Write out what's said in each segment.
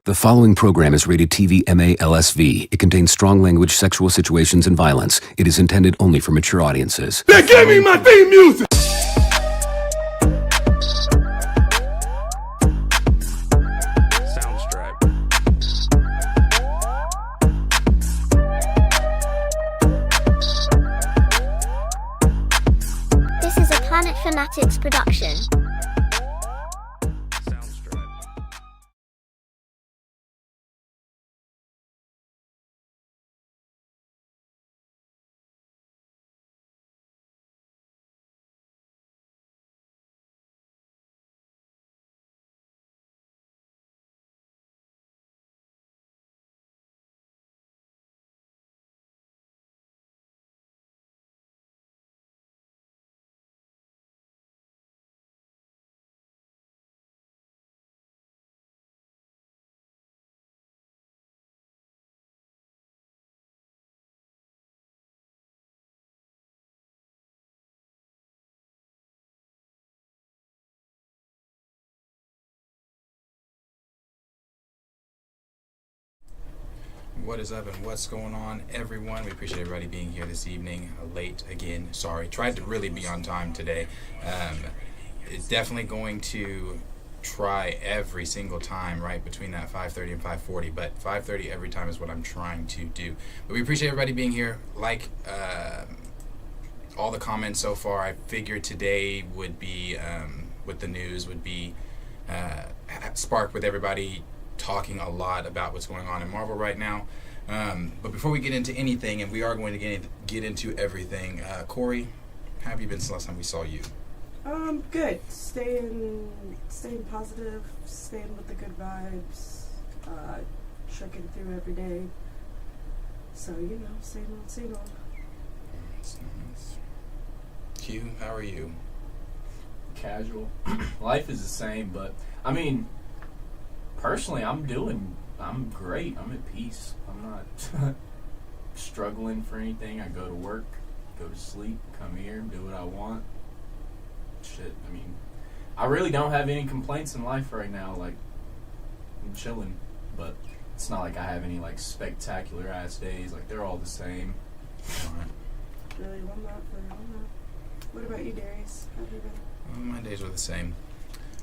The following program is rated TV MA-LSV. It contains strong language, sexual situations, and violence. It is intended only for mature audiences. They gave me my theme music! This is a Planet Fanatics production. What is up and what's going on, everyone? We appreciate everybody being here this evening. Late again, sorry. Tried to really be on time today. It's definitely going to try every single time right between that 5:30 and 5:40, but 5:30 every time is what I'm trying to do. But we appreciate everybody being here. Like all the comments so far, I figured today would be with the news would be sparked with everybody talking a lot about what's going on in Marvel right now. But before we get into anything, and we are going to get into everything, Corey, how have you been since last time we saw you? Good. Staying positive, staying with the good vibes, trucking through every day. So, same old. Nice. Q, how are you? Casual. Life is the same, but I mean, personally, I'm great. I'm at peace. I'm not struggling for anything. I go to work, go to sleep, come here, do what I want. Shit, I mean, I really don't have any complaints in life right now. Like, I'm chilling, but it's not like I have any, like, spectacular ass days. Like, they're all the same. Really, one not. What about you, Darius? How have you been? My days are the same.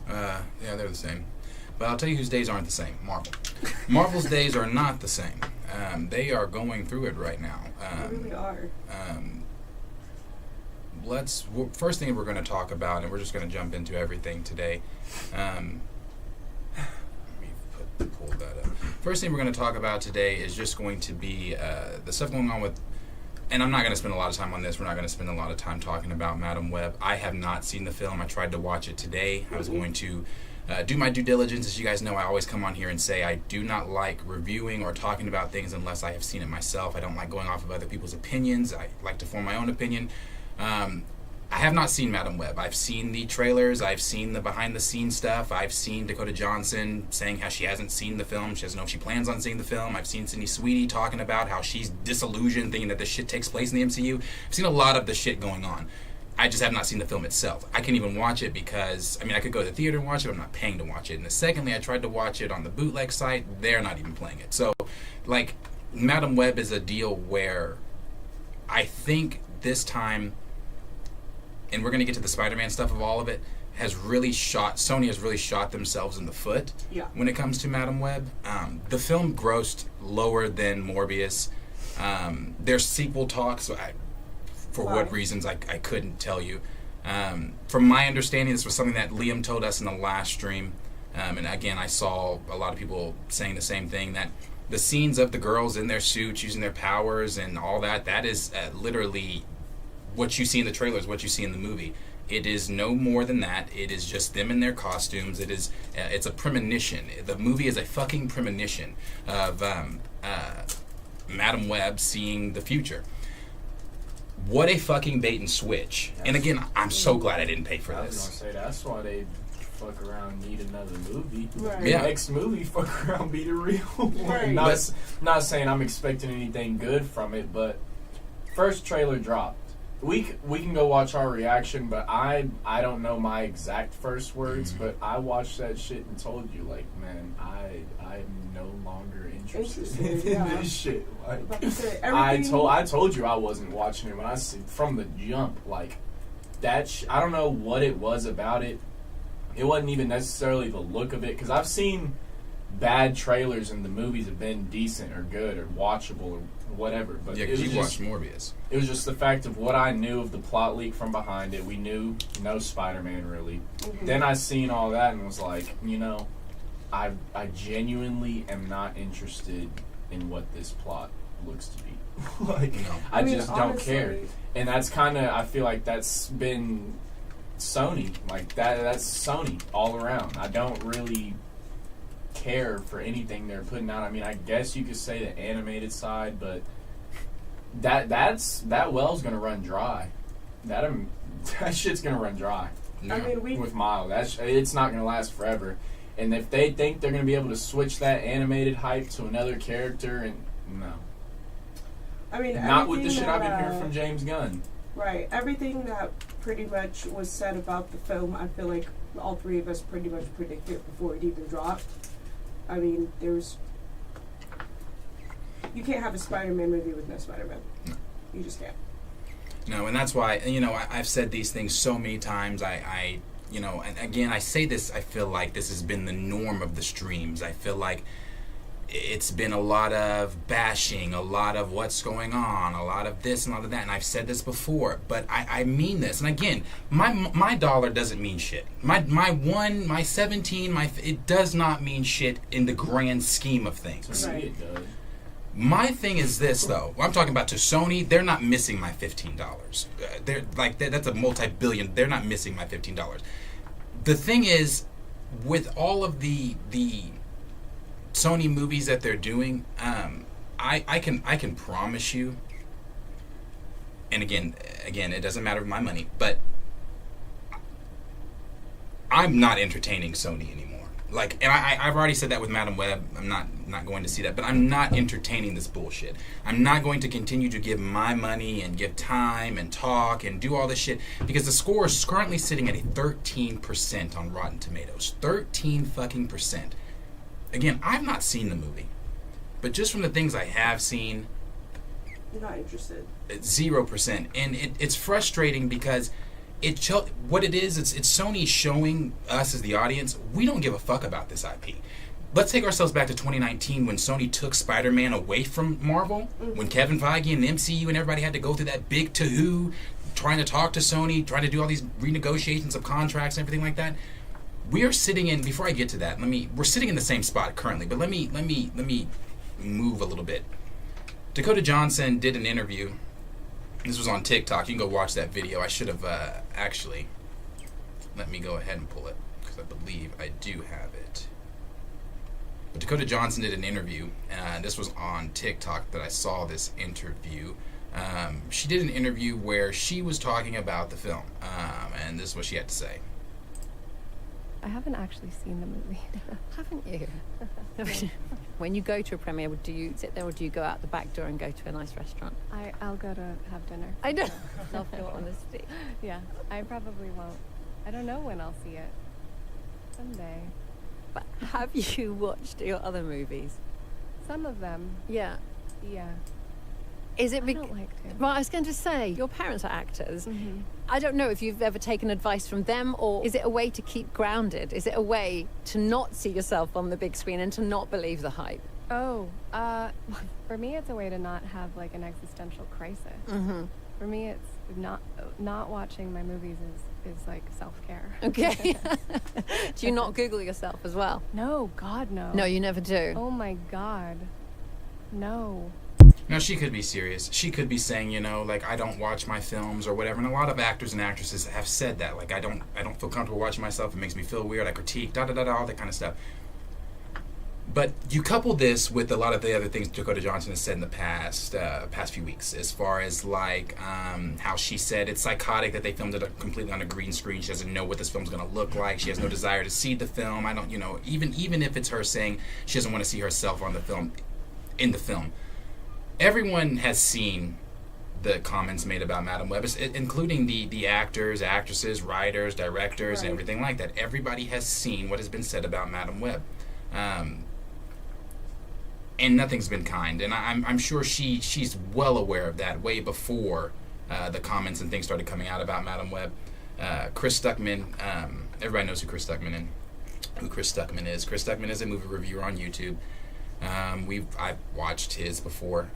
Yeah, they're the same. But I'll tell you whose days aren't the same. Marvel. Marvel's days are not the same. They are going through it right now. They really are. First thing we're going to talk about, and we're just going to jump into everything today. Let me pull that up. First thing we're going to talk about today is just going to be the stuff going on with, and I'm not going to spend a lot of time on this. We're not going to spend a lot of time talking about Madam Web. I have not seen the film. I tried to watch it today. I was going to do my due diligence. As you guys know, I always come on here and say I do not like reviewing or talking about things unless I have seen it myself. I don't like going off of other people's opinions. I like to form my own opinion. I have not seen Madam Web. I've seen the trailers. I've seen the behind-the-scenes stuff. I've seen Dakota Johnson saying how she hasn't seen the film. She doesn't know if she plans on seeing the film. I've seen Sydney Sweeney talking about how she's disillusioned, thinking that this shit takes place in the MCU. I've seen a lot of the shit going on. I just have not seen the film itself. I can't even watch it because, I could go to the theater and watch it, but I'm not paying to watch it. And secondly, I tried to watch it on the bootleg site. They're not even playing it. So, Madam Web is a deal where I think this time, and we're going to get to the Spider-Man stuff of all of it, Sony has really shot themselves in the foot when it comes to Madam Web. The film grossed lower than Morbius. There's sequel talks. For what reasons, I couldn't tell you. From my understanding, this was something that Liam told us in the last stream. And again, I saw a lot of people saying the same thing, that the scenes of the girls in their suits, using their powers and all that is literally what you see in the trailers, what you see in the movie. It is no more than that. It is just them in their costumes. It's a premonition. The movie is a fucking premonition of Madam Web seeing the future. What a fucking bait and switch. And again, I'm so glad I didn't pay for this. I was going to say, that's why they fuck around need another movie. Right. The next movie, fuck around, be the real one. Not saying I'm expecting anything good from it, but first trailer dropped. we can go watch our reaction, but I don't know my exact first words, but I watched that shit and told you, like, man, I'm no longer interested in this shit. Like, I told you I wasn't watching it when I see from the jump, like that. I don't know what it was about it. It wasn't even necessarily the look of it, because I've seen bad trailers and the movies have been decent or good or watchable or whatever. But Yeah, because you watched Morbius. It was just the fact of what I knew of the plot leak from behind it. We knew no Spider-Man really. Mm-hmm. Then I seen all that and was like, you know, I genuinely am not interested in what this plot looks to be. Like, No. I mean, just honestly, don't care. And that's kind of, I feel like that's been Sony. Like, that's Sony all around. I don't really care for anything they're putting out. I mean, I guess you could say the animated side, but that well's gonna run dry. That shit's gonna run dry. No. I mean, With Miles, it's not gonna last forever. And if they think they're gonna be able to switch that animated hype to another character, and no, I mean, not with the everything shit I've been that, hearing from James Gunn. Right. Everything that pretty much was said about the film, I feel like all three of us pretty much predicted before it even dropped. I mean, you can't have a Spider-Man movie with no Spider-Man. No. You just can't. No, and that's why, you know, I've said these things so many times. I you know, and again, I say this, I feel like this has been the norm of the streams. I feel like it's been a lot of bashing, a lot of what's going on, a lot of this and a lot of that, and I've said this before, but I mean this. And again, my dollar doesn't mean shit. My 17, it does not mean shit in the grand scheme of things. To me, Right. it does. My thing is this, though. I'm talking about to Sony. They're not missing my $15. They're like that's a multi-billion. They're not missing my $15. The thing is, with all of the Sony movies that they're doing, I can promise you. And again, it doesn't matter with my money, but I'm not entertaining Sony anymore. Like, and I've already said that with Madam Web. I'm not going to see that, but I'm not entertaining this bullshit. I'm not going to continue to give my money and give time and talk and do all this shit, because the score is currently sitting at a 13% on Rotten Tomatoes. 13 fucking percent. Again, I've not seen the movie, but just from the things I have seen, You're not interested. it's 0%, and it's frustrating because what it is, it's Sony showing us as the audience, we don't give a fuck about this IP. Let's take ourselves back to 2019 when Sony took Spider-Man away from Marvel, when Kevin Feige and the MCU and everybody had to go through that big to-who, trying to talk to Sony, trying to do all these renegotiations of contracts and everything like that. We are sitting in, before I get to that, we're sitting in the same spot currently, but let me move a little bit. Dakota Johnson did an interview. This was on TikTok. You can go watch that video. I should have actually, let me go ahead and pull it, because I believe I do have it. But Dakota Johnson did an interview, and this was on TikTok that I saw this interview. She did an interview where she was talking about the film, and this is what she had to say. I haven't actually seen the movie. Haven't you? When you go to a premiere, do you sit there or do you go out the back door and go to a nice restaurant? I'll go to have dinner. I don't love your honesty. Yeah, I probably won't. I don't know when I'll see it. Someday. But have you watched your other movies? Some of them. Yeah. Yeah. Is it I don't like to. Well, I was going to say, your parents are actors. Mhm. I don't know if you've ever taken advice from them, or is it a way to keep grounded? Is it a way to not see yourself on the big screen and to not believe the hype? Oh, for me, it's a way to not have like an existential crisis. Mm-hmm. For me, it's not watching my movies is like self-care. Okay. Do you not Google yourself as well? No, God, no. No, you never do. Oh my God, no. Now, she could be serious. She could be saying, you know, like, I don't watch my films or whatever. And a lot of actors and actresses have said that. Like, I don't feel comfortable watching myself. It makes me feel weird. I critique, all that kind of stuff. But you couple this with a lot of the other things Dakota Johnson has said in the past few weeks, as far as, like, how she said it's psychotic that they filmed it completely on a green screen. She doesn't know what this film's going to look like. She has no desire to see the film. I don't, you know, even if it's her saying she doesn't want to see herself in the film. Everyone has seen the comments made about Madam Web, including the actors, actresses, writers, directors, and everything like that. Everybody has seen what has been said about Madam Web. And nothing's been kind. And I'm sure she's well aware of that way before the comments and things started coming out about Madam Web. Chris Stuckman, everybody knows who Chris Stuckman is. Chris Stuckman is a movie reviewer on YouTube. I've watched his before.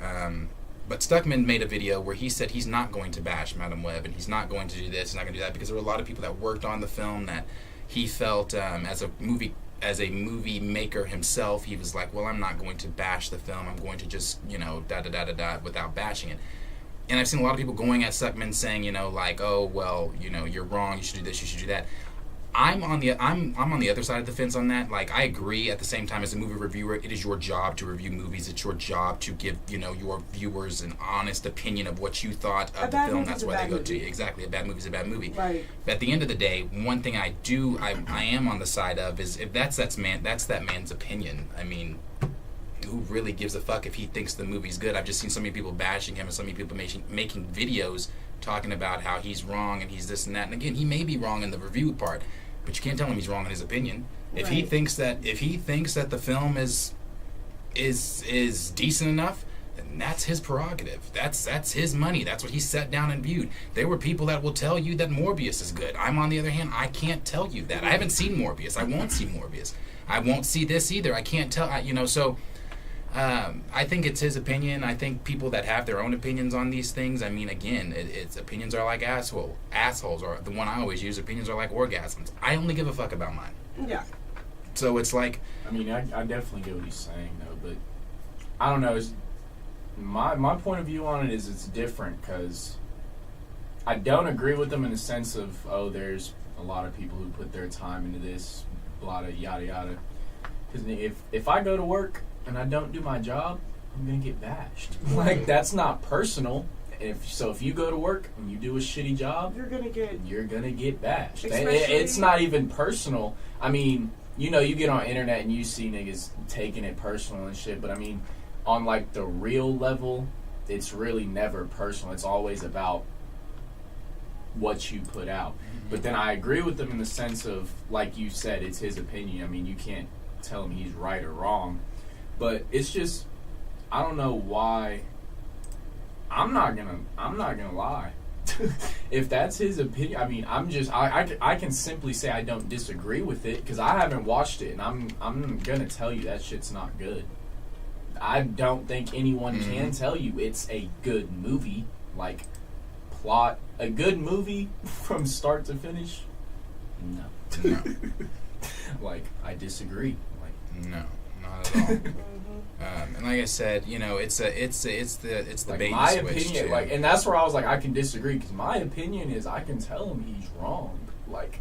But Stuckman made a video where he said he's not going to bash Madam Web, and he's not going to do this, he's not going to do that, because there were a lot of people that worked on the film that he felt as a movie maker himself, he was like, well, I'm not going to bash the film. I'm going to just, without bashing it. And I've seen a lot of people going at Stuckman saying, like, oh, well, you're wrong. You should do this. You should do that. I'm on the other side of the fence on that. Like, I agree. At the same time, as a movie reviewer, it is your job to review movies. It's your job to give your viewers an honest opinion of what you thought of the film. That's why they go to you. Exactly, a bad movie is a bad movie. Right. But at the end of the day, one thing I am on the side of is if that's that man's opinion. I mean, who really gives a fuck if he thinks the movie's good? I've just seen so many people bashing him and so many people making videos talking about how he's wrong and he's this and that. And again, he may be wrong in the review part, but you can't tell him he's wrong in his opinion. If he thinks that the film is decent enough, then that's his prerogative. That's his money. That's what he sat down and viewed. There were people that will tell you that Morbius is good. I'm on the other hand, I can't tell you that. I haven't seen Morbius. I won't see Morbius. I won't see this either. I can't tell. So. I think it's his opinion. I think people that have their own opinions on these things, I mean, again, it's opinions are like assholes, or the one I always use, opinions are like orgasms. I only give a fuck about mine. Yeah. So it's like... I mean, I definitely get what he's saying, though, but I don't know. My point of view on it is it's different, because I don't agree with them in the sense of, there's a lot of people who put their time into this, blah, yada, yada. Because if I go to work and I don't do my job, I'm gonna get bashed. Like, that's not personal. If you go to work and you do a shitty job, you're gonna get bashed. It's not even personal. I mean, you get on internet and you see niggas taking it personal and shit, but I mean, on like the real level, it's really never personal. It's always about what you put out. But then I agree with them in the sense of, like you said, it's his opinion. I mean, you can't tell him he's right or wrong. But it's just, I don't know why. I'm not gonna lie. If that's his opinion, I mean, I can simply say I don't disagree with it because I haven't watched it, and I'm gonna tell you that shit's not good. I don't think anyone can tell you it's a good movie. Like, plot, a good movie from start to finish. No. Like, I disagree. Like, no. Not at all. And like I said, it's the like bait my and switch opinion, too. like, and that's where I was like, I can disagree because my opinion is I can tell him he's wrong. Like,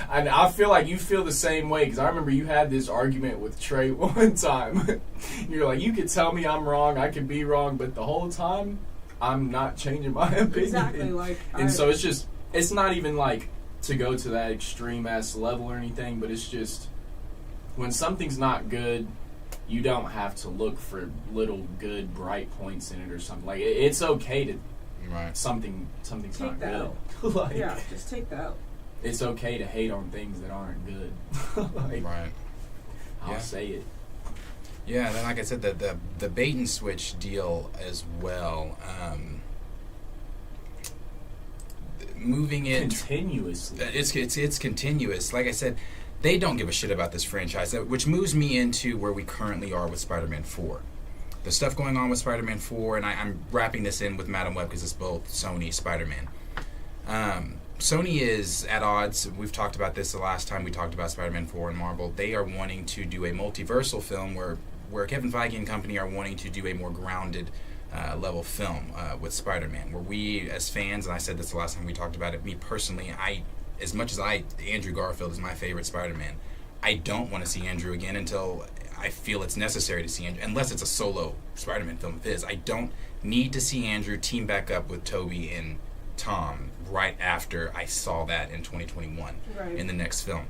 and I feel like you feel the same way because I remember you had this argument with Trey one time. You're like, you could tell me I'm wrong, I could be wrong, but the whole time I'm not changing my opinion. Exactly. Like, so it's not even like to go to that extreme ass level or anything, but it's just when something's not good, you don't have to look for little good bright points in it or something. Like, it's okay to something's take not that good. Like, yeah, just take that out. It's okay to hate on things that aren't good. Like, I'll say it. Yeah, then like I said, the bait and switch deal as well. Moving it continuously. It's continuous. Like I said, they don't give a shit about this franchise, which moves me into where we currently are with Spider-Man 4. The stuff going on with Spider-Man 4, and I'm wrapping this in with Madam Web because it's both Sony, Spider-Man. Sony is at odds. We've talked about this the last time we talked about Spider-Man 4 and Marvel. They are wanting to do a multiversal film where Kevin Feige and company are wanting to do a more grounded level film with Spider-Man, where we as fans, and I said this the last time we talked about it, me personally, as much as Andrew Garfield is my favorite Spider-Man, I don't want to see Andrew again until I feel it's necessary to see Andrew, unless it's a solo Spider-Man film of his. I don't need to see Andrew team back up with Tobey and Tom right after I saw that in 2021 in the next film.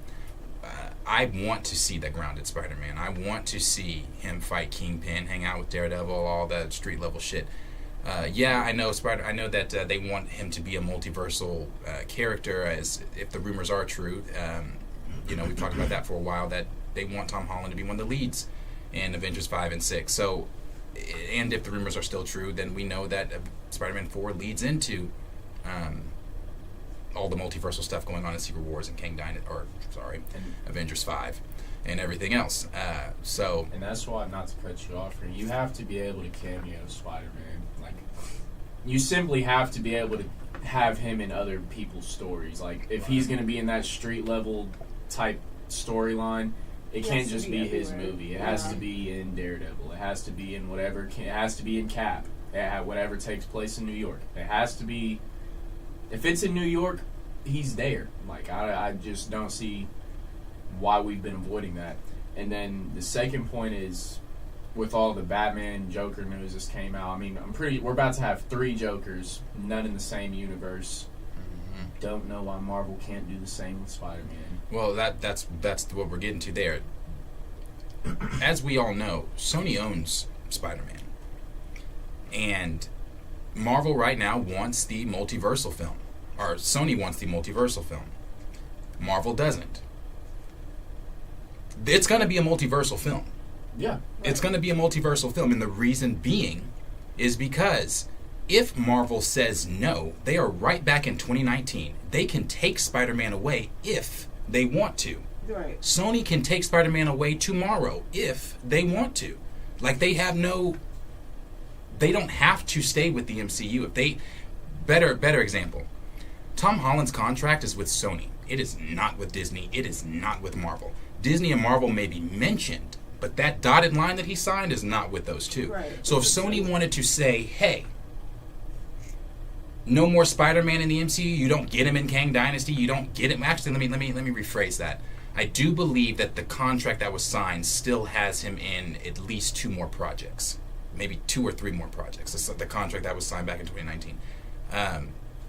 I want to see the grounded Spider-Man. I want to see him fight Kingpin, hang out with Daredevil, all that street level shit. I know I know that they want him to be a multiversal character, as if the rumors are true. We've talked about that for a while, that they want Tom Holland to be one of the leads in Avengers 5 and 6. So, and if the rumors are still true, then we know that Spider-Man 4 leads into all the multiversal stuff going on in Secret Wars and Avengers 5 and everything else. And that's why, not to cut you off, you have to be able to cameo Spider-Man. Like, you simply have to be able to have him in other people's stories. Like, if he's going to be in that street level type storyline, it can't just be his movie. It has to be in Daredevil. It has to be in whatever. It has to be in Cap. Whatever takes place in New York. It has to be. If it's in New York, he's there. Like, I just don't see why we've been avoiding that. And then the second point is, with all the Batman Joker news that came out, I mean, we're about to have 3 Jokers, none in the same universe. Mm-hmm. Don't know why Marvel can't do the same with Spider-Man. Well, that's what we're getting to there. As we all know, Sony owns Spider-Man. And Marvel right now wants the multiversal film. Or Sony wants the multiversal film. Marvel doesn't. It's going to be a multiversal film. Yeah. Right. It's going to be a multiversal film. And the reason being is because if Marvel says no, they are right back in 2019. They can take Spider-Man away if they want to. Right. Sony can take Spider-Man away tomorrow if they want to. Like, they don't have to stay with the MCU. If they better example. Tom Holland's contract is with Sony. It is not with Disney. It is not with Marvel. Disney and Marvel may be mentioned, but that dotted line that he signed is not with those two. Right. So if Sony wanted to say, hey, no more Spider-Man in the MCU, you don't get him in Kang Dynasty, you don't get him. Actually, let me rephrase that. I do believe that the contract that was signed still has him in at least 2 more projects. Maybe 2 or 3 more projects. That's the contract that was signed back in 2019.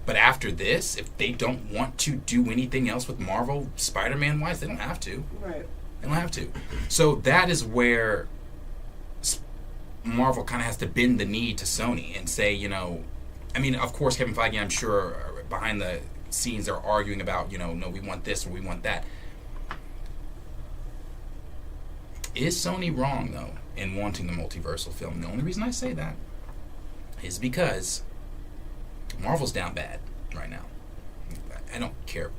But after this, if they don't want to do anything else with Marvel, Spider-Man-wise, they don't have to. Right. They don't have to. So that is where Marvel kind of has to bend the knee to Sony and say, I mean, of course, Kevin Feige, I'm sure, behind the scenes are arguing about, no, we want this or we want that. Is Sony wrong, though, in wanting the multiversal film? The only reason I say that is because Marvel's down bad right now. I don't care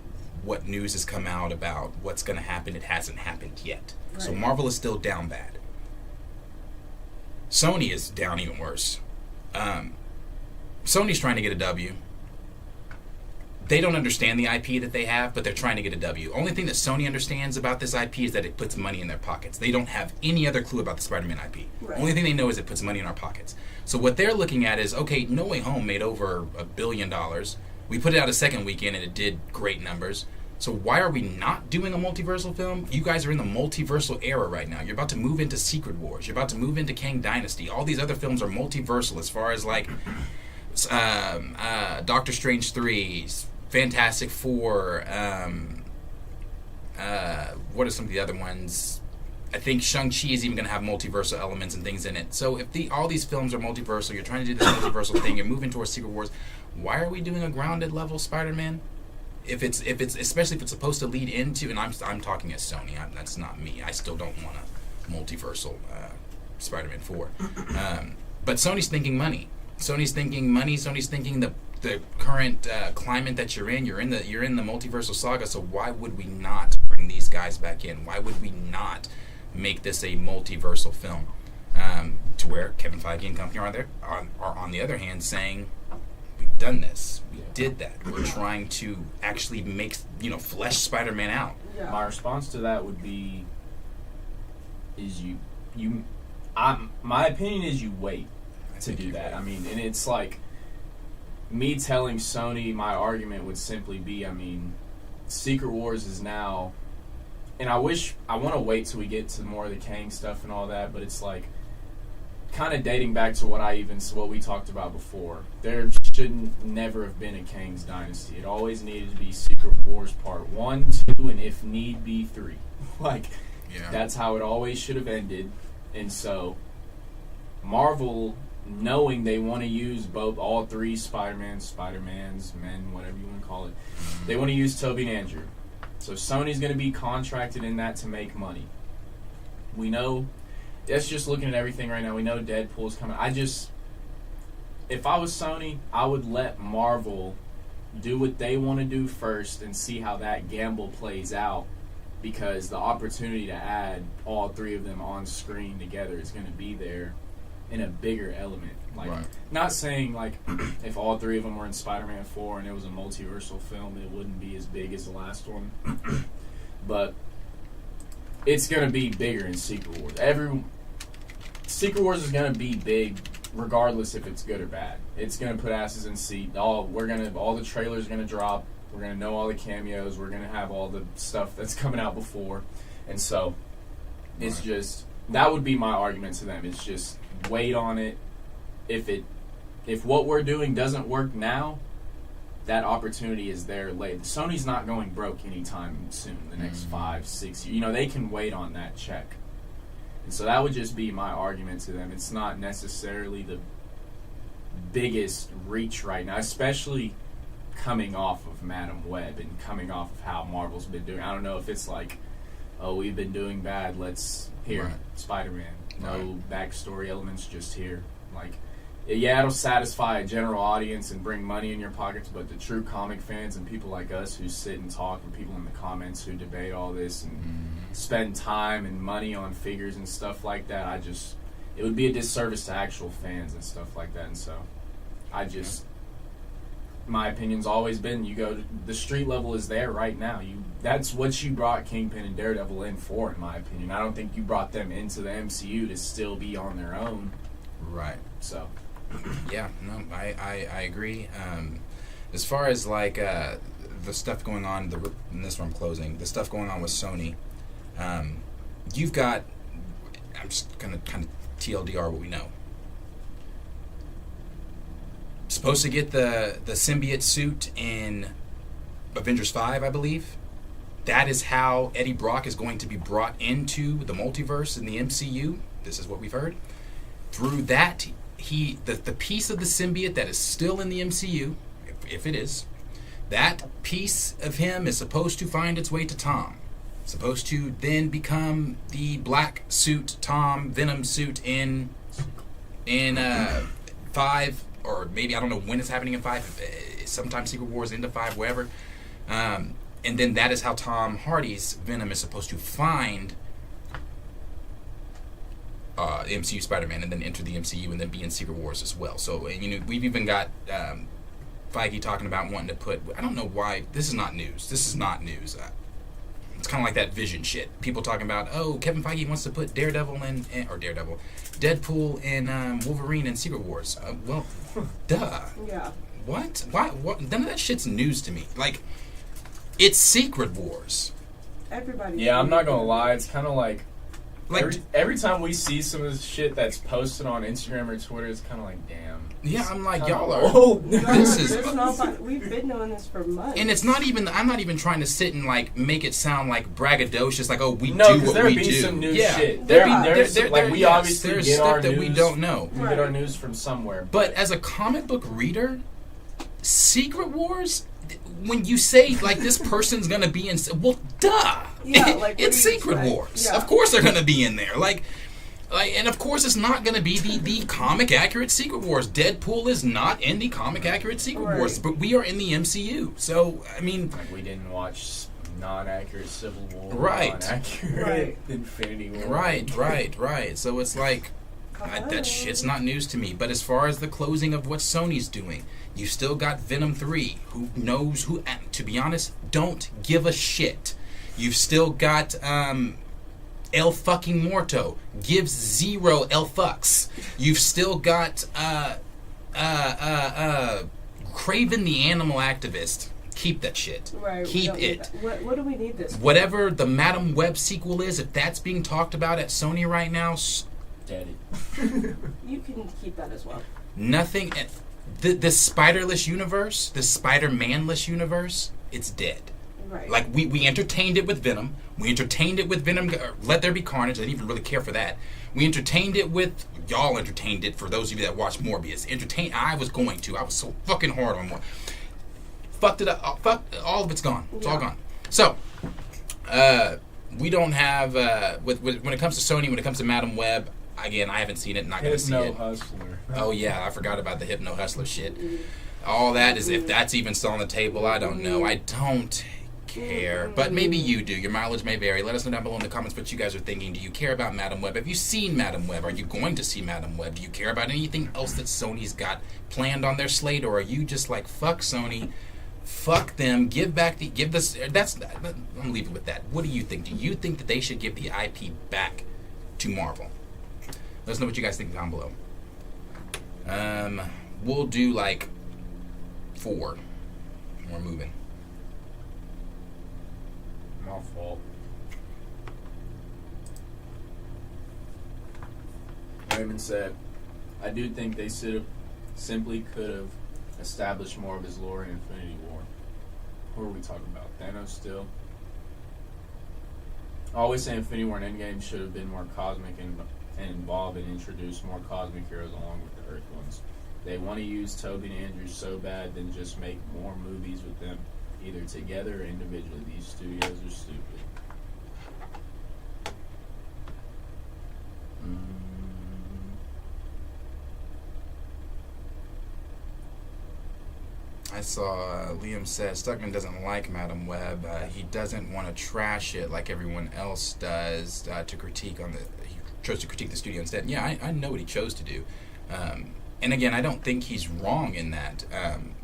what news has come out about what's going to happen. It hasn't happened yet. Right. So Marvel is still down bad. Sony is down even worse. Sony's trying to get a W. They don't understand the IP that they have, but they're trying to get a W. Only thing that Sony understands about this IP is that it puts money in their pockets. They don't have any other clue about the Spider-Man IP. Right. Only thing they know is it puts money in our pockets. So what they're looking at is, okay, No Way Home made over $1 billion. We put it out a second weekend and it did great numbers. So why are we not doing a multiversal film? You guys are in the multiversal era right now. You're about to move into Secret Wars. You're about to move into Kang Dynasty. All these other films are multiversal as far as like Doctor Strange 3, Fantastic Four, what are some of the other ones? I think Shang-Chi is even going to have multiversal elements and things in it. So if all these films are multiversal, you're trying to do this multiversal thing, you're moving towards Secret Wars, why are we doing a grounded level Spider-Man? If it's especially if it's supposed to lead into, and I'm talking as Sony, that's not me. I still don't want a multiversal Spider-Man 4. But Sony's thinking money. Sony's thinking the current climate that you're in the multiversal saga. So why would we not bring these guys back in? Why would we not make this a multiversal film? To where Kevin Feige and company are on the other hand saying, we've done this, we did that. We're trying to actually make flesh Spider-Man out. Yeah. My response to that would be, my opinion is you wait to do that. I mean, and it's like me telling Sony, my argument would simply be, Secret Wars is now, and I want to wait till we get to more of the Kang stuff and all that, but it's like kind of dating back to what we talked about before. There shouldn't never have been a Kang's Dynasty. It always needed to be Secret Wars Part 1, 2, and if need be 3. That's how it always should have ended. And so Marvel knowing they want to use all three Spider-Mans, men, whatever you want to call it. They want to use Tobey and Andrew. So Sony's going to be contracted in that to make money. We know, that's just looking at everything right now, we know Deadpool's coming. If I was Sony, I would let Marvel do what they want to do first and see how that gamble plays out, because the opportunity to add all three of them on screen together is going to be there in a bigger element. Like, Right. Not saying like if all three of them were in Spider-Man 4 and it was a multiversal film, it wouldn't be as big as the last one. But it's going to be bigger in Secret Wars. Secret Wars is going to be big regardless if it's good or bad. It's going to put asses in seat. All the trailers are going to drop. We're going to know all the cameos. We're going to have all the stuff that's coming out before. And so it's just, that would be my argument to them. It's just wait on it. If what we're doing doesn't work now, that opportunity is there later. Sony's not going broke anytime soon, the next 5, 6 years. They can wait on that check. And so that would just be my argument to them. It's not necessarily the biggest reach right now, especially coming off of Madam Web and coming off of how Marvel's been doing. I don't know if it's like, oh, we've been doing bad, Right. Spider-Man. No backstory elements, just here. Like, yeah, it'll satisfy a general audience and bring money in your pockets, but the true comic fans and people like us who sit and talk, and people in the comments who debate all this and spend time and money on figures and stuff like that, it would be a disservice to actual fans and stuff like that. And so my opinion's always been, the street level is there right now. That's what you brought Kingpin and Daredevil in for, in my opinion. I don't think you brought them into the MCU to still be on their own. Right. So Yeah, no, I agree. As far as like the stuff going on, and this one I'm closing, the stuff going on with Sony, you've got, I'm just going to kind of TLDR what we know. Supposed to get the symbiote suit in Avengers 5, I believe. That is how Eddie Brock is going to be brought into the multiverse in the MCU. This is what we've heard. Through that, the piece of the symbiote that is still in the MCU, if it is, that piece of him is supposed to find its way to Tom. Supposed to then become the black suit, Tom Venom suit in 5, or maybe I don't know when it's happening in 5. Sometime Secret Wars into 5, wherever. And then that is how Tom Hardy's Venom is supposed to find the MCU Spider-Man, and then enter the MCU, and then be in Secret Wars as well. So, we've even got Feige talking about wanting to put, I don't know why, this is not news. This is not news. It's kind of like that Vision shit. People talking about, Kevin Feige wants to put Deadpool and Wolverine in Secret Wars. Well, duh. Yeah. What? Why? What? None of that shit's news to me. Like, it's Secret Wars. Everybody. yeah, I'm not gonna lie. It's kind of like Like, every time we see some of this shit that's posted on Instagram or Twitter, it's kind of like, damn. yeah, I'm like, Kinda y'all are. old. This is. We've been knowing this for months. And it's not even. I'm not even trying to sit and like make it sound like braggadocious, like, we No, do because what there we be do. some new yeah. shit. There's We obviously there's get stuff our that news. we don't know. We get our news from somewhere. But as a comic book reader, Secret Wars, when you say like this person's gonna be in, well, duh. Yeah, like, what it's do you Secret expect? Wars. Yeah. Of course they're gonna be in there. Like, and of course it's not gonna be the comic accurate Secret Wars. Deadpool is not in the comic accurate Secret Wars, but we are in the MCU. So I mean, Like, we didn't watch non-accurate Civil War, Right. non-accurate Right. Infinity War. right. So it's like, that shit's not news to me. But as far as the closing of what Sony's doing, you still got Venom 3. Who knows who? To be honest, don't give a shit. You've still got El fucking Morto. Gives 0 El fucks. You've still got Kraven the Animal Activist. Keep that shit. Right, we Keep don't need it. that. What do we need this for? Whatever the Madam Web sequel is, if that's being talked about at Sony right now, Dead. You can keep that as well. nothing. The Spider-less universe, the Spider-Man-less universe, it's dead. Right. Like, we entertained it with Venom. We entertained it with Venom. Let There Be Carnage. I didn't even really care for that. We entertained it with... Y'all entertained it, for those of you that watch Morbius. I was going to. I was so fucking hard on Morbius. Fucked it up. All of it's gone. It's all gone. So, we don't have... when it comes to Sony, when it comes to Madam Web, again, I haven't seen it. Not going to see it. Hypno Hustler. Oh, yeah. I forgot about the Hypno Hustler shit. All that is, if that's even still on the table, I don't know. I don't care. But maybe you do. Your mileage may vary. Let us know down below in the comments what you guys are thinking. Do you care about Madam Web? Have you seen Madam Web? Are you going to see Madam Web? Do you care about anything else that Sony's got planned on their slate? Or are you just like, fuck Sony, fuck them, I'm gonna leave it with that. What do you think? Do you think that they should give the IP back to Marvel? Let us know what you guys think down below. We'll do like 4. We're moving. My fault. Raymond said, I do think they simply could have established more of his lore in Infinity War. Who are we talking about? Thanos still? I always say Infinity War and Endgame should have been more cosmic and involved and introduced more cosmic heroes along with the Earth ones. They want to use Toby and Andrew so bad, then just make more movies with them, either together or individually. These studios are stupid. I saw Liam says Stuckman doesn't like Madam Web. He doesn't want to trash it like everyone else does to critique on the. He chose to critique the studio instead. Yeah, I know what he chose to do. And again, I don't think he's wrong in that.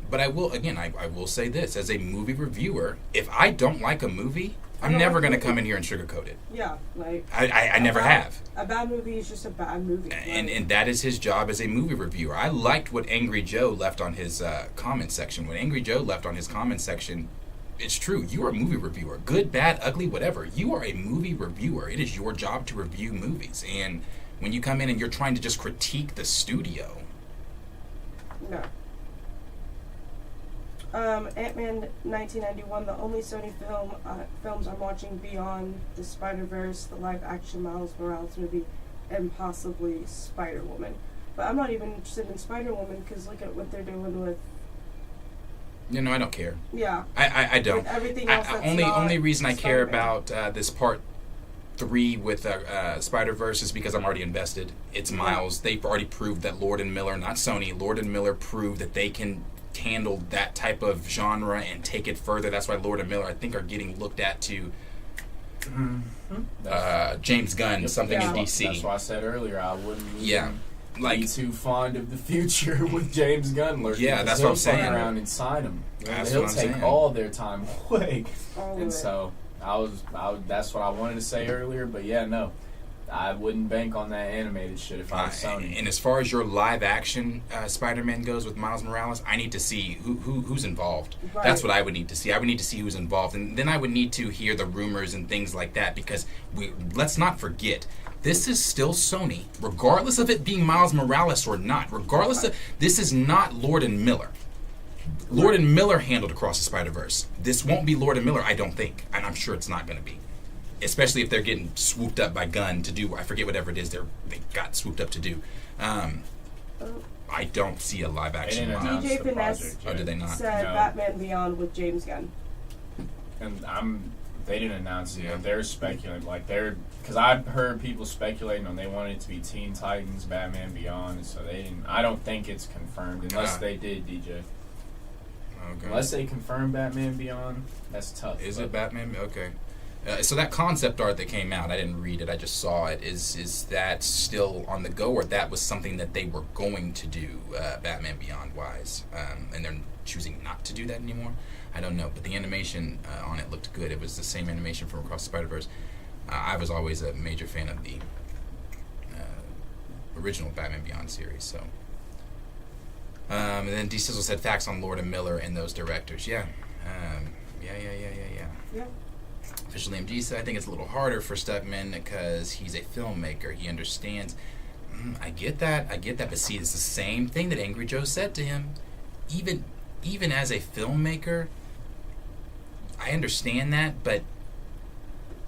But I will say this. As a movie reviewer, if I don't like a movie, I'm never going to come in here and sugarcoat it. Yeah, like... I never have. A bad movie is just a bad movie. And that is his job as a movie reviewer. I liked what Angry Joe left on his comment section. When Angry Joe left on his comment section, it's true. You are a movie reviewer. Good, bad, ugly, whatever. You are a movie reviewer. It is your job to review movies. And when you come in and you're trying to just critique the studio... No. Ant-Man 1991, the only Sony films I'm watching beyond the Spider-Verse, the live-action Miles Morales movie, and possibly Spider-Woman. But I'm not even interested in Spider-Woman because look at what they're doing with... You know, I don't care. Yeah. I don't. With everything else that's only reason I care Spider-Man. about this part 3 with Spider-Verse is because I'm already invested. It's Miles. They've already proved that Lord and Miller, not Sony, Lord and Miller proved that they can handle that type of genre and take it further. That's why Lord and Miller, I think, are getting looked at to James Gunn, something in DC. That's why I said earlier I wouldn't like be too fond of the future with James Gunn lurking. Yeah, that's what I'm saying. He'll around and sign him. He'll take all their time away. And so that's what I wanted to say earlier. But yeah, no. I wouldn't bank on that animated shit if I was Sony. And as far as your live-action Spider-Man goes with Miles Morales, I need to see who's involved. Right. That's what I would need to see. I would need to see who's involved. And then I would need to hear the rumors and things like that because let's not forget, this is still Sony, regardless of it being Miles Morales or not. Regardless of... This is not Lord and Miller. Lord and Miller handled Across the Spider-Verse. This won't be Lord and Miller, I don't think. And I'm sure it's not going to be. Especially if they're getting swooped up by Gunn to do, I forget whatever it is they got swooped up to do. I don't see a live action. DJ Finesse did they not? Said no. Batman Beyond with James Gunn. And they didn't announce it. They're speculating, because I've heard people speculating on they wanted it to be Teen Titans, Batman Beyond, so they didn't. I don't think it's confirmed unless they did, DJ. Okay. Unless they confirm Batman Beyond, that's tough. Is it Batman? Okay. So that concept art that came out, I didn't read it, I just saw it. Is that still on the go, or that was something that they were going to do, Batman Beyond wise, and they're choosing not to do that anymore? I don't know, but the animation on it looked good. It was the same animation from Across the Spider-Verse. I was always a major fan of the original Batman Beyond series. So, and then D Sizzle said facts on Lord and Miller and those directors. Yeah. Official MG said, I think it's a little harder for Stuckman because he's a filmmaker. He understands. I get that. But see, it's the same thing that Angry Joe said to him. Even as a filmmaker, I understand that, but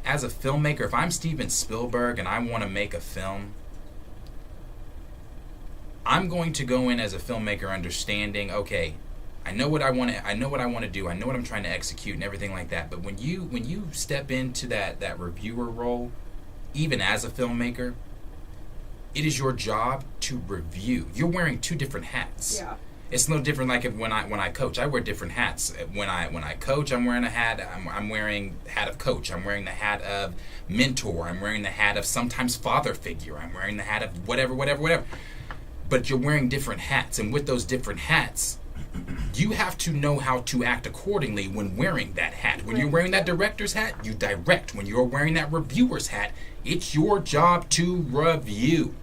as a filmmaker, if I'm Steven Spielberg and I want to make a film, I'm going to go in as a filmmaker understanding, okay, I know what I want to do, I know what I'm trying to execute and everything like that. But when you step into that reviewer role, even as a filmmaker, it is your job to review. You're wearing two different hats. Yeah. It's no different like when I coach. I wear different hats. When I coach, I'm wearing a hat. I'm wearing the hat of coach. I'm wearing the hat of mentor. I'm wearing the hat of sometimes father figure. I'm wearing the hat of whatever. But you're wearing different hats, and with those different hats, you have to know how to act accordingly when wearing that hat. When you're wearing that director's hat, you direct. When you're wearing that reviewer's hat, it's your job to review.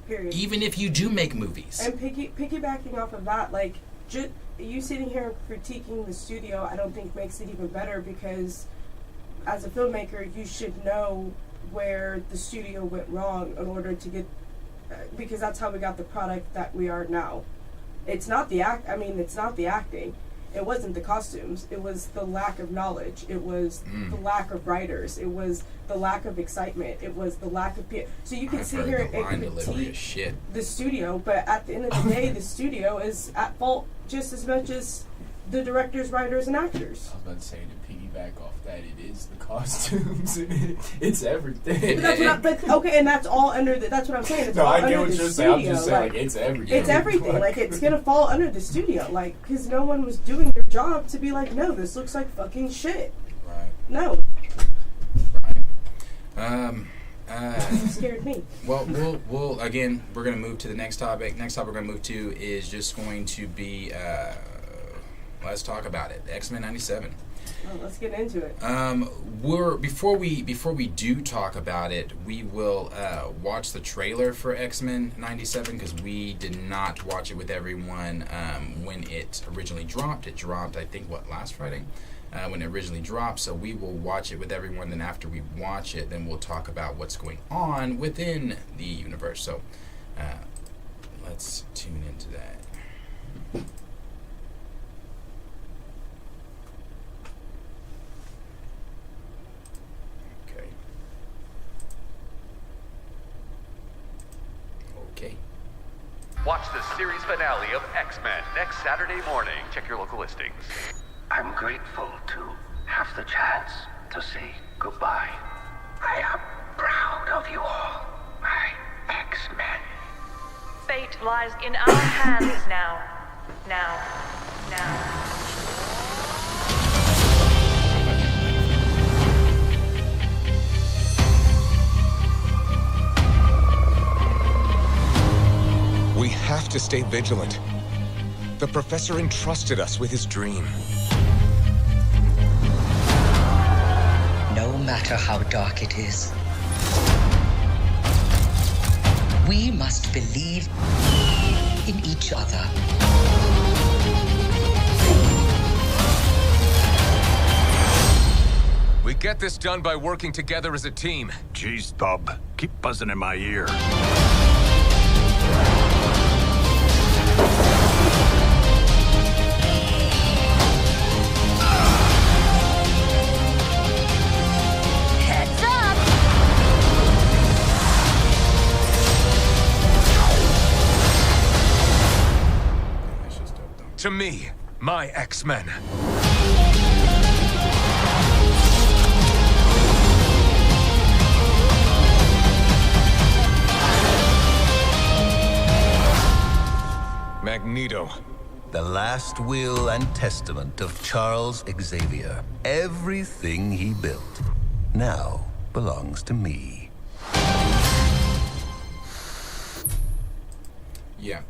Period. Even if you do make movies. And piggybacking off of that, like, you sitting here critiquing the studio, I don't think makes it even better, because as a filmmaker, you should know where the studio went wrong in order to get, because that's how we got the product that we are now. It's not the it's not the acting. It wasn't the costumes. It was the lack of knowledge. It was the lack of writers. It was the lack of excitement. It was the lack of so you can sit here and critique the studio, but at the end of the day, the studio is at fault just as much as the directors, writers, and actors. I was about to say, to piggyback off that, it is the costumes. It's everything. But that's okay, and that's all under that's what I'm saying. It's all I get under what the you're studio. saying. I'm just saying, like, it's everything. It's everything. Like, it's going to fall under the studio. Like, because no one was doing their job to be like, no, this looks like fucking shit. Right. No. Right. You scared me. Well, we'll again, we're going to move to the next topic. Next topic we're going to move to is just going to be, let's talk about it. X-Men 97. Well, let's get into it. Before we do talk about it, we will watch the trailer for X-Men 97, because we did not watch it with everyone when it originally dropped. It dropped, I think, last Friday when it originally dropped. So we will watch it with everyone. Then after we watch it, then we'll talk about what's going on within the universe. So let's tune into that. Okay. Watch the series finale of X-Men next Saturday morning. Check your local listings. I'm grateful to have the chance to say goodbye. I am proud of you all, my X-Men. Fate lies in our hands now. Now. We have to stay vigilant. The professor entrusted us with his dream. No matter how dark it is, we must believe in each other. We get this done by working together as a team. Jeez, Stub. Keep buzzing in my ear. Heads up! To me, my X-Men. Magneto. The last will and testament of Charles Xavier. Everything he built now belongs to me. Yeah.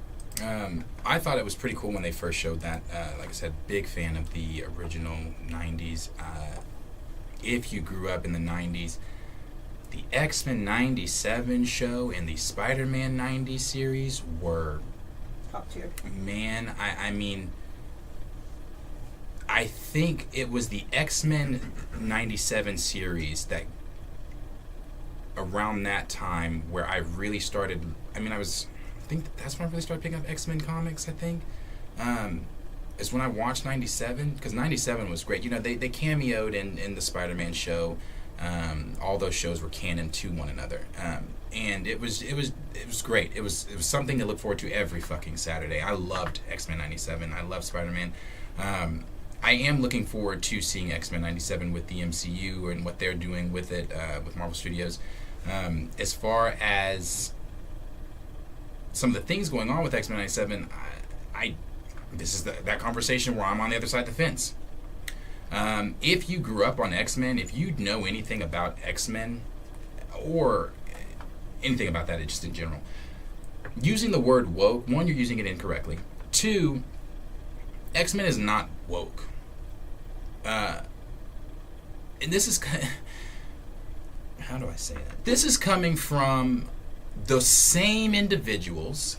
I thought it was pretty cool when they first showed that. Like I said, big fan of the original 90s. If you grew up in the 90s, the X-Men 97 show and the Spider-Man 90 series were top tier. Man, I mean, I think it was the X-Men 97 series that around that time where I really started, I think that's when I really started picking up X-Men comics, I think. is when I watched 97, because 97 was great. You know, they cameoed in the Spider-Man show. All those shows were canon to one another, and it was great. It was something to look forward to every fucking Saturday. I loved X-Men 97. I love Spider-Man. I am looking forward to seeing X-Men 97 with the MCU and what they're doing with it with Marvel Studios. As far as some of the things going on with X-Men 97, this is that conversation where I'm on the other side of the fence. If you grew up on X-Men, if you know anything about X-Men, or anything about that just in general, using the word woke, one, you're using it incorrectly. Two, X-Men is not woke. And this is... How do I say that? This is coming from the same individuals,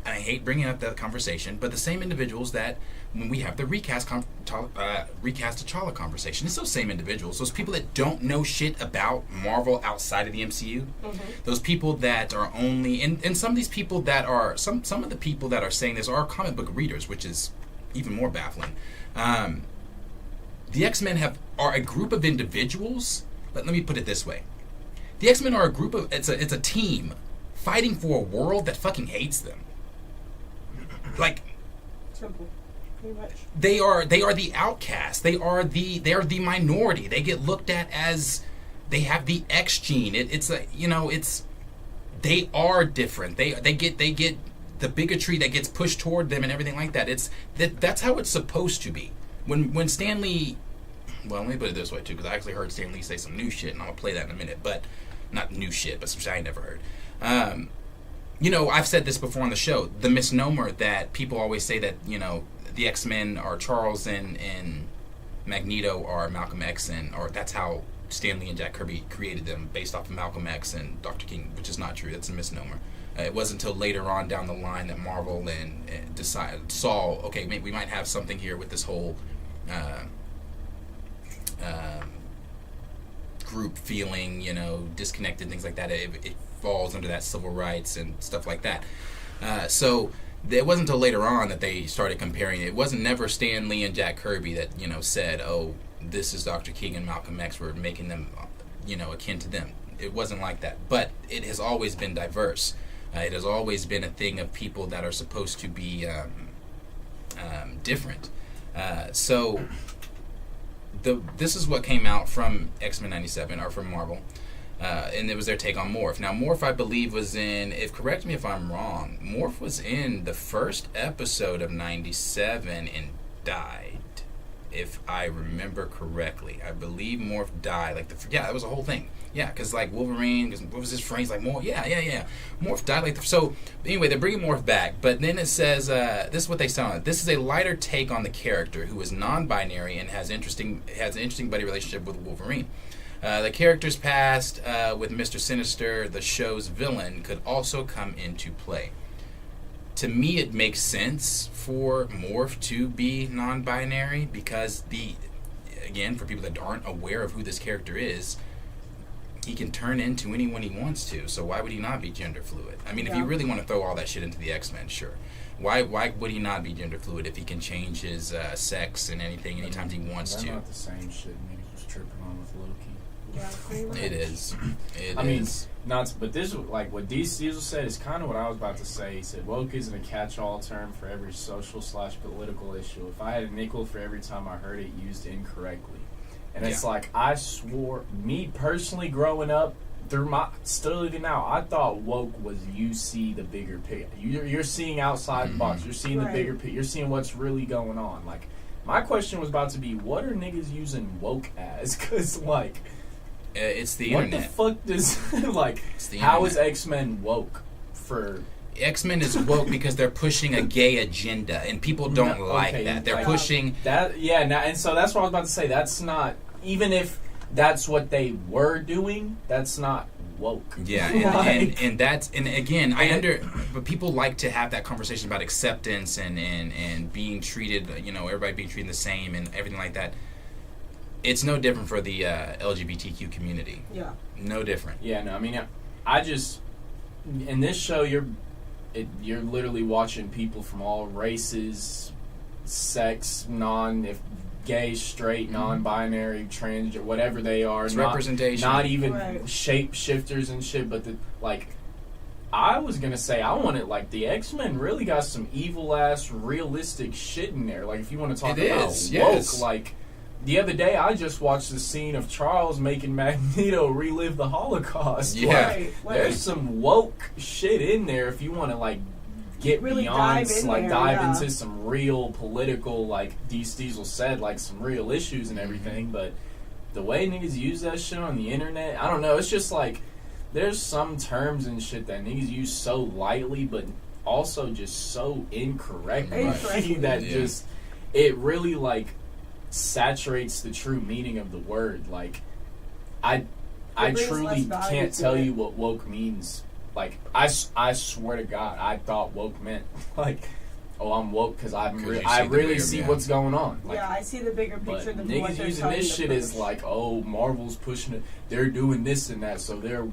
and I hate bringing up that conversation, but the same individuals that when we have the recast T'Challa conversation, it's those same individuals, those people that don't know shit about Marvel outside of the MCU, those people that are only, and some of these people that are, some of the people that are saying this are comic book readers, which is even more baffling. The X-Men are a group of individuals, but let me put it this way. The X-Men are a group of, it's a team fighting for a world that fucking hates them. Like, simple, pretty much. They are the outcast. They are the minority. They get looked at as, they have the X gene. They are different. They get the bigotry that gets pushed toward them and everything like that. That's how it's supposed to be. When Stan Lee, well, let me put it this way too, because I actually heard Stan Lee say some new shit, and I'm gonna play that in a minute. But not new shit, but some shit I never heard. I've said this before on the show. The misnomer that people always say that, the X-Men are Charles and Magneto are Malcolm X, or that's how Stan Lee and Jack Kirby created them based off of Malcolm X and Dr. King, which is not true. That's a misnomer. It wasn't until later on down the line that Marvel saw, okay, maybe we might have something here with this whole group feeling, disconnected, things like that. It falls under that civil rights and stuff like that. So it wasn't until later on that they started comparing it. It wasn't never Stan Lee and Jack Kirby that, said, oh, this is Dr. King and Malcolm X. We're making them, akin to them. It wasn't like that. But it has always been diverse. It has always been a thing of people that are supposed to be different. So this is what came out from X-Men 97, or from Marvel. And it was their take on Morph. Now, Morph, I believe, was in, correct me if I'm wrong, Morph was in the first episode of 97 and died, if I remember correctly. I believe Morph died. That was a whole thing. Yeah, because, Wolverine, what was his phrase? Morph, yeah. Morph died. So, anyway, they're bringing Morph back. But then it says, this is what they sound. This is a lighter take on the character who is non-binary and has an interesting buddy relationship with Wolverine. The character's past with Mr. Sinister, the show's villain, could also come into play. To me, it makes sense for Morph to be non-binary because again, for people that aren't aware of who this character is, he can turn into anyone he wants to. So why would he not be gender fluid? I mean, if you really want to throw all that shit into the X-Men, sure. Why would he not be gender fluid if he can change his sex and anything anytime he wants to? That's not the same shit niggas was tripping on with Loki. Yeah, pretty much. It is. But this, what D. Cecil said is kind of what I was about to say. He said, woke isn't a catch-all term for every social/political issue. If I had a nickel for every time I heard it used incorrectly. And it's I swore, me personally growing up, still even now, I thought woke was you see the bigger picture. You're seeing outside the box. You're seeing the bigger picture. You're seeing what's really going on. My question was about to be, what are niggas using woke as? Because, it's the what internet. What the fuck does, how is X-Men woke for... X-Men is woke because they're pushing a gay agenda, and people don't like that. They're pushing... and so that's what I was about to say. That's not... Even if that's what they were doing, that's not woke. Yeah, but people like to have that conversation about acceptance and being treated, everybody being treated the same and everything like that. It's no different for the LGBTQ community. Yeah. No different. Yeah, no, I mean, I just... In this show, you're literally watching people from all races, sex, if gay, straight, non-binary, trans, whatever they are. It's not, representation. Not even shape shifters and shit, but I was gonna say I wanted the X-Men really got some evil ass realistic shit in there. Like if you want to talk about woke, yes. The other day I just watched the scene of Charles making Magneto relive the Holocaust. Yeah, there's some woke shit in there if you want to get really beyond dive into some real political, Diesel said, some real issues and everything. But the way niggas use that shit on the internet, I don't know. It's just there's some terms and shit that niggas use so lightly, but also just so incorrectly that just it really saturates the true meaning of the word. I truly can't tell you what woke means. I swear to God, I thought woke meant I'm woke because I really see what's going on. I see the bigger picture. But niggas using this shit is Marvel's pushing it. They're doing this and that, so they're.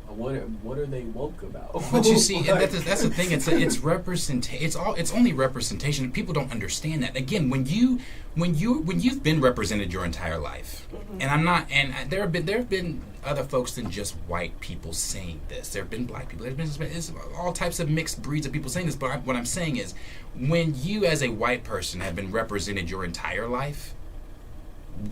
What are they woke about? But you see, that's the thing. It's representation. It's only representation. People don't understand that. Again, when you've been represented your entire life, and I'm not, and there have been other folks than just white people saying this. There have been black people. There's been all types of mixed breeds of people saying this. But what I'm saying is, when you as a white person have been represented your entire life,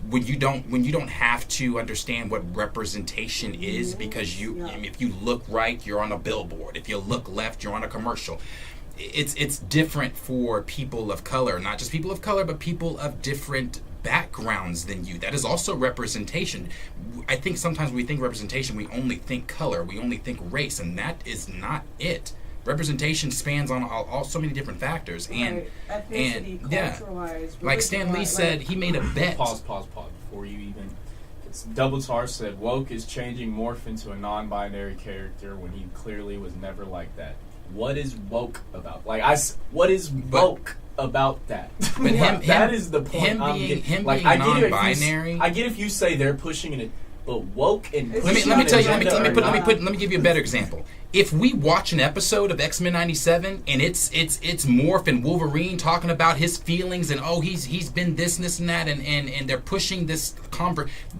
when you don't have to understand what representation is, because if you look right, you're on a billboard. If you look left, you're on a commercial. It's different for people of color, not just people of color, but people of different backgrounds than you. That is also representation. I think sometimes when we think representation, we only think color, we only think race, and that is not it. Representation spans on so many different factors, and like Stan Lee said, he made a bet. Pause before you even. Double Tar said woke is changing morph into a non-binary character when he clearly was never like that. What is woke about? What is woke about that? But that is the point. Him being non-binary. I get if you say they're pushing it. But woke and let me give you a better example. If we watch an episode of X-Men 97 and it's Morph and Wolverine talking about his feelings and he's been this and that and they're pushing this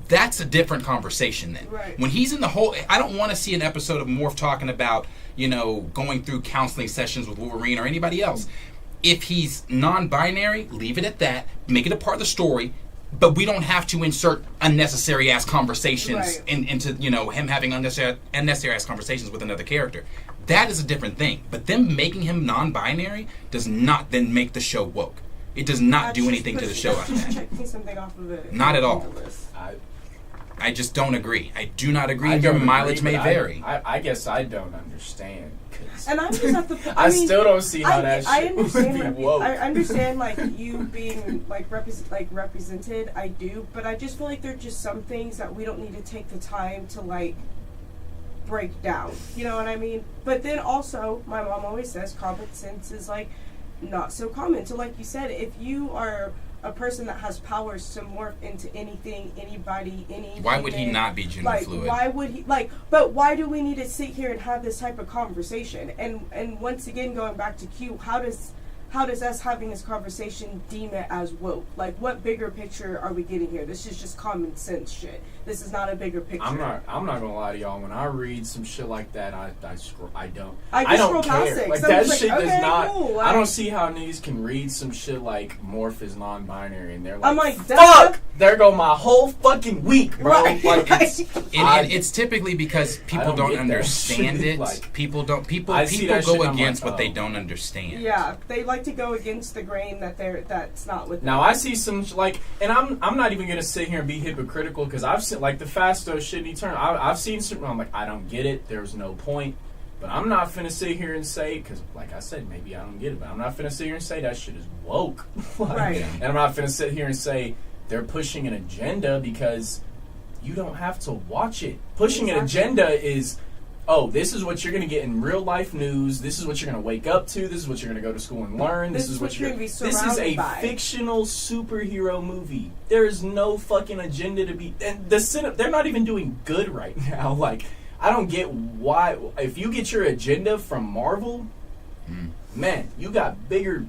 that's a different conversation then. Right. When he's in the whole, I don't want to see an episode of Morph talking about going through counseling sessions with Wolverine or anybody else. If he's non-binary, leave it at that. Make it a part of the story. But we don't have to insert unnecessary ass conversations into him having unnecessary ass conversations with another character. That is a different thing. But them making him non-binary does not then make the show woke. It does not do anything to the show after that. Checking something off of it. Not at all. I just don't agree. I do not agree. Your mileage may vary. I guess I don't understand. And I'm just at the point. I still don't see how that shit would be woke. I understand you being represented. I do, but I just feel like there are just some things that we don't need to take the time to break down. You know what I mean? But then also, my mom always says common sense is not so common. So like you said, if you are a person that has powers to morph into anything, anybody, anything. Why would he not be gender fluid? Why would he but why do we need to sit here and have this type of conversation? And once again, going back to Q, how does us having this conversation deem it as woke? What bigger picture are we getting here? This is just common sense shit. This is not a bigger picture. I'm not gonna lie to y'all. When I read some shit like that, I don't scroll care. Past it, That shit okay, does not. cool, I don't see how niggas can read some shit like morph is non-binary and they're I'm fuck. There go my whole fucking week, bro. Right. It's typically because people don't understand it. People go against what they don't understand. Yeah, they like to go against the grain that's not with them. Now I see some and I'm not even gonna sit here and be hypocritical because I've seen the Fasto shit in Eternal. I've seen some. I'm I don't get it. There's no point. But I'm not finna sit here and say, because like I said, maybe I don't get it. But I'm not finna sit here and say that shit is woke. Right. And I'm not finna sit here and say they're pushing an agenda because you don't have to watch it. Pushing an agenda is, this is what you're going to get in real life news. This is what you're going to wake up to. This is what you're going to go to school and learn. This is what you're going to be surrounded by. This is a fictional superhero movie. There is no fucking agenda to be. And they're not even doing good right now. I don't get why. If you get your agenda from Marvel, man, you got bigger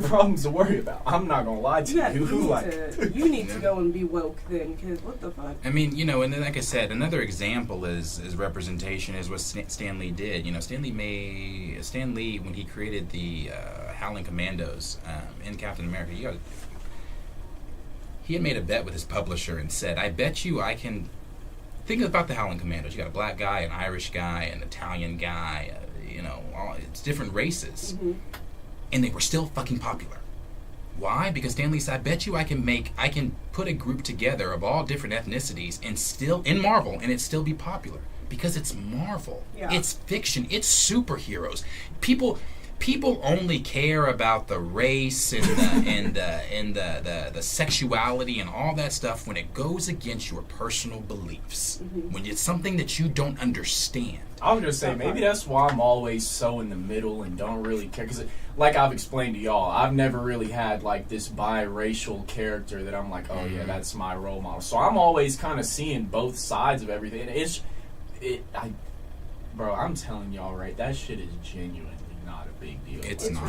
problems to worry about. I'm not gonna lie to you. You need to go and be woke then, because what the fuck? I mean, you know, and then, like I said, another example is representation is what Stan Lee did. You know, Stan Lee, when he created the Howling Commandos in Captain America, he had made a bet with his publisher and said, I bet you I can... Think about the Howling Commandos. You got a black guy, an Irish guy, an Italian guy, you know, it's different races. Mm-hmm. And they were still fucking popular. Why? Because Stan Lee said, I bet you I can put a group together of all different ethnicities and still, in Marvel, and it still be popular. Because it's Marvel. Yeah. It's fiction. It's superheroes. People only care about the race and the sexuality and all that stuff when it goes against your personal beliefs. Mm-hmm. When it's something that you don't understand. I was gonna say maybe that's why I'm always so in the middle and don't really care. Because, like I've explained to y'all, I've never really had like this biracial character that I'm like, oh yeah, that's my role model. So I'm always kind of seeing both sides of everything. And bro, I'm telling y'all, right? That shit is genuine. Not a big deal. It's not.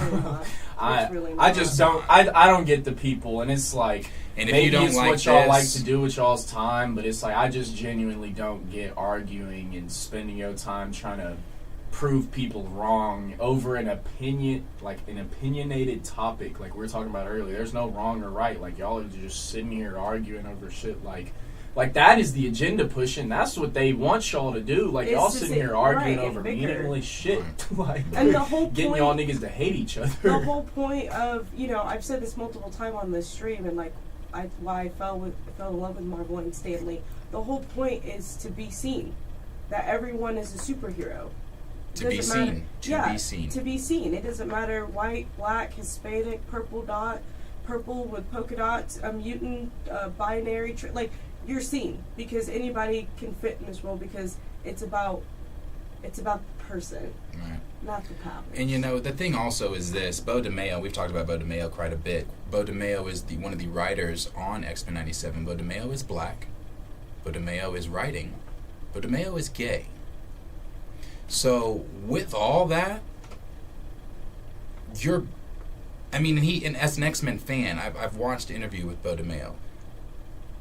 Really not. I just don't. I don't get the people, and it's like, and if maybe you don't it's like what y'all this, like to do with y'all's time, but it's like I just genuinely don't get arguing and spending your time trying to prove people wrong over an opinion, like an opinionated topic, like we were talking about earlier. There's no wrong or right. Like y'all are just sitting here arguing over shit. Like that is the agenda pushing. That's what they want y'all to do. Like y'all sitting here arguing over meaningless shit. Like and the whole getting point, y'all niggas to hate each other. The whole point of, you know, I've said this multiple times on this stream, and like why I fell in love with Marvel and Stan Lee. The whole point is to be seen. That everyone is a superhero. To be seen. To be seen. It doesn't matter white, black, Hispanic, purple with polka dots, a mutant, binary, like. You're seen because anybody can fit in this role because it's about the person, right, not the power. And you know the thing also is this: Beau DeMayo. We've talked about Beau DeMayo quite a bit. Beau DeMayo is one of the writers on X-Men '97. Beau DeMayo is black. Beau DeMayo is writing. Beau DeMayo is gay. So with all that, and as an X-Men fan, I've watched an interview with Beau DeMayo.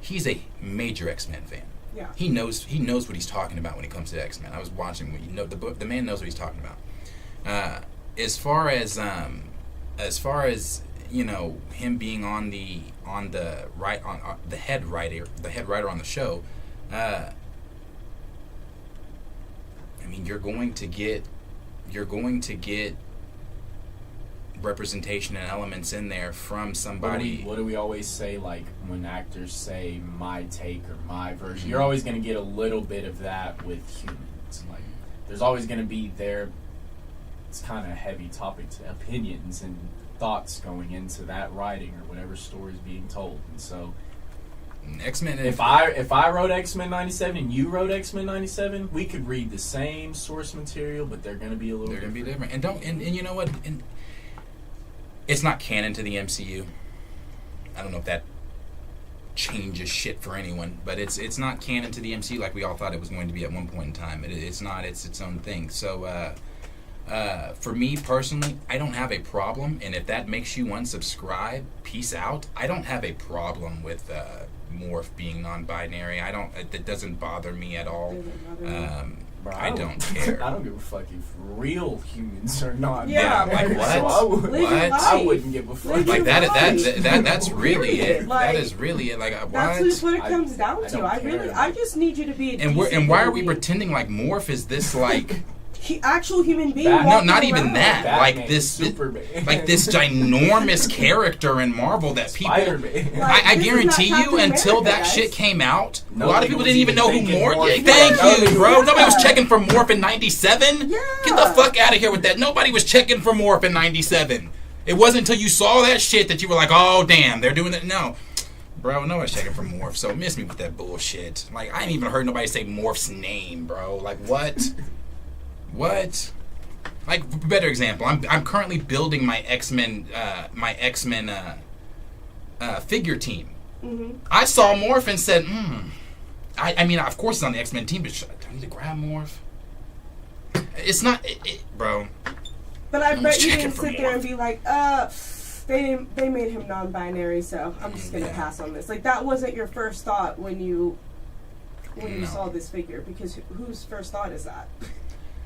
He's a major X-Men fan. Yeah. He knows what he's talking about when it comes to X-Men. I was watching. The man knows what he's talking about. As far as you know, him being on the head writer on the show. I mean, you're going to get representation and elements in there from somebody. What do we always say, like when actors say my take or my version? Mm-hmm. You're always going to get a little bit of that with humans. Like there's always going to be it's kind of a heavy topic to opinions and thoughts going into that writing or whatever story is being told. And so X-Men, if I wrote X-Men 97 and you wrote X-Men 97, we could read the same source material, but they're going to be a little different. They're going to be different. And you know what? And it's not canon to the MCU. I don't know if that changes shit for anyone, but it's not canon to the MCU like we all thought it was going to be at one point in time. It's not. It's its own thing. So for me personally, I don't have a problem, and if that makes you unsubscribe, peace out. I don't have a problem with Morph being non-binary. It doesn't bother me at all. Bro, I don't care. I don't give a fuck if real humans are not. Yeah, like what? So I wouldn't give a fuck. Like that's really it. Like, that is really it. Like what? That's just what it comes down to. I just need you to be. And why are we pretending like Morph is this like? Actual human being. No, not even that. Batman, like this ginormous character in Marvel that people. I guarantee you, until that shit came out, a lot of people didn't even know who Morph. Thank you, bro. Nobody was checking for Morph in '97. Yeah. Get the fuck out of here with that. Nobody was checking for Morph in '97. It wasn't until you saw that shit that you were like, oh damn, they're doing it. No. Bro, nobody's checking for Morph, so miss me with that bullshit. Like, I ain't even heard nobody say Morph's name, bro. Like, what? What? Like, better example. I'm currently building my X-Men figure team. Mm-hmm. I saw Morph and said, I mean, of course it's on the X-Men team, but do I need to grab Morph? It's not, bro. But I bet you check didn't it for sit there and be like, they made him non-binary, so I'm just gonna pass on this. Like, that wasn't your first thought when you saw this figure, because whose first thought is that?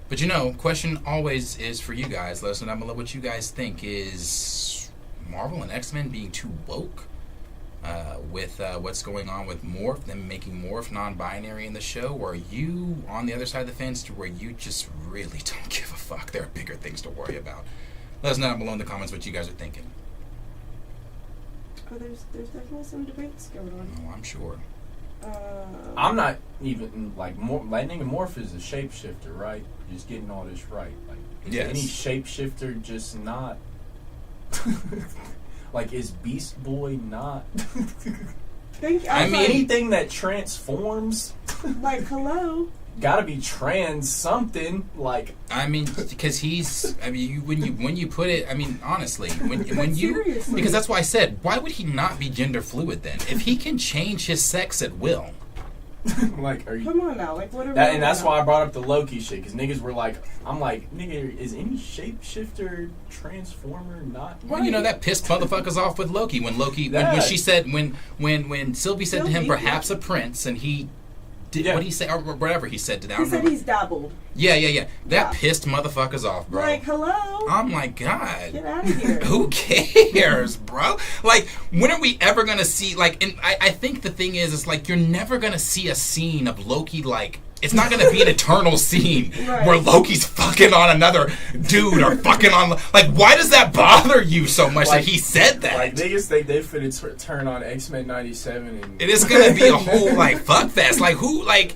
But you know, question always is for you guys. Let us know down below what you guys think. Is Marvel and X-Men being too woke with what's going on with Morph, them making Morph non-binary in the show? Or are you on the other side of the fence to where you just really don't give a fuck? There are bigger things to worry about. Let us know down below in the comments what you guys are thinking. Oh, there's definitely some debates going on. Oh, I'm sure. I'm not even like Lightning and Morph is a shapeshifter, right? Just getting all this right. Like, is any shapeshifter just not like, is Beast Boy not? I mean, anything that transforms, like, hello, gotta be trans something. Like, I mean, because he's. I mean, when you put it. I mean, honestly, when you, seriously. because that's why I said, why would he not be gender fluid then? If he can change his sex at will. like, are you? Come on now, like, what are we and that's why I brought up the Loki shit, because niggas were like, I'm like, nigga, is any shapeshifter transformer not? Well, you know, that pissed motherfuckers off with Loki when when she said when Sylvie said to him perhaps a prince, and he did what he said or whatever he said to them. He said he's dabbled. Yeah. That pissed motherfuckers off, bro. Like, hello. Oh my god. Get out of here. Who cares, bro? Like, when are we ever gonna see, like, and I think the thing is like, you're never gonna see a scene of Loki, like, it's not gonna be an eternal scene where Loki's fucking on another dude or fucking on, like, why does that bother you so much that he said that? Like, niggas think they finna turn on X-Men 97 and it is gonna be a whole, like, fuck fest. Like, who, like,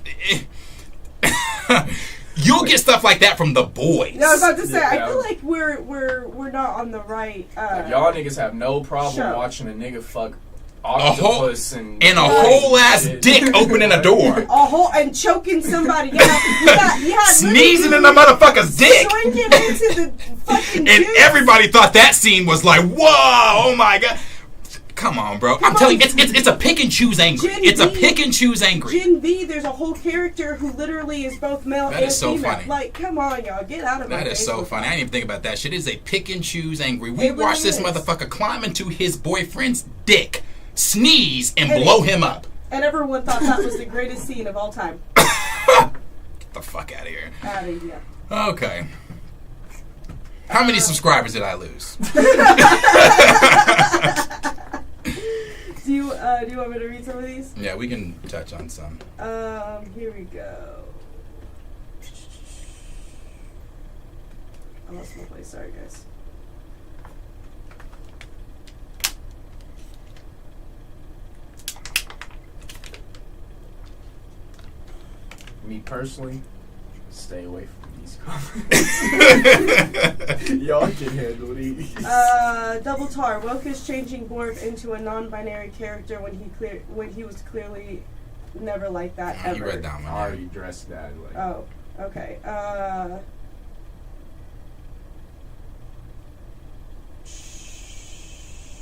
you'll get stuff like that from the boys. No, I was about to say, I feel like we're not on the right. Like, y'all niggas have no problem watching a nigga fuck octopus and a whole ass dick opening a door. A whole and choking somebody. You had sneezing in the motherfucker's dick. Shrinking into the fucking and juice. Everybody thought that scene was like, whoa, oh my god. Come on, bro. I'm telling you, it's a pick and choose angry. It's a pick and choose angry. Gen V, there's a whole character who literally is both male and so female. Funny. Like, come on, y'all, get out of my face. That is so funny. I didn't even think about that shit. It is a pick and choose angry. We watched this motherfucker climb into his boyfriend's dick, sneeze, and blow him up. And everyone thought that was the greatest scene of all time. Get the fuck out of here. Out of here. Okay. How many subscribers did I lose? Do you want me to read some of these? Yeah, we can touch on some. Here we go. I lost my place. Sorry, guys. Me personally, stay away from these comments. Y'all can handle these. Double Tar. Woke is changing Morph into a non-binary character when he was clearly never like that ever. You read that one. I already addressed that. Like. Oh, okay.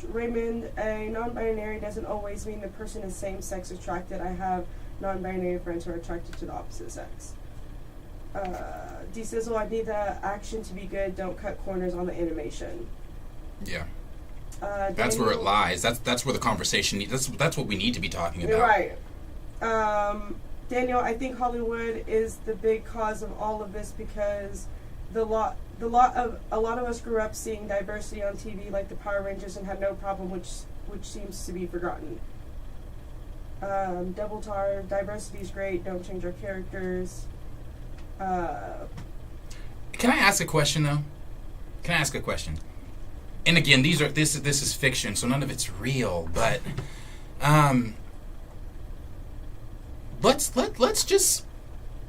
Raymond, a non-binary doesn't always mean the person is same-sex attracted. I have non-binary friends who are attracted to the opposite sex. D-Sizzle, I need the action to be good. Don't cut corners on the animation. Yeah. That's where it lies. That's where the conversation. That's what we need to be talking about. Right. Daniel, I think Hollywood is the big cause of all of this because a lot of us grew up seeing diversity on TV like the Power Rangers and had no problem, which seems to be forgotten. Double Tar, diversity is great. Don't change our characters. Can I ask a question though? Can I ask a question? And again, this is fiction, so none of it's real. But let's just.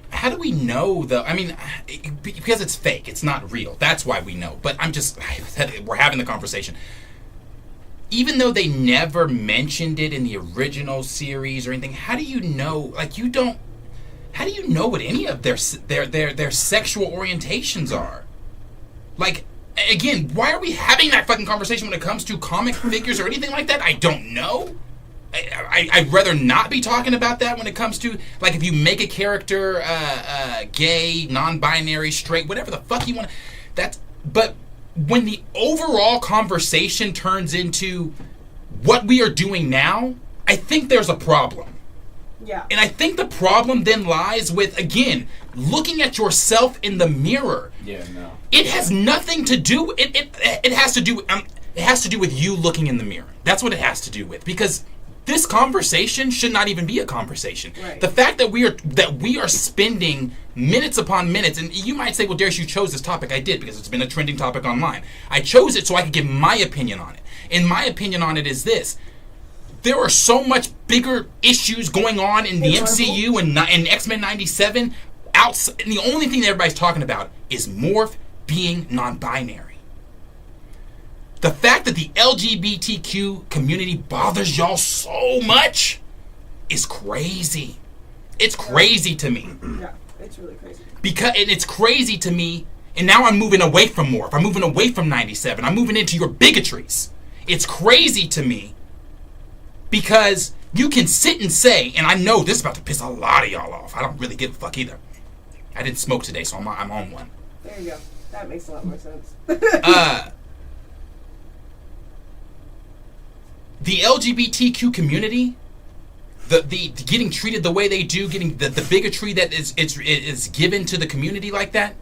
How do we know though? I mean, because it's fake, it's not real. That's why we know. But we're having the conversation. Even though they never mentioned it in the original series or anything, how do you know? Like, you don't. How do you know what any of their sexual orientations are? Like, again, why are we having that fucking conversation when it comes to comic figures or anything like that? I don't know. I'd rather not be talking about that when it comes to, like, if you make a character gay, non-binary, straight, whatever the fuck you want. But when the overall conversation turns into what we are doing now, I think there's a problem. Yeah. And I think the problem then lies with, again, looking at yourself in the mirror. Yeah, no. It has nothing to do. It has to do. It has to do with you looking in the mirror. That's what it has to do with. Because this conversation should not even be a conversation. Right. The fact that we are spending minutes upon minutes, and you might say, well, Darius, you chose this topic. I did, because it's been a trending topic online. I chose it so I could give my opinion on it. And my opinion on it is this. There are so much bigger issues going on in the MCU and X-Men 97. And the only thing that everybody's talking about is Morph being non-binary. The fact that the LGBTQ community bothers y'all so much is crazy. It's crazy to me. Yeah, it's really crazy. And it's crazy to me, and now I'm moving away from Morph. I'm moving away from 97. I'm moving into your bigotries. It's crazy to me because you can sit and say, and I know this is about to piss a lot of y'all off. I don't really give a fuck either. I didn't smoke today, so I'm on one. There you go. That makes a lot more sense. The LGBTQ community, the getting treated the way they do, getting the bigotry that is given to the community like that,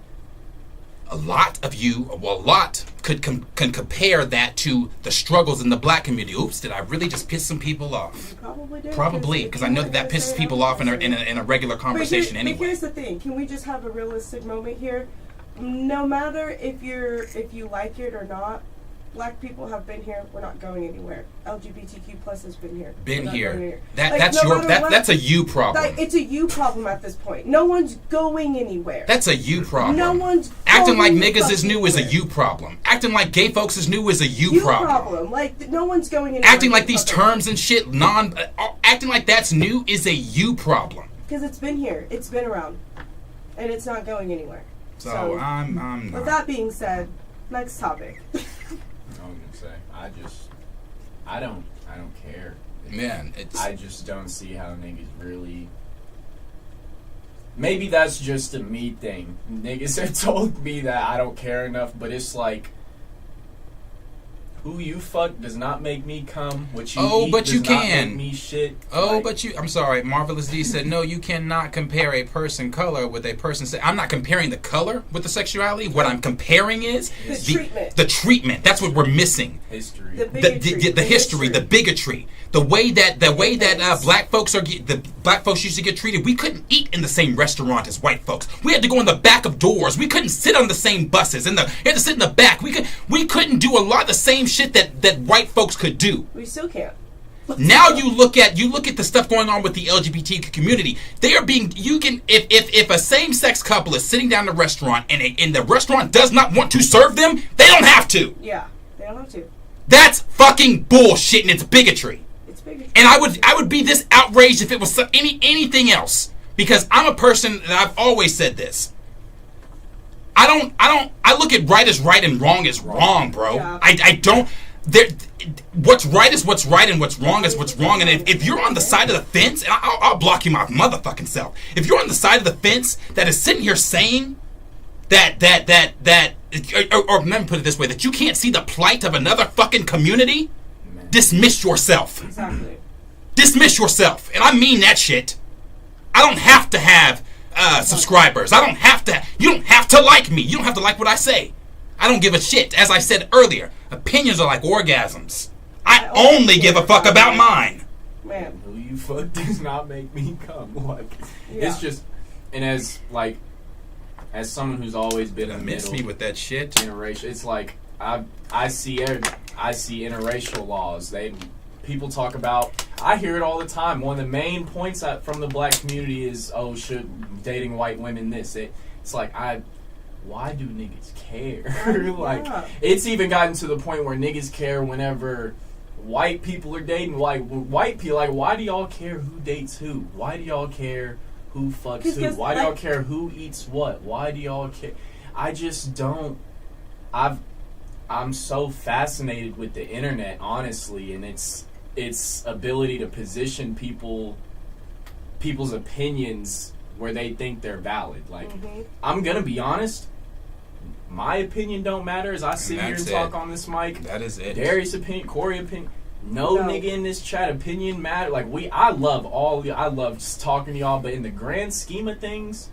a lot could compare that to the struggles in the black community. Oops, did I really just piss some people off? You probably did. Probably, because I know that pisses people off in a regular conversation anyway. But here's the thing. Can we just have a realistic moment here? No matter if you like it or not, black people have been here. We're not going anywhere. LGBTQ plus has been here. Been here. That's a you problem. Like, it's a you problem at this point. No one's going anywhere. That's a you problem. No one's acting like niggas is new is a you problem. Acting like gay folks is new is a you problem. Like no one's going anywhere. Acting like these terms and shit acting like that's new is a you problem. Because it's been here. It's been around, and it's not going anywhere. So I'm not. With that being said, next topic. I was gonna say, I don't care. Man, I just don't see how niggas really. Maybe that's just a me thing. Niggas have told me that I don't care enough, but it's like, who you fuck does not make me come. What you eat but does you not can. make me shit. I'm sorry. Marvelous D said, no, you cannot compare a person color with a person. I'm not comparing the color with the sexuality. What I'm comparing is the treatment. That's what we're missing. History. The history, the bigotry. The way that black folks used to get treated. We couldn't eat in the same restaurant as white folks. We had to go in the back of doors. We couldn't sit on the same buses. We had to sit in the back. We couldn't do a lot of the same shit that white folks could do. We still can't. Now you look at the stuff going on with the LGBT community. They are being if a same-sex couple is sitting down in a restaurant and the restaurant does not want to serve them, they don't have to. Yeah, they don't have to. That's fucking bullshit, and it's bigotry. And I would be this outraged if it was anything else, because I'm a person that I've always said this. I look at right as right and wrong as wrong, bro. Yeah. I don't. What's right is what's right and what's wrong is what's wrong. And if you're on the side of the fence, and I'll block you my motherfucking self. If you're on the side of the fence that is sitting here saying that or let me put it this way, that you can't see the plight of another fucking community, dismiss yourself. Exactly. Dismiss yourself. And I mean that shit. I don't have to have subscribers. You don't have to like me. You don't have to like what I say. I don't give a shit. As I said earlier, opinions are like orgasms. I only give a fuck about mine. Man. Who you fuck does not make me come. Like, yeah. It's just, and as someone who's always been a miss me with that shit. Interracial, it's like I see interracial laws. People talk about. I hear it all the time. One of the main points from the black community is, should dating white women this? It's like why do niggas care? Like, it's even gotten to the point where niggas care whenever white people are dating white people. Like, why do y'all care who dates who? Why do y'all care who fucks who? Why do y'all care who eats what? Why do y'all care? I just don't. I'm so fascinated with the internet, honestly, and its ability to position people's opinions where they think they're valid. Like, I'm gonna be honest, My opinion don't matter as I sit here and talk on this mic. That is it. Darius' opinion, Corey opinion. No nigga in this chat opinion matter. Like I love I love just talking to y'all, but in the grand scheme of things,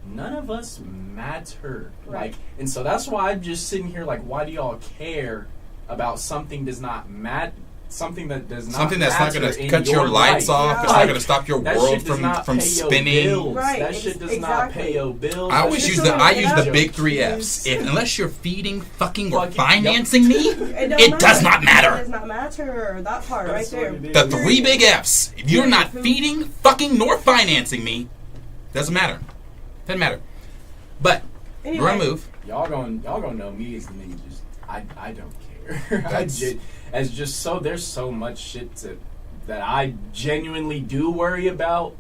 none of us matter. Right. Like, and so that's why I'm just sitting here like, why do y'all care about something does not matter? Something that does not something that's not going to cut your lights off. Yeah. It's not going to stop your world from spinning. Right. That shit does not pay your bills. I always use the big 3 Fs. Unless you're feeding, fucking, or financing me, it does not matter. It does not matter. That part right there. The 3 big Fs. If you're not feeding, fucking, nor financing me, doesn't matter. Doesn't matter. But we're gonna move. Y'all gonna know me as the nigga. Just I don't care. There's so much shit that I genuinely do worry about.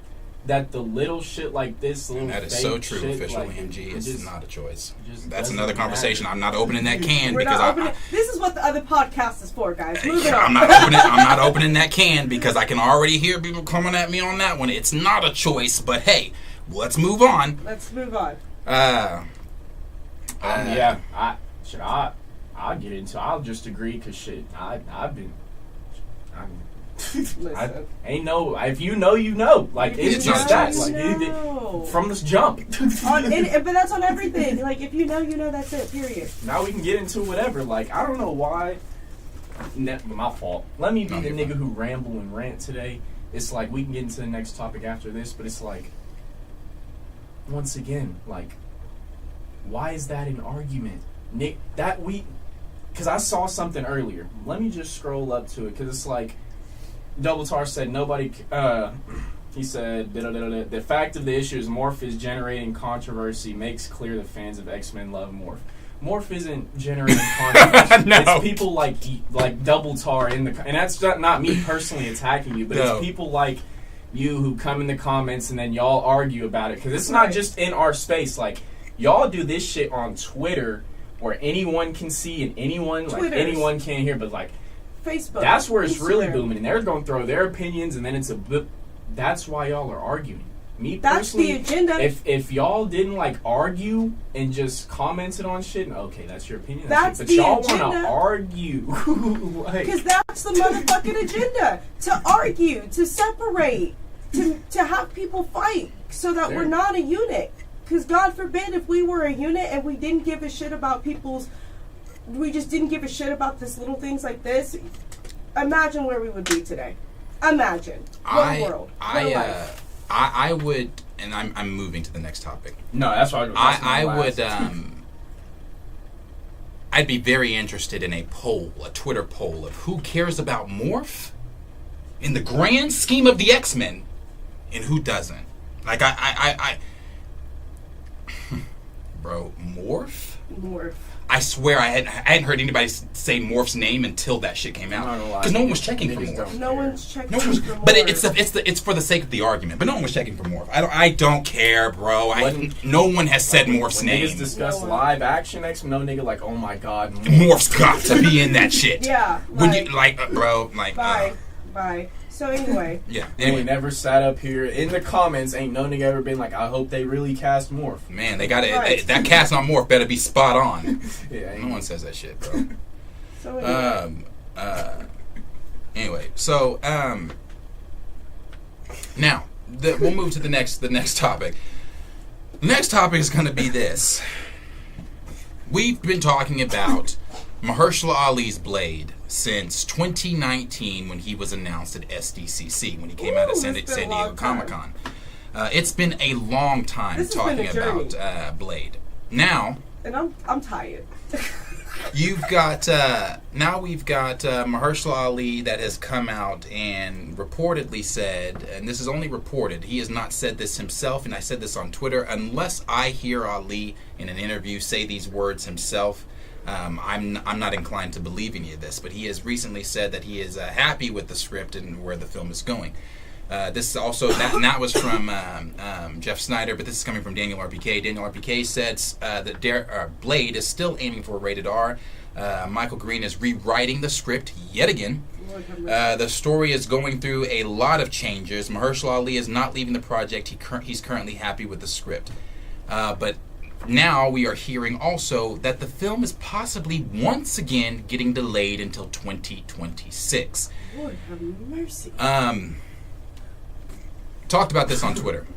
That the little shit like this, and that is so true. Official MG is not a choice. That's another conversation. I'm not opening that can because this is what the other podcast is for, guys. I'm not opening that can because I can already hear people coming at me on that one. It's not a choice, but hey, let's move on. I'll get into. I'll just agree because shit. Ain't no. If you know, you know. Like it's just that. Like from this jump. But that's on everything. Like if you know, you know. That's it. Period. Now we can get into whatever. Like I don't know why. My fault. Let me be the nigga who ramble and rant today. It's like we can get into the next topic after this, but it's like once again, like why is that an argument, Nick? Because I saw something earlier. Let me just scroll up to it because it's like. Double Tar said nobody. He said the fact of the issue is Morph is generating controversy. Makes clear the fans of X-Men love Morph. Morph isn't generating controversy. No. It's people like Double Tar and that's not me personally attacking you, but it's people like you who come in the comments and then y'all argue about it because it's not just in our space. Like y'all do this shit on Twitter where anyone can see and anyone can hear, but like. Facebook. That's where it's really booming, and they're going to throw their opinions, and then it's that's why y'all are arguing. Me personally, that's the agenda. If y'all didn't like argue and just commented on shit, okay, that's your opinion. But y'all want to argue because that's the motherfucking agenda: to argue, to separate, to have people fight, so that we're not a unit. Because God forbid if we were a unit and we didn't give a shit about people's. We just didn't give a shit about this little things like this. Imagine where we would be today. Imagine. What world? I would, and I'm moving to the next topic. No, that's what I would. I'd be very interested in a Twitter poll of who cares about Morph in the grand scheme of the X-Men, and who doesn't. Like I bro, Morph. I swear I hadn't heard anybody say Morph's name until that shit came out because no one was checking for Morph. No one's checking for Morph. But it's for the sake of the argument. But no one was checking for Morph. I don't care, bro. No one has said Morph's name. Niggas discuss live action X-Men. No nigga like, oh my god, Morph's got to be in that shit. Yeah. When you bro, bye. So anyway. Yeah. Anyway, we never sat up here in the comments. Ain't no nigga ever been like, I hope they really cast Morph. Man, they got it. That cast on Morph better be spot on. Yeah. No one says that shit, bro. So anyway. So now we'll move to the next topic. The next topic is going to be this. We've been talking about Mahershala Ali's Blade since 2019 when he was announced at SDCC, when he came out at San Diego Comic-Con. It's been a long time talking about Blade. Now... And I'm tired. We've got Mahershala Ali that has come out and reportedly said, and this is only reported, he has not said this himself, and I said this on Twitter, unless I hear Ali in an interview say these words himself, I'm not inclined to believe any of this, but he has recently said that he is happy with the script and where the film is going. This is also that was from Jeff Snyder, but this is coming from Daniel RPK. Daniel RPK said that Blade is still aiming for a rated R. Michael Green is rewriting the script yet again. The story is going through a lot of changes. Mahershala Ali is not leaving the project. He's currently happy with the script, but now we are hearing also that the film is possibly once again getting delayed until 2026. Lord have mercy. Talked about this on Twitter.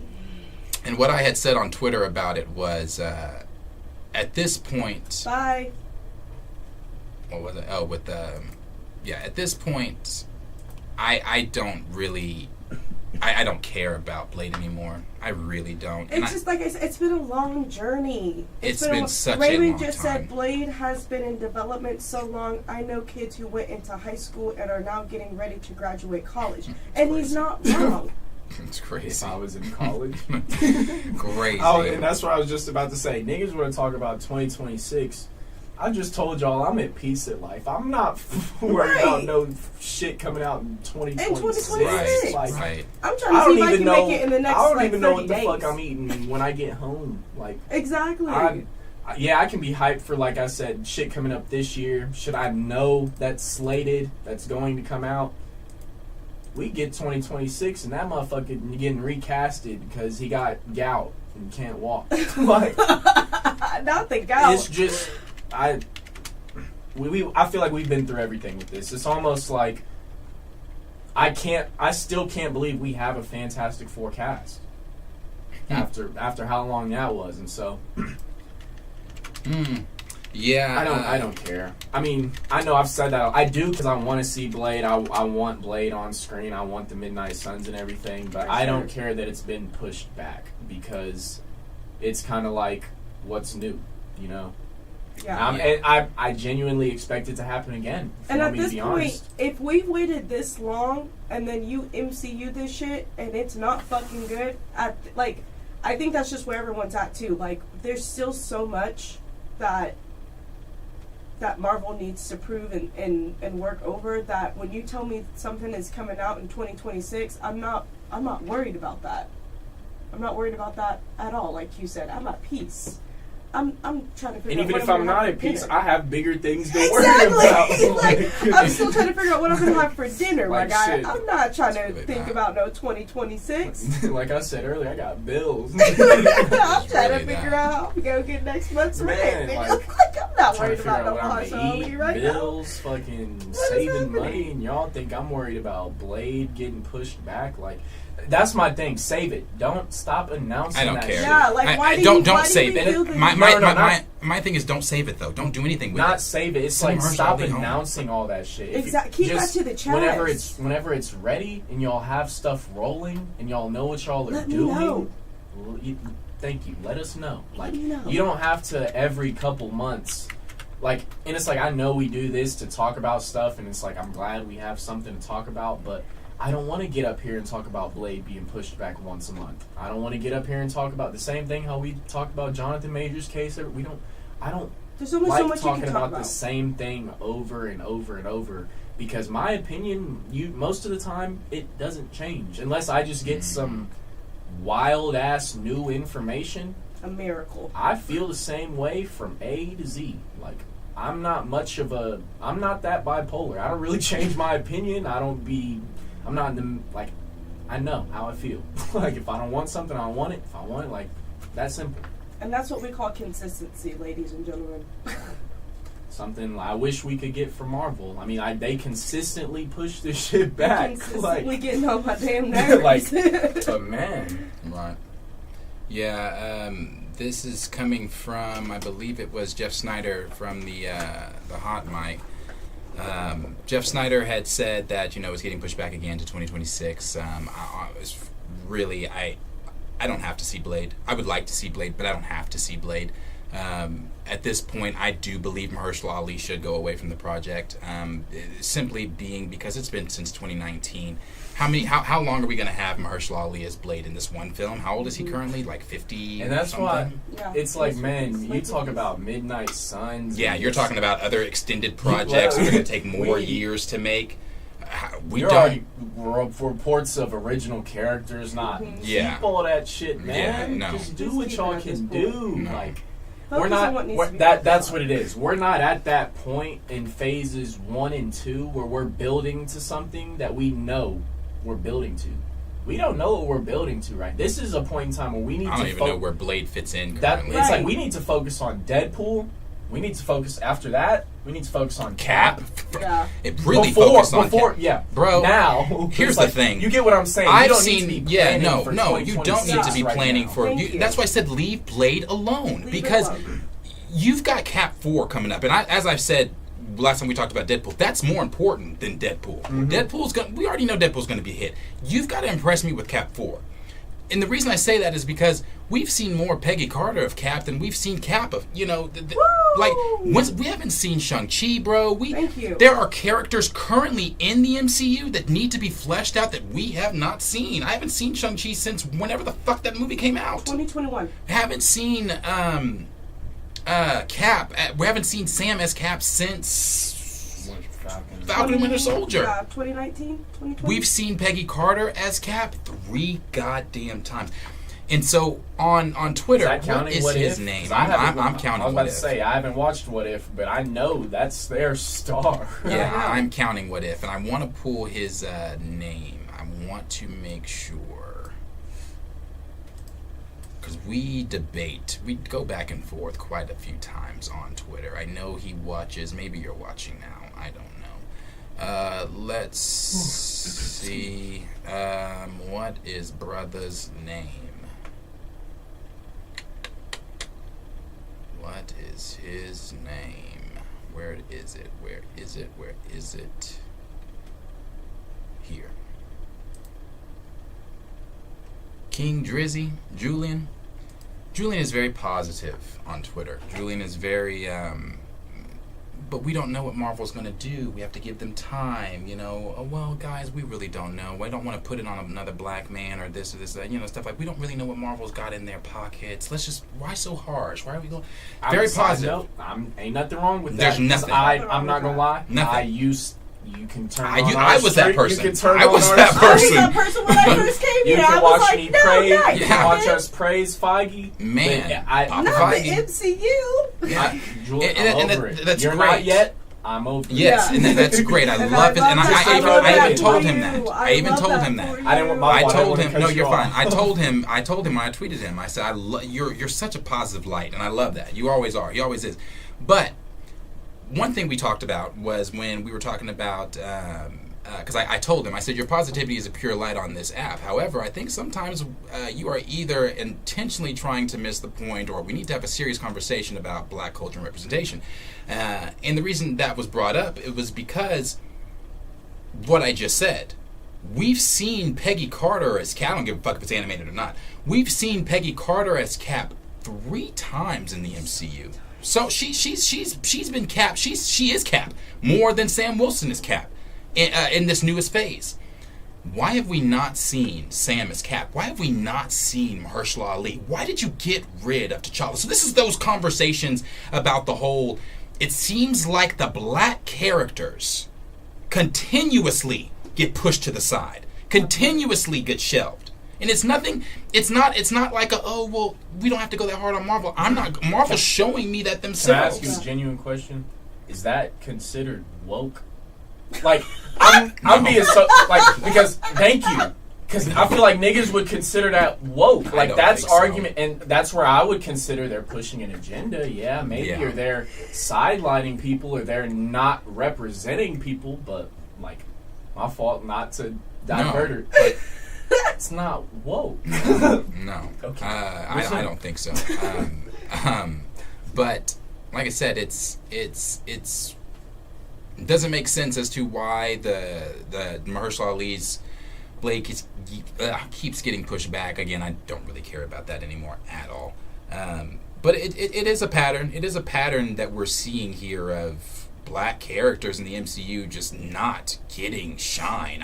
And what I had said on Twitter about it was, at this point... Bye. What was it? Oh, with the... Yeah, at this point, I don't really... I don't care about Blade anymore. I really don't. It's just like I said, it's been a long journey. It's been such a Raymond long just time. said Blade has been in development so long. I know kids who went into high school and are now getting ready to graduate college. And he's not wrong. It's crazy. If I was in college. Crazy. And that's what I was just about to say. Niggas want to talk about 2026. I just told y'all I'm at peace at life. I'm not worried about no shit coming out in 2026. Right. I'm trying to see if I can make it in the next I don't like even know 30 what the days. fuck I'm eating when I get home. Like exactly. I can be hyped for, like I said, shit coming up this year. Should I know that's slated, that's going to come out? We get 2026 and that motherfucker getting recasted because he got gout and can't walk. Like, not the gout. It's just I feel like we've been through everything with this. It's almost like I still can't believe we have a Fantastic Four cast after how long that was, and so yeah, I don't care. I mean, I know I've said that. I do because I want to see Blade. I want Blade on screen. I want the Midnight Suns and everything, but I don't care that it's been pushed back because it's kind of like what's new, you know. Yeah. And I genuinely expect it to happen again. And at this point, if we've waited this long and then you MCU this shit and it's not fucking good, I think that's just where everyone's at too. Like, there's still so much that Marvel needs to prove and work over that when you tell me something is coming out in 2026, I'm not worried about that. I'm not worried about that at all. Like you said, I'm at peace. I'm trying to figure out. And even what if I'm I'm gonna not have at for peace, dinner. I have bigger things to worry about. Like, I'm still trying to figure out what I'm gonna have for dinner, Like, my guy. shit. I'm not trying to think about no 2026. Like I said earlier, I got bills. I'm trying to figure out how to go get next month's rent. Man, Like, I'm not worried about no partiality right now. bills, fucking saving money, and y'all think I'm worried about Blade getting pushed back? Like, that's my thing. Save it. Don't stop announcing. I don't that care. shit. Yeah, like, why don't save it. My thing is don't save it though. Don't do anything with it. Not save it. It's like stop announcing all that shit. Exactly. Keep that to the chest. Whenever it's ready and y'all have stuff rolling and y'all know what y'all are doing. Thank you. Let us know. Like, you don't have to every couple months. Like, and it's like, I know we do this to talk about stuff, and it's like, I'm glad we have something to talk about, but I don't want to get up here and talk about Blade being pushed back once a month. I don't want to get up here and talk about the same thing how we talk about Jonathan Major's case. I don't There's only like so much you talking can about talk the same thing over and over and over, because my opinion, most of the time, it doesn't change unless I just get some wild ass new information. A miracle. I feel the same way from A to Z. Like, I'm not that bipolar. I don't really change my opinion. I'm not in the, like, I know how I feel. Like, if I don't want something, I don't want it. If I want it, like, that's simple. And that's what we call consistency, ladies and gentlemen. Something I wish we could get from Marvel. I mean, they consistently push this shit back. Consistently getting on my damn nerves. But man. Right. Yeah, this is coming from, I believe it was Jeff Snyder from the Hot Mic. Jeff Snyder had said that, it's getting pushed back again to 2026. I don't have to see Blade. I would like to see Blade, but I don't have to see Blade. At this point, I do believe Mahershala Ali should go away from the project. Simply being because it's been since 2019. How long are we going to have Mahershala Ali as Blade in this one film? How old is he currently? Like 50? And that's something? why it's like, man, you talk about Midnight Suns. Yeah, you're talking about other extended projects that are going to take more years to make. Reports of original characters, not keep all that shit, man. Yeah, no. Just do what y'all can do. No. Like, Focus that's what it is. We're not at that point in phases 1 and 2 where we're building to something that we know we're building to. we don't know what we're building to, right? This is a point in time where we need to I don't even know where Blade fits in currently. It's like we need to focus on Deadpool. We need to focus after that. We need to focus on Cap. Yeah. It really focused on Cap. Yeah, bro. Now, here's the thing. You get what I'm saying. I've you don't seen. Need to be Yeah, no. You don't need to be planning for. That's why I said leave Blade alone because you've got Cap 4 coming up, and as I've said last time we talked about Deadpool, that's more important than Deadpool. Mm-hmm. We already know Deadpool's going to be a hit. You've got to impress me with Cap 4. And the reason I say that is because we've seen more Peggy Carter of Cap than we've seen Cap of, we haven't seen Shang-Chi, bro. Thank you. There are characters currently in the MCU that need to be fleshed out that we have not seen. I haven't seen Shang-Chi since whenever the fuck that movie came out. 2021. I haven't seen Cap. We haven't seen Sam as Cap since Falcon and Winter Soldier. 2019, 2020. We've seen Peggy Carter as Cap 3 goddamn times. And so on Twitter, what is his name? I'm counting I was about What to If. say, I haven't watched What If, but I know that's their star. Yeah, I'm counting What If, and I want to pull his name. I want to make sure. Because we go back and forth quite a few times on Twitter. I know he watches, maybe you're watching now, I don't know. Let's see. What is brother's name? What is his name? Where is it? Where is it? Where is it? Here. King Drizzy, Julian. Julian is very positive on Twitter. Julian is very, but we don't know what Marvel's going to do. We have to give them time, Oh, well, guys, we really don't know. We don't want to put it on another black man or this or this, that, stuff like we don't really know what Marvel's got in their pockets. Let's just, why so harsh? Why are we going? Very positive. Ain't nothing wrong with that. There's nothing. I'm not going to lie. Nothing. You can turn I was that person. You can turn I was that person. I was that person when I first came here. You can watch me praise. No, you can watch us praise Feige. Man, not Feige. the MCU. Yeah. Julian, and I'm over it. That's You're great. not yet. I'm over it. Yes, and that's great. I love it, and I even told him that. I even told him that. I didn't want my I told him. No, you're fine. I told him when I tweeted him. I said, "You're such a positive light, and I love that. You always are. He always is." But one thing we talked about was when we were talking about, because I told him, I said, your positivity is a pure light on this app. However, I think sometimes you are either intentionally trying to miss the point, or we need to have a serious conversation about black culture and representation. And the reason that was brought up, it was because what I just said. We've seen Peggy Carter as Cap. I don't give a fuck if it's animated or not. We've seen Peggy Carter as Cap 3 times in the MCU. So she's been Cap. She is Cap more than Sam Wilson is Cap in this newest phase. Why have we not seen Sam as Cap? Why have we not seen Mahershala Ali? Why did you get rid of T'Challa? So this is those conversations about the whole. It seems like the black characters continuously get pushed to the side, continuously get shelved. And it's not like we don't have to go that hard on Marvel. Marvel's showing me that themselves. Can I ask you a genuine question? Is that considered woke? Like, I'm being so, because, thank you. Because I feel like niggas would consider that woke. Like, that's argument, and that's where I would consider they're pushing an agenda. Yeah, maybe, or they're sidelining people, or they're not representing people, but, my fault not to divert it. But it's not woke. No. Okay. I don't think so. But, like I said, it doesn't make sense as to why the Mahershala Ali's Blade keeps getting pushed back. Again, I don't really care about that anymore at all. But it is a pattern. It is a pattern that we're seeing here of black characters in the MCU just not getting shine.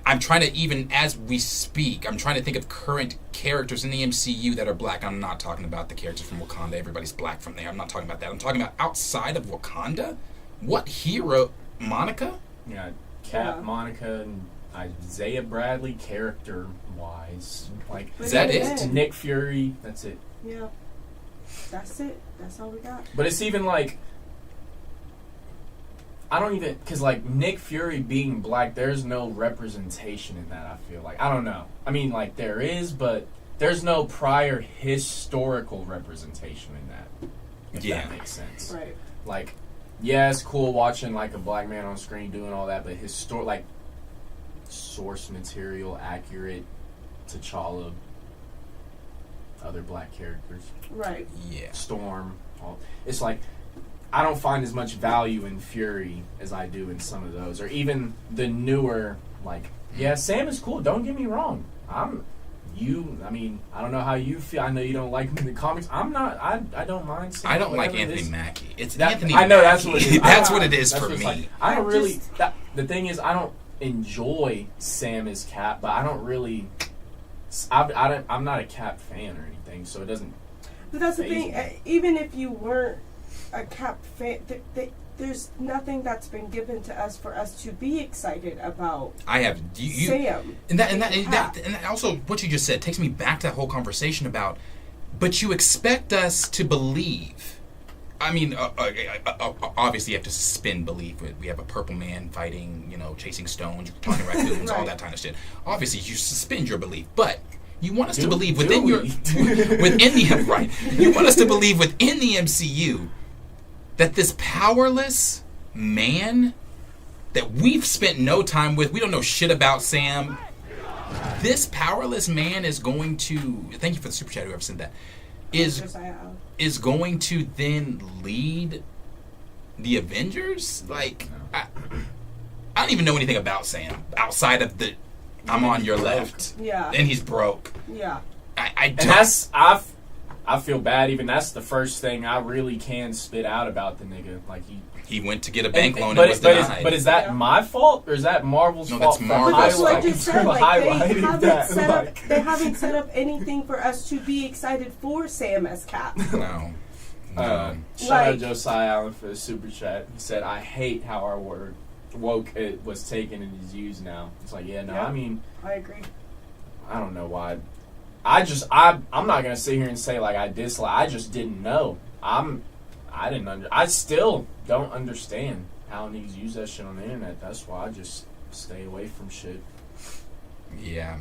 I'm trying to, even as we speak, I'm trying to think of current characters in the MCU that are black. I'm not talking about the characters from Wakanda. Everybody's black from there. I'm not talking about that. I'm talking about outside of Wakanda. What hero? Monica? Yeah, Cap, Monica, and Isaiah Bradley, character-wise. Is that it? Nick Fury, that's it. Yeah. That's it. That's all we got. But it's even I don't even, because like Nick Fury being black, there's no representation in that. I feel like, I don't know. I mean, like there is, but there's no prior historical representation in that. If that makes sense. Right. Like, yeah, it's cool watching like a black man on screen doing all that, but like source material accurate, T'Challa, other black characters, right? Yeah, Storm. It's like I don't find as much value in Fury as I do in some of those, or even the newer. Like, yeah, Sam is cool. Don't get me wrong. I mean, I don't know how you feel. I know you don't like him in the comics. I'm not. I don't mind. Sam, I don't like Anthony Mackie. It's that, Anthony. I know Mackie. that's what it is. That's what it is for me. Like. I don't really. The thing is, I don't enjoy Sam as Cap, but I don't really. I'm not a Cap fan or anything, so it doesn't. But that's the thing. Even if you weren't a Cap fan, there's nothing that's been given to us for us to be excited about. I have Sam, and that also what you just said takes me back to that whole conversation about. But you expect us to believe. I mean, obviously you have to suspend belief. We have a purple man fighting, chasing stones, talking raccoons, all that kind of shit. Obviously, you suspend your belief, but you want us to believe within the right. You want us to believe within the MCU that this powerless man that we've spent no time with, we don't know shit about Sam. This powerless man is going to. Thank you for the super chat. Whoever sent that is going to then lead the Avengers? Like, I don't even know anything about Sam outside of the I'm on your left. Yeah. And he's broke. Yeah. I don't. And that's, I feel bad even. That's the first thing I really can spit out about the nigga. Like, he went to get a bank loan and was denied. But is that my fault or is that Marvel's fault? That's Marvel. That's what I just said. Like, they they haven't set up anything for us to be excited for Sam as Cap. No. Shout out Josiah Allen for the super chat. He said, "I hate how our word woke it was taken and is used now." It's like, I mean, I agree. I don't know why. I'm not gonna sit here and say like I dislike. I just didn't know. I still don't understand how niggas use that shit on the internet. That's why I just stay away from shit. Yeah.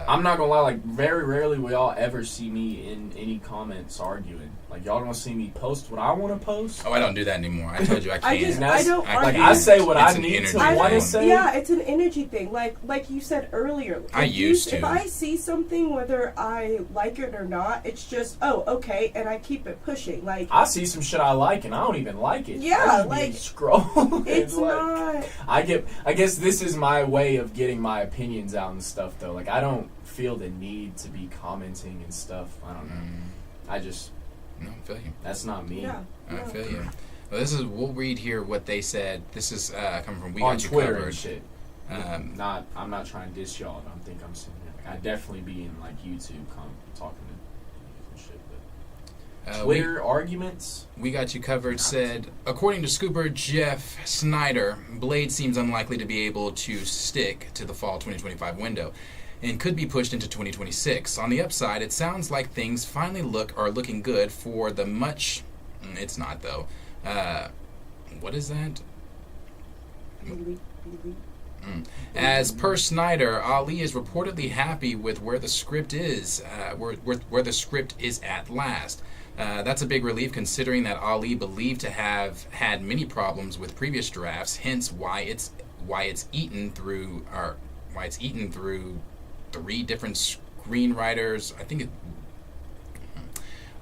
I'm not gonna lie, like, very rarely will y'all ever see me in any comments arguing. Like, y'all don't see me post what I want to post. Oh, I don't do that anymore. I told you I can't. I don't argue. I say what I need to want to say. Yeah, it's an energy thing. Like you said earlier. I used to. If I see something, whether I like it or not, it's just, oh, okay, and I keep it pushing. Like, I see some shit I like, and I don't even like it. Yeah, like, scroll. It's like, not. I guess this is my way of getting my opinions out and stuff, though. Like, I don't feel the need to be commenting and stuff. I don't know. I just... No, I feel you. That's not me. Yeah. I feel you. Well, we'll read here what they said. This is coming from We on Got You Twitter Covered. And shit. I'm not trying to diss y'all. I don't think I'm sitting here. Like, I definitely be in like YouTube talking to shit. But Twitter arguments. We Got You Covered said, according to Scooper Jeff Snyder, Blade seems unlikely to be able to stick to the fall 2025 window and could be pushed into 2026. On the upside, it sounds like things finally are looking good for the much... It's not, though. What is that? As per Snyder, Ali is reportedly happy with where the script is, where the script is at last. That's a big relief considering that Ali believed to have had many problems with previous drafts, hence why it's eaten through 3 different screenwriters.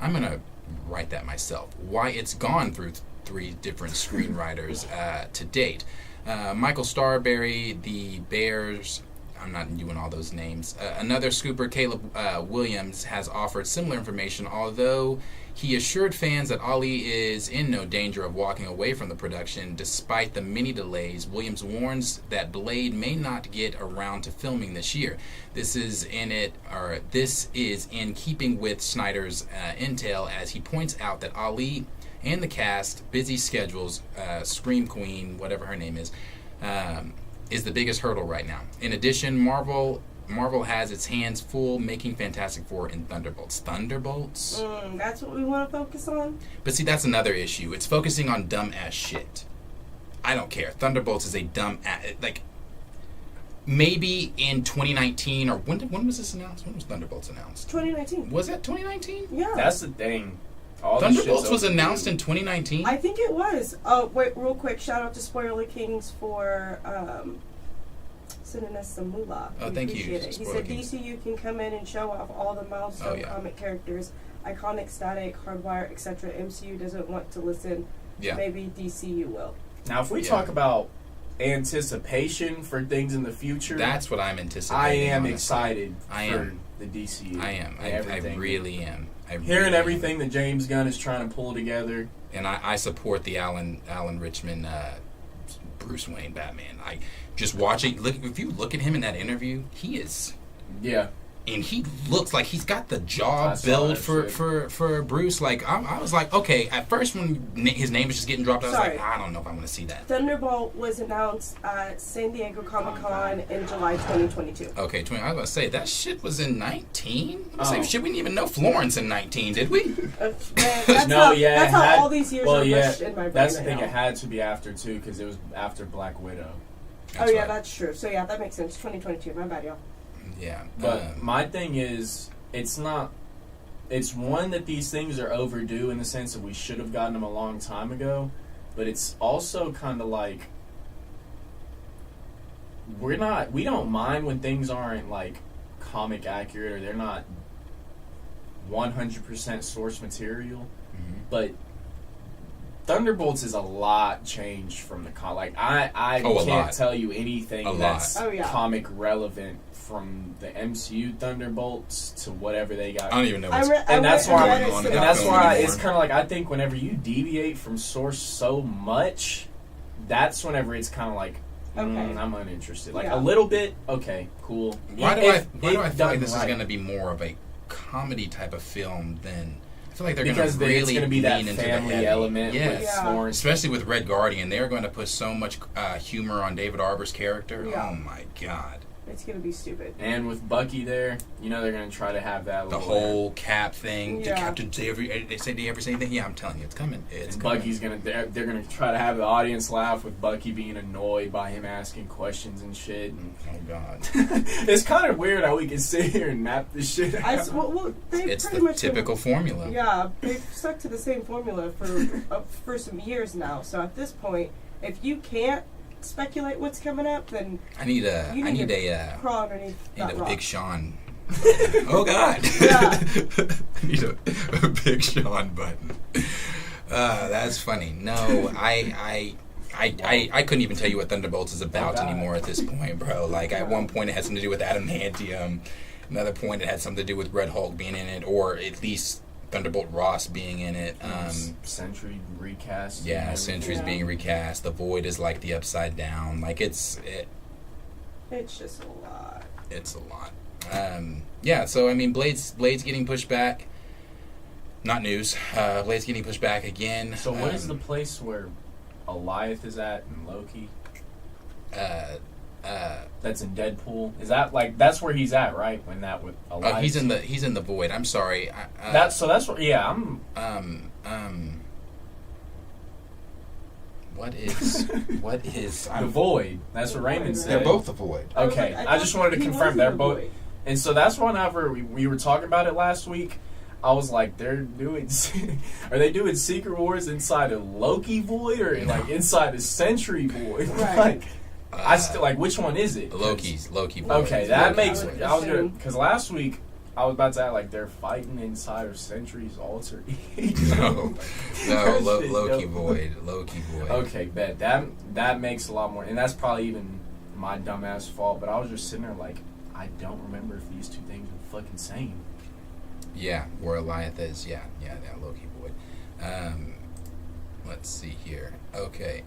I'm gonna write that myself. Why it's gone through 3 different screenwriters to date. Michael Starberry, the Bears. I'm not doing all those names. Another scooper, Caleb Williams, has offered similar information, although he assured fans that Ali is in no danger of walking away from the production despite the many delays. Williams warns that Blade may not get around to filming this year. This is in keeping with Snyder's intel, as he points out that Ali and the cast, busy schedules, Scream Queen, whatever her name is the biggest hurdle right now. In addition, Marvel has its hands full making Fantastic Four and Thunderbolts. Thunderbolts? That's what we want to focus on? But see, that's another issue. It's focusing on dumb-ass shit. I don't care. Thunderbolts is a dumb like. Maybe in 2019 or when was this announced? When was Thunderbolts announced? 2019. Was that 2019? Yeah. That's the thing. Thunderbolts was announced in 2019. I think it was. Oh wait, real quick, shout out to Spoiler Kings for sending us some moolah. Oh, thank you. Appreciate it. He said DCU can come in and show off all the milestone comic characters, iconic, static, hardwire, etc. MCU doesn't want to listen. Yeah. Maybe DCU will. Now, if we talk about anticipation for things in the future, that's what I'm anticipating. I am honestly. excited I for am. the DCU. I am. I really am. Hearing everything that James Gunn is trying to pull together. And I support the Alan Richmond Bruce Wayne Batman. I just watching. If you look at him in that interview, he is. Yeah. And he looks like he's got the jaw build for Bruce. Like I was like, okay. At first, when his name was just getting dropped, I was like, I don't know if I'm going to see that. Thunderbolt was announced at San Diego Comic-Con in July 2022. Okay, I was going to say that shit was in 19. Shit, we didn't even know Florence in 19, did we? That's how all these years are rushed in my brain. That's the thing. It had to be after too, because it was after Black Widow. That's true. So yeah, that makes sense. 2022. My bad, y'all. Yeah. But my thing is, it's one that these things are overdue in the sense that we should have gotten them a long time ago, but it's also kind of like we don't mind when things aren't like comic accurate or they're not 100% source material, but Thunderbolts is a lot changed from the comic. Like I can't tell you anything that's comic relevant from the MCU Thunderbolts to whatever they got. I don't even know. That's why it's kind of like, I think whenever you deviate from source so much, that's whenever it's kind of like, I'm uninterested. Like a little bit, okay, cool. Why do I feel like this is going to be more of a comedy type of film than? I feel like they're going to really gonna be lean that into family the element with Florence. Especially with Red Guardian. They're going to put so much humor on David Harbour's character. Yeah. Oh my god. It's going to be stupid. And with Bucky there, they're going to try to have that the whole Cap thing. Did Captain say they say, do you ever say anything? Yeah, I'm telling you, it's coming. It's coming. Bucky's they're going to try to have the audience laugh with Bucky being annoyed by him asking questions and shit. Oh god. It's kind of weird how we can sit here and map this shit out. It's the typical formula. Yeah, they've stuck to the same formula for some years now. So at this point, if you can't speculate what's coming up, then I need a crawl underneath that rock. Big Sean. Oh god. Yeah. I need a Big Sean button. That's funny. No, I couldn't even tell you what Thunderbolts is about anymore at this point, bro. Like at one point it had something to do with adamantium. Another point it had something to do with Red Hulk being in it, or at least Thunderbolt Ross being in it. Sentry recast. Yeah, Sentry's being recast. The Void is like the Upside Down. Like it's just a lot. It's a lot. So I mean, Blade's getting pushed back. Not news. Blade's getting pushed back again. So what is the place where Alioth is at in Loki? That's in Deadpool. Is that like that's where he's at, right? When that with Alioth. He's in the Void. I'm sorry. That's where. Yeah, I'm. What is the Void? That's what Raymond said. They're both the Void. Okay, I just wanted to confirm they're both. And so that's whenever we were talking about it last week, I was like, are they doing Secret Wars inside a Loki Void or like inside a Sentry Void? Right. Like, I still like, which one is it? Loki Void. Okay, that makes. I was gonna, because last week I was about to add like they're fighting inside of Sentry's alter ego. No, Loki Void. Okay, bet that makes a lot more, and that's probably even my dumbass fault. But I was just sitting there like, I don't remember if these two things were fucking same. Yeah, where Alioth is. Yeah, Loki Void. Let's see here. Okay.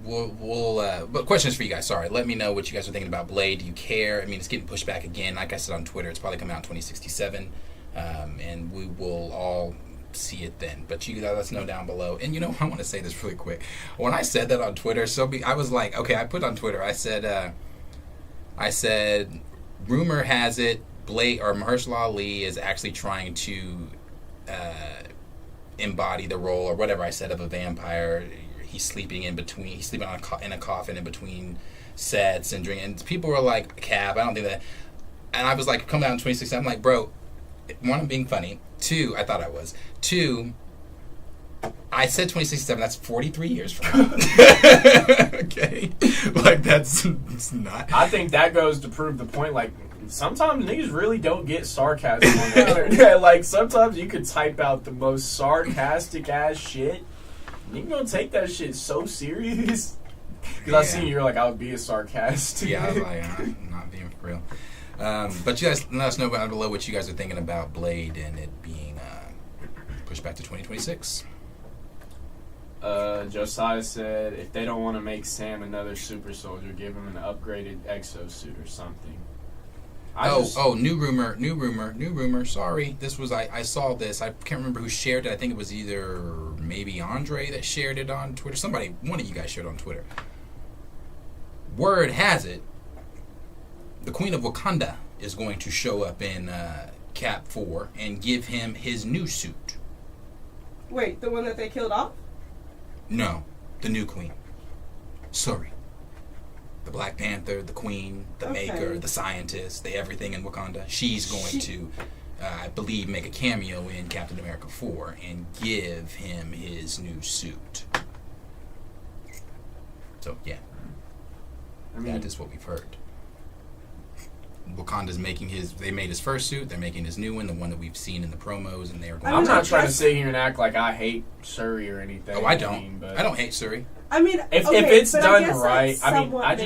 But questions for you guys. Sorry, let me know what you guys are thinking about Blade. Do you care? I mean, it's getting pushed back again. Like I said on Twitter, it's probably coming out in 2067, and we will all see it then. But you let us know down below. And I want to say this really quick. When I said that on Twitter, I was like, okay, I put on Twitter. I said, rumor has it Blade or Mahershala Ali is actually trying to embody the role or whatever I said of a vampire. He's sleeping in between. He's sleeping in a coffin in between sets and drinking. And people were like, "Cap, I don't think that." And I was like, "Come out in 2016." I'm like, "Bro, one, I'm being funny. Two, I thought I was. Two, I said 2067. That's 43 years from now." Okay, like that's not. I think that goes to prove the point. Like sometimes niggas really don't get sarcasm on the internet. Like sometimes you could type out the most sarcastic ass shit. And you gonna take that shit so serious? Because I seen you're like, I would be a sarcastic. Yeah, I was like, I'm not being for real. But you guys let us know down below what you guys are thinking about Blade and it being pushed back to 2026. Josiah said, if they don't want to make Sam another super soldier, give him an upgraded exosuit or something. New rumor. Sorry, I saw this. I can't remember who shared it. I think it was either maybe Andre that shared it on Twitter. Somebody, one of you guys shared it on Twitter. Word has it, the Queen of Wakanda is going to show up in Cap 4 and give him his new suit. Wait, the one that they killed off? No, the new Queen. Sorry. The Black Panther, the Queen, the Maker, the Scientist, the everything in Wakanda. She's going to, I believe, make a cameo in Captain America 4 and give him his new suit. So, yeah. That is what we've heard. Wakanda's they made his first suit, they're making his new one, the one that we've seen in the promos, and they're going I'm not trying to sit here and act like I hate Shuri or anything. Oh, I don't. I don't hate Shuri. I mean, if it's done right,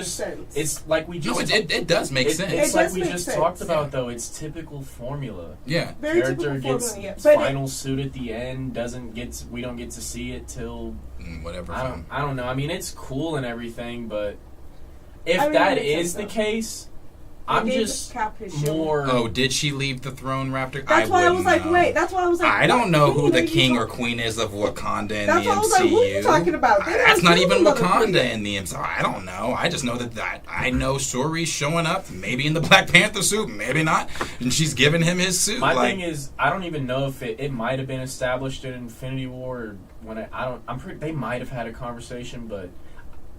sense. It's like we just. No, it does make sense. It's like we just talked about, though. It's typical formula. Yeah, very character typical gets formula, final suit at the end. We don't get to see it till whatever. I don't know. I mean, it's cool and everything, but if that is the case. I'm just more. Oh, did she leave the throne, Raptor? That's why I was like, wait. That's why I was like, I don't know who the king or queen is of Wakanda in the MCU. That's why I was like, who are you talking about? That's not even Wakanda in the MCU. I don't know. I just know that I know Shuri's showing up, maybe in the Black Panther suit, maybe not, and she's giving him his suit. My thing is, I don't even know if it might have been established in Infinity War or when they might have had a conversation, but.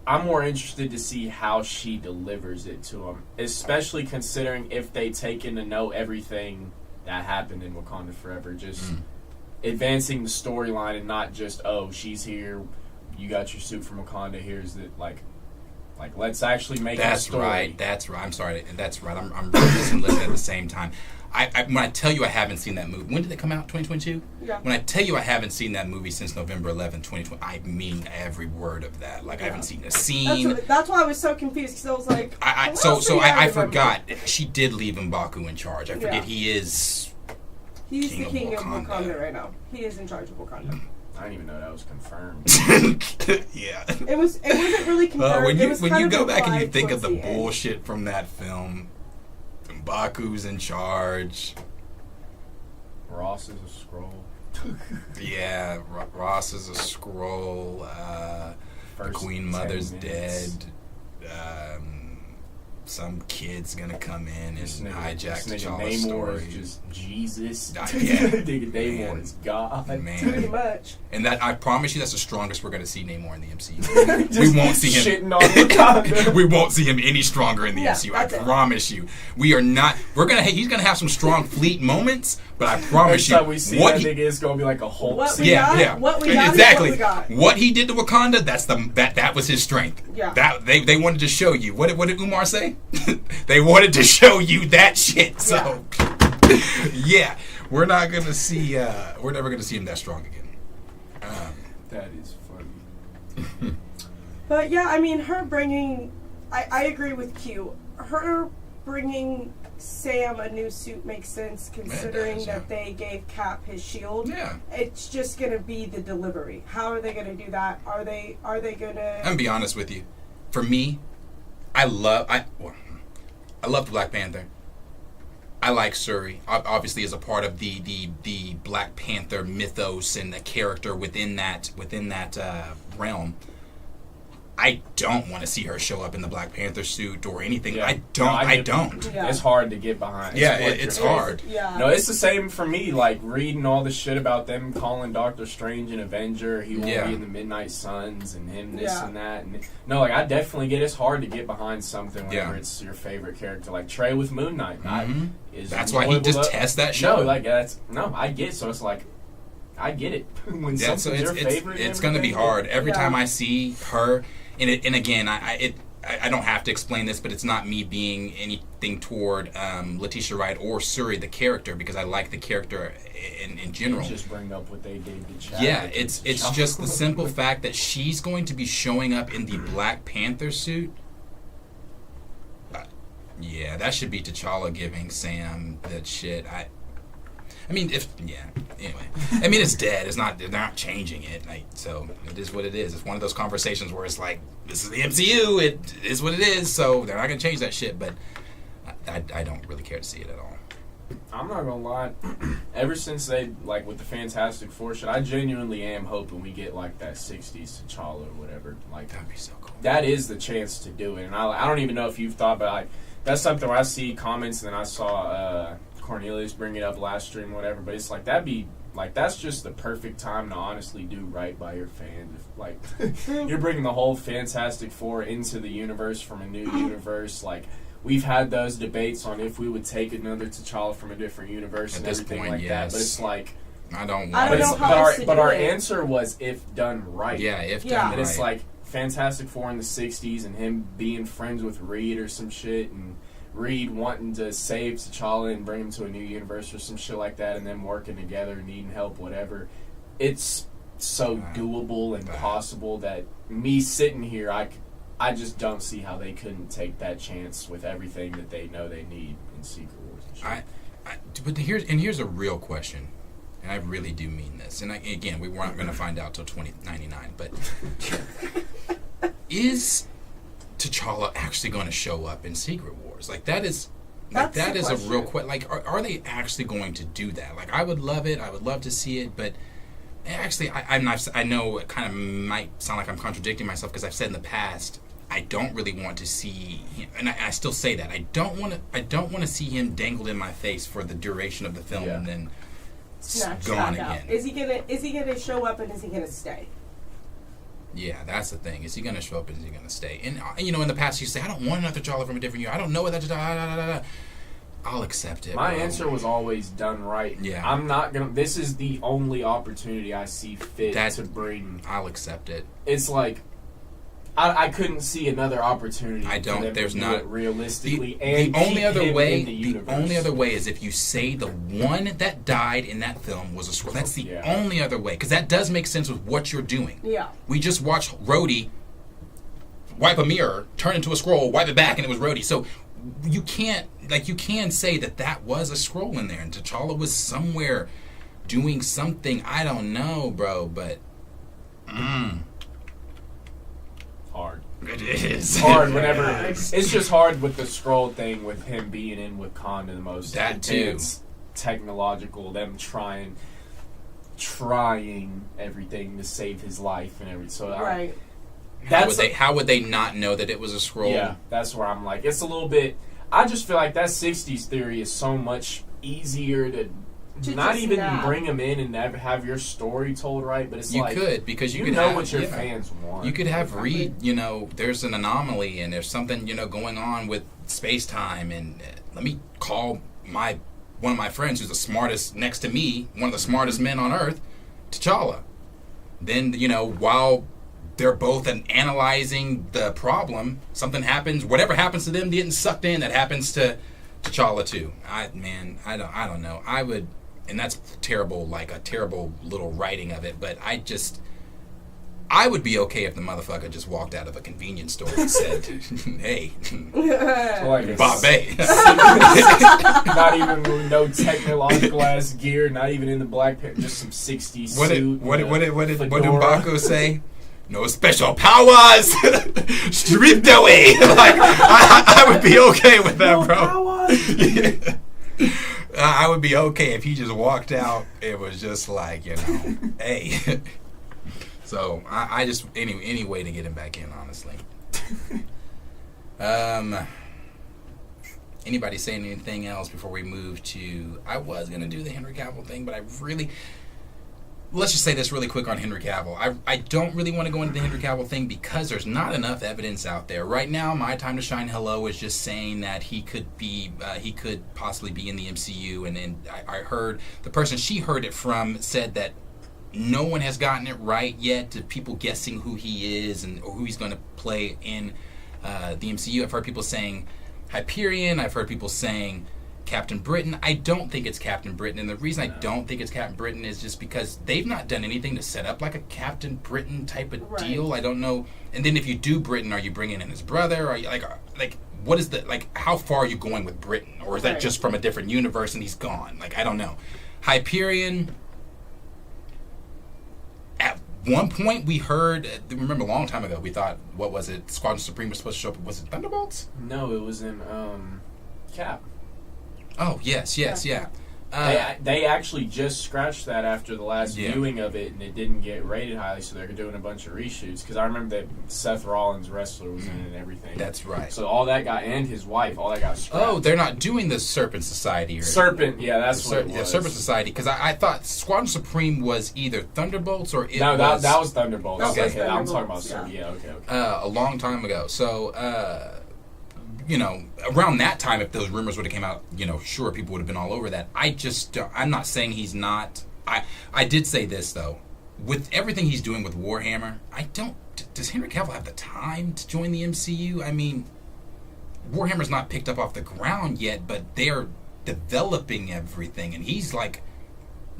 I'm more interested to see how she delivers it to him, especially considering if they take in to know everything that happened in Wakanda Forever, just advancing the storyline and not just, oh, she's here, you got your suit from Wakanda, here's the, like let's actually make a story. That's right. I'm sorry. That's right. I'm reading this and listening at the same time. When I tell you I haven't seen that movie, when did it come out? 2022? Yeah. When I tell you I haven't seen that movie since November 11, 2020, I mean every word of that. Like, I haven't seen a scene. That's why I was so confused, because I was like... I forgot. She did leave M'Baku in charge. I forget He's the king of Wakanda right now. He is in charge of Wakanda. I didn't even know that was confirmed. Yeah. It wasn't really confirmed. When you go back and you think of the bullshit from that film... M'Baku's in charge. Ross is a scroll. Yeah, Ross is a scroll. The Queen Mother's dead. Some kid's gonna come in and hijack the T'Challa story. Is just Jesus. Nigga Namor is God. Man. Pretty much. And that, I promise you, that's the strongest we're gonna see Namor in the MCU. We won't see him. Shitting on Wakanda. We won't see him any stronger in the MCU. I promise you. We are not. He's gonna have some strong fleet moments, but I promise you, next time we see that nigga, it's gonna be like a Hulk scene. What we got, exactly. What we got. What he did to Wakanda, that was his strength. Yeah. That they wanted to show you. What did Umar say? They wanted to show you that shit. So yeah, we're not gonna see. We're never gonna see him that strong again. That is funny. But yeah, I mean, her bringing. I agree with Q. Her bringing Sam a new suit makes sense, considering that they gave Cap his shield. Yeah. It's just gonna be the delivery. How are they gonna do that? Are they gonna? I'm gonna be honest with you. For me, I love Black Panther. I like Shuri, obviously, as a part of the Black Panther mythos and the character within that realm. I don't want to see her show up in the Black Panther suit or anything. Yeah. I don't. Yeah. It's hard to get behind. It's hard. Yeah. No, it's the same for me. Like reading all the shit about them calling Doctor Strange an Avenger. He won't be in the Midnight Suns and him this and that. And no, like I definitely get it's hard to get behind something whenever it's your favorite character. Like Trey with Moon Knight. That's why he detests that show. No, like I get it. So it's like I get it. When something's your favorite, it's going to be hard every time I see her. And again, I don't have to explain this, but it's not me being anything toward Letitia Wright or Suri, the character, because I like the character in general. You just bring up what they did to Chad. Yeah, it's just the simple fact that she's going to be showing up in the Black Panther suit. Yeah, that should be T'Challa giving Sam that shit. Anyway. I mean, it's dead. It's not. They're not changing it. So it is what it is. It's one of those conversations where it's like, this is the MCU. It is what it is. So they're not gonna change that shit. But I don't really care to see it at all. I'm not gonna lie. Ever since they with the Fantastic Four shit, I genuinely am hoping we get like that '60s T'Challa or whatever. Like that'd be so cool. That is the chance to do it. And I don't even know if you've thought, but that's something where I see comments and then I saw. Cornelius bring it up last stream, whatever. But it's like that's just the perfect time to honestly do right by your fans. You're bringing the whole Fantastic Four into the universe from a new universe. Like we've had those debates on if we would take another T'Challa from a different universe and everything like that. But it's like I don't know but our answer was if done right. Yeah, if done right. And it's like Fantastic Four in the '60s and him being friends with Reed or some shit and. Reed wanting to save T'Challa and bring him to a new universe or some shit like that, and them working together, needing help, whatever. It's so doable and possible that me sitting here, I just don't see how they couldn't take that chance with everything that they know they need in Secret Wars and shit. But here's a real question, and I really do mean this. And again, we weren't going to find out till 2099, but is T'Challa actually going to show up in Secret Wars? That is a real question. Are they actually going to do that? I would love it. I would love to see it, but actually, I know it kind of might sound like I'm contradicting myself because I've said in the past I don't really want to see him, and I still say that I don't want to see him dangled in my face for the duration of the film and then gone again. Is he gonna show up and is he gonna stay? Yeah, that's the thing. Is he going to show up? Is he going to stay? And, in the past you say, I don't want another T'Challa from a different year. I don't know what that... I'll accept it. My answer was always done right. Yeah. I'm not going to... This is the only opportunity I see fit to bring... I'll accept it. It's like... I couldn't see another opportunity. I don't. For them there's to do not it realistically. The only other way. The only other way is if you say the one that died in that film was a scroll. That's the only other way, because that does make sense with what you're doing. Yeah. We just watched Rhodey wipe a mirror, turn into a scroll, wipe it back, and it was Rhodey. So you can't you can say that was a scroll in there, and T'Challa was somewhere doing something. I don't know, bro, but. Hard. It is hard whenever it's just hard with the scroll thing with him being in Wakanda, the most advanced technological, them trying everything to save his life and everything. So right. How would they not know that it was a scroll? Yeah, that's where I'm like, it's a little bit. I just feel like that '60s theory is so much easier to not even bring them in and have your story told right, but it's you could because you could know have, what your fans want. You could have Reed, there's an anomaly and there's something going on with space time, and let me call one of my friends who's the smartest next to me, one of the smartest men on Earth, T'Challa. Then while they're both analyzing the problem, something happens. Whatever happens to them getting sucked in, that happens to T'Challa too. I don't know. I would. And that's terrible, a terrible little writing of it, but I would be okay if the motherfucker just walked out of a convenience store and said, hey, Bombay. Not even with no technological ass gear, not even in the Black Panther, just some 60s suit. What did M'Baku say? No special powers! Stripped away! I would be okay with that, bro. I would be okay if he just walked out. It was just hey, So I just any way to get him back in, honestly. Anybody saying anything else before we move to? I was gonna do the Henry Cavill thing, but let's just say this really quick on Henry Cavill. I don't really want to go into the Henry Cavill thing because there's not enough evidence out there right now. My Time to Shine Hello is just saying that he could possibly be in the MCU, and I heard the person she heard it from said that no one has gotten it right yet to people guessing who he is or who he's going to play in the MCU. I've heard people saying Hyperion. I've heard people saying Captain Britain. I don't think it's Captain Britain, and the reason I don't think it's Captain Britain is just because they've not done anything to set up like a Captain Britain type of deal. I don't know. And then if you do Britain, are you bringing in his brother? Are you like what is how far are you going with Britain, or is that just from a different universe and he's gone? Like, I don't know. Hyperion. At one point, we heard. Remember, a long time ago, we thought, what was it? Squadron Supreme was supposed to show up. Was it Thunderbolts? No, it was in Cap. Oh, yes. They actually just scratched that after the last viewing of it, and it didn't get rated highly, so they're doing a bunch of reshoots. Because I remember that Seth Rollins, wrestler, was in it and everything. That's right. So all that got, and his wife, all that got scratched. Oh, they're not doing the Serpent Society. Serpent, yeah, that's what it was. Yeah, Serpent Society, because I thought Squadron Supreme was either Thunderbolts or that was Thunderbolts. Okay, I'm talking about Serpent. Yeah, okay. A long time ago. So, around that time, if those rumors would have came out, sure, people would have been all over that. I'm not saying he's not. I did say this, though. With everything he's doing with Warhammer, does Henry Cavill have the time to join the MCU? I mean, Warhammer's not picked up off the ground yet, but they're developing everything, and he's like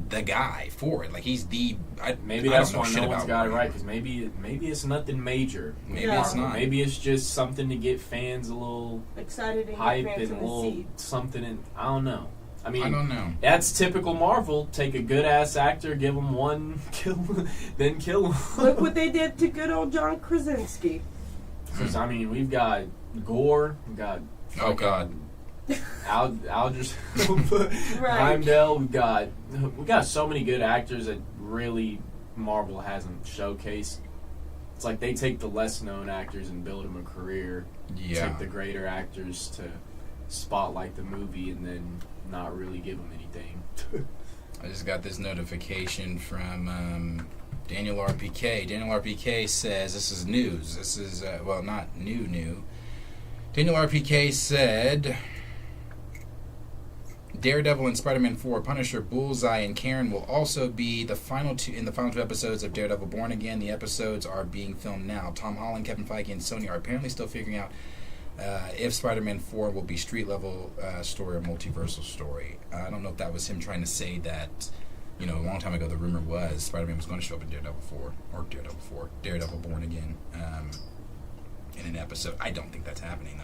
the guy for it. Like, he's the... Maybe that's why no one's got it right, because maybe it's nothing major. Maybe it's not. Maybe it's just something to get fans a little excited and hype fans and a little something. And I don't know. I don't know. That's typical Marvel. Take a good-ass actor, give him one kill, then kill him. Look what they did to good old John Krasinski. Because, I mean, we've got Gore, we've got... Oh, God. Aldrich Heimdall. We've got so many good actors that really Marvel hasn't showcased. It's like they take the less known actors and build them a career. Yeah. Take the greater actors to spotlight the movie and then not really give them anything. I just got this notification from Daniel RPK. Daniel RPK says, this is news. This is not new. Daniel RPK said, Daredevil and Spider-Man 4, Punisher, Bullseye, and Karen will also be in the final two episodes of Daredevil Born Again. The episodes are being filmed now. Tom Holland, Kevin Feige, and Sony are apparently still figuring out if Spider-Man 4 will be street-level story or multiversal story. I don't know if that was him trying to say that, a long time ago the rumor was Spider-Man was going to show up in Daredevil Born Again in an episode. I don't think that's happening,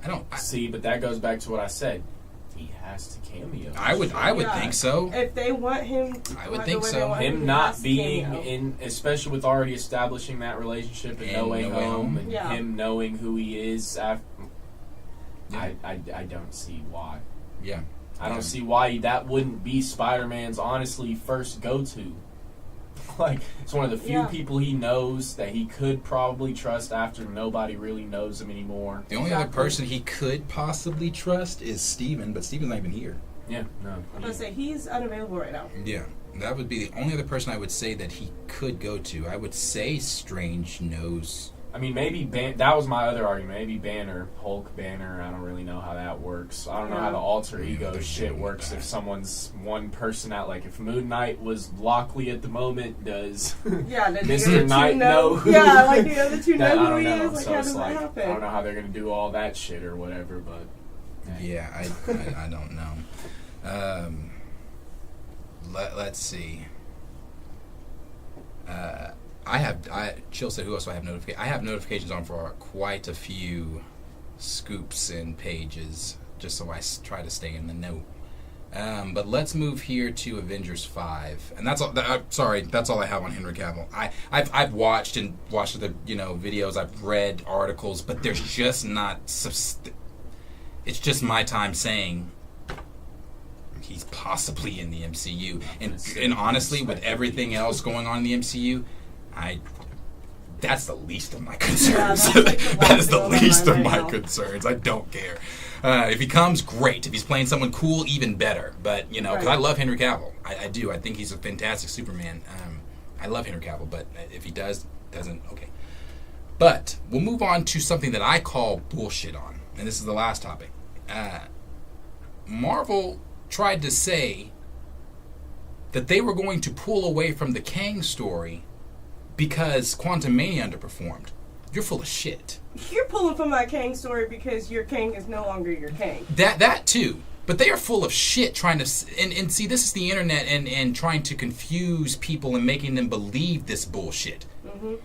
though. See, but that goes back to what I said. He has to cameo. I would think so. If they want him, I would think so. Him not being in, especially with already establishing that relationship in No Way Home, and him knowing who he is. I don't see why. Yeah, I don't see why that wouldn't be Spider-Man's honestly first go-to. Like, it's one of the few people he knows that he could probably trust after nobody really knows him anymore. The only other person he could possibly trust is Steven, but Steven's not even here. Yeah, no. I'm going to say, he's unavailable right now. Yeah, that would be the only other person I would say that he could go to. I would say Strange knows. I mean, maybe that was my other argument. Maybe Hulk Banner. I don't really know how that works. I don't know how the alter ego shit works. If someone's one person out, like if Moon Knight was Lockley at the moment, does Mr. Knight know who? Yeah, like the other two know who he is. Like, so how does that happen? I don't know how they're gonna do all that shit or whatever, but yeah, I don't know. Let's see. Chill said, who else do I have notifications? I have notifications on for quite a few scoops and pages, just so I try to stay in the know. But let's move here to Avengers 5, and that's all. That's all I have on Henry Cavill. I've watched the videos. I've read articles, but there's just not. It's just my time saying he's possibly in the MCU, and honestly, with everything else going on in the MCU. That's the least of my concerns. that's like the That is the last least of one my right now. concerns. I don't care. If he comes, great. If he's playing someone cool, even better. But, you know, because I Right. love Henry Cavill. I do. I think he's a fantastic Superman. I love Henry Cavill, but if he doesn't, okay. But we'll move on to something that I call bullshit on. And this is the last topic. Marvel tried to say that they were going to pull away from the Kang story because Quantumania underperformed. You're full of shit. You're pulling from that Kang story because your Kang is no longer your Kang. That too. But they are full of shit trying to... And see, this is the internet and trying to confuse people and making them believe this bullshit. Mm-hmm.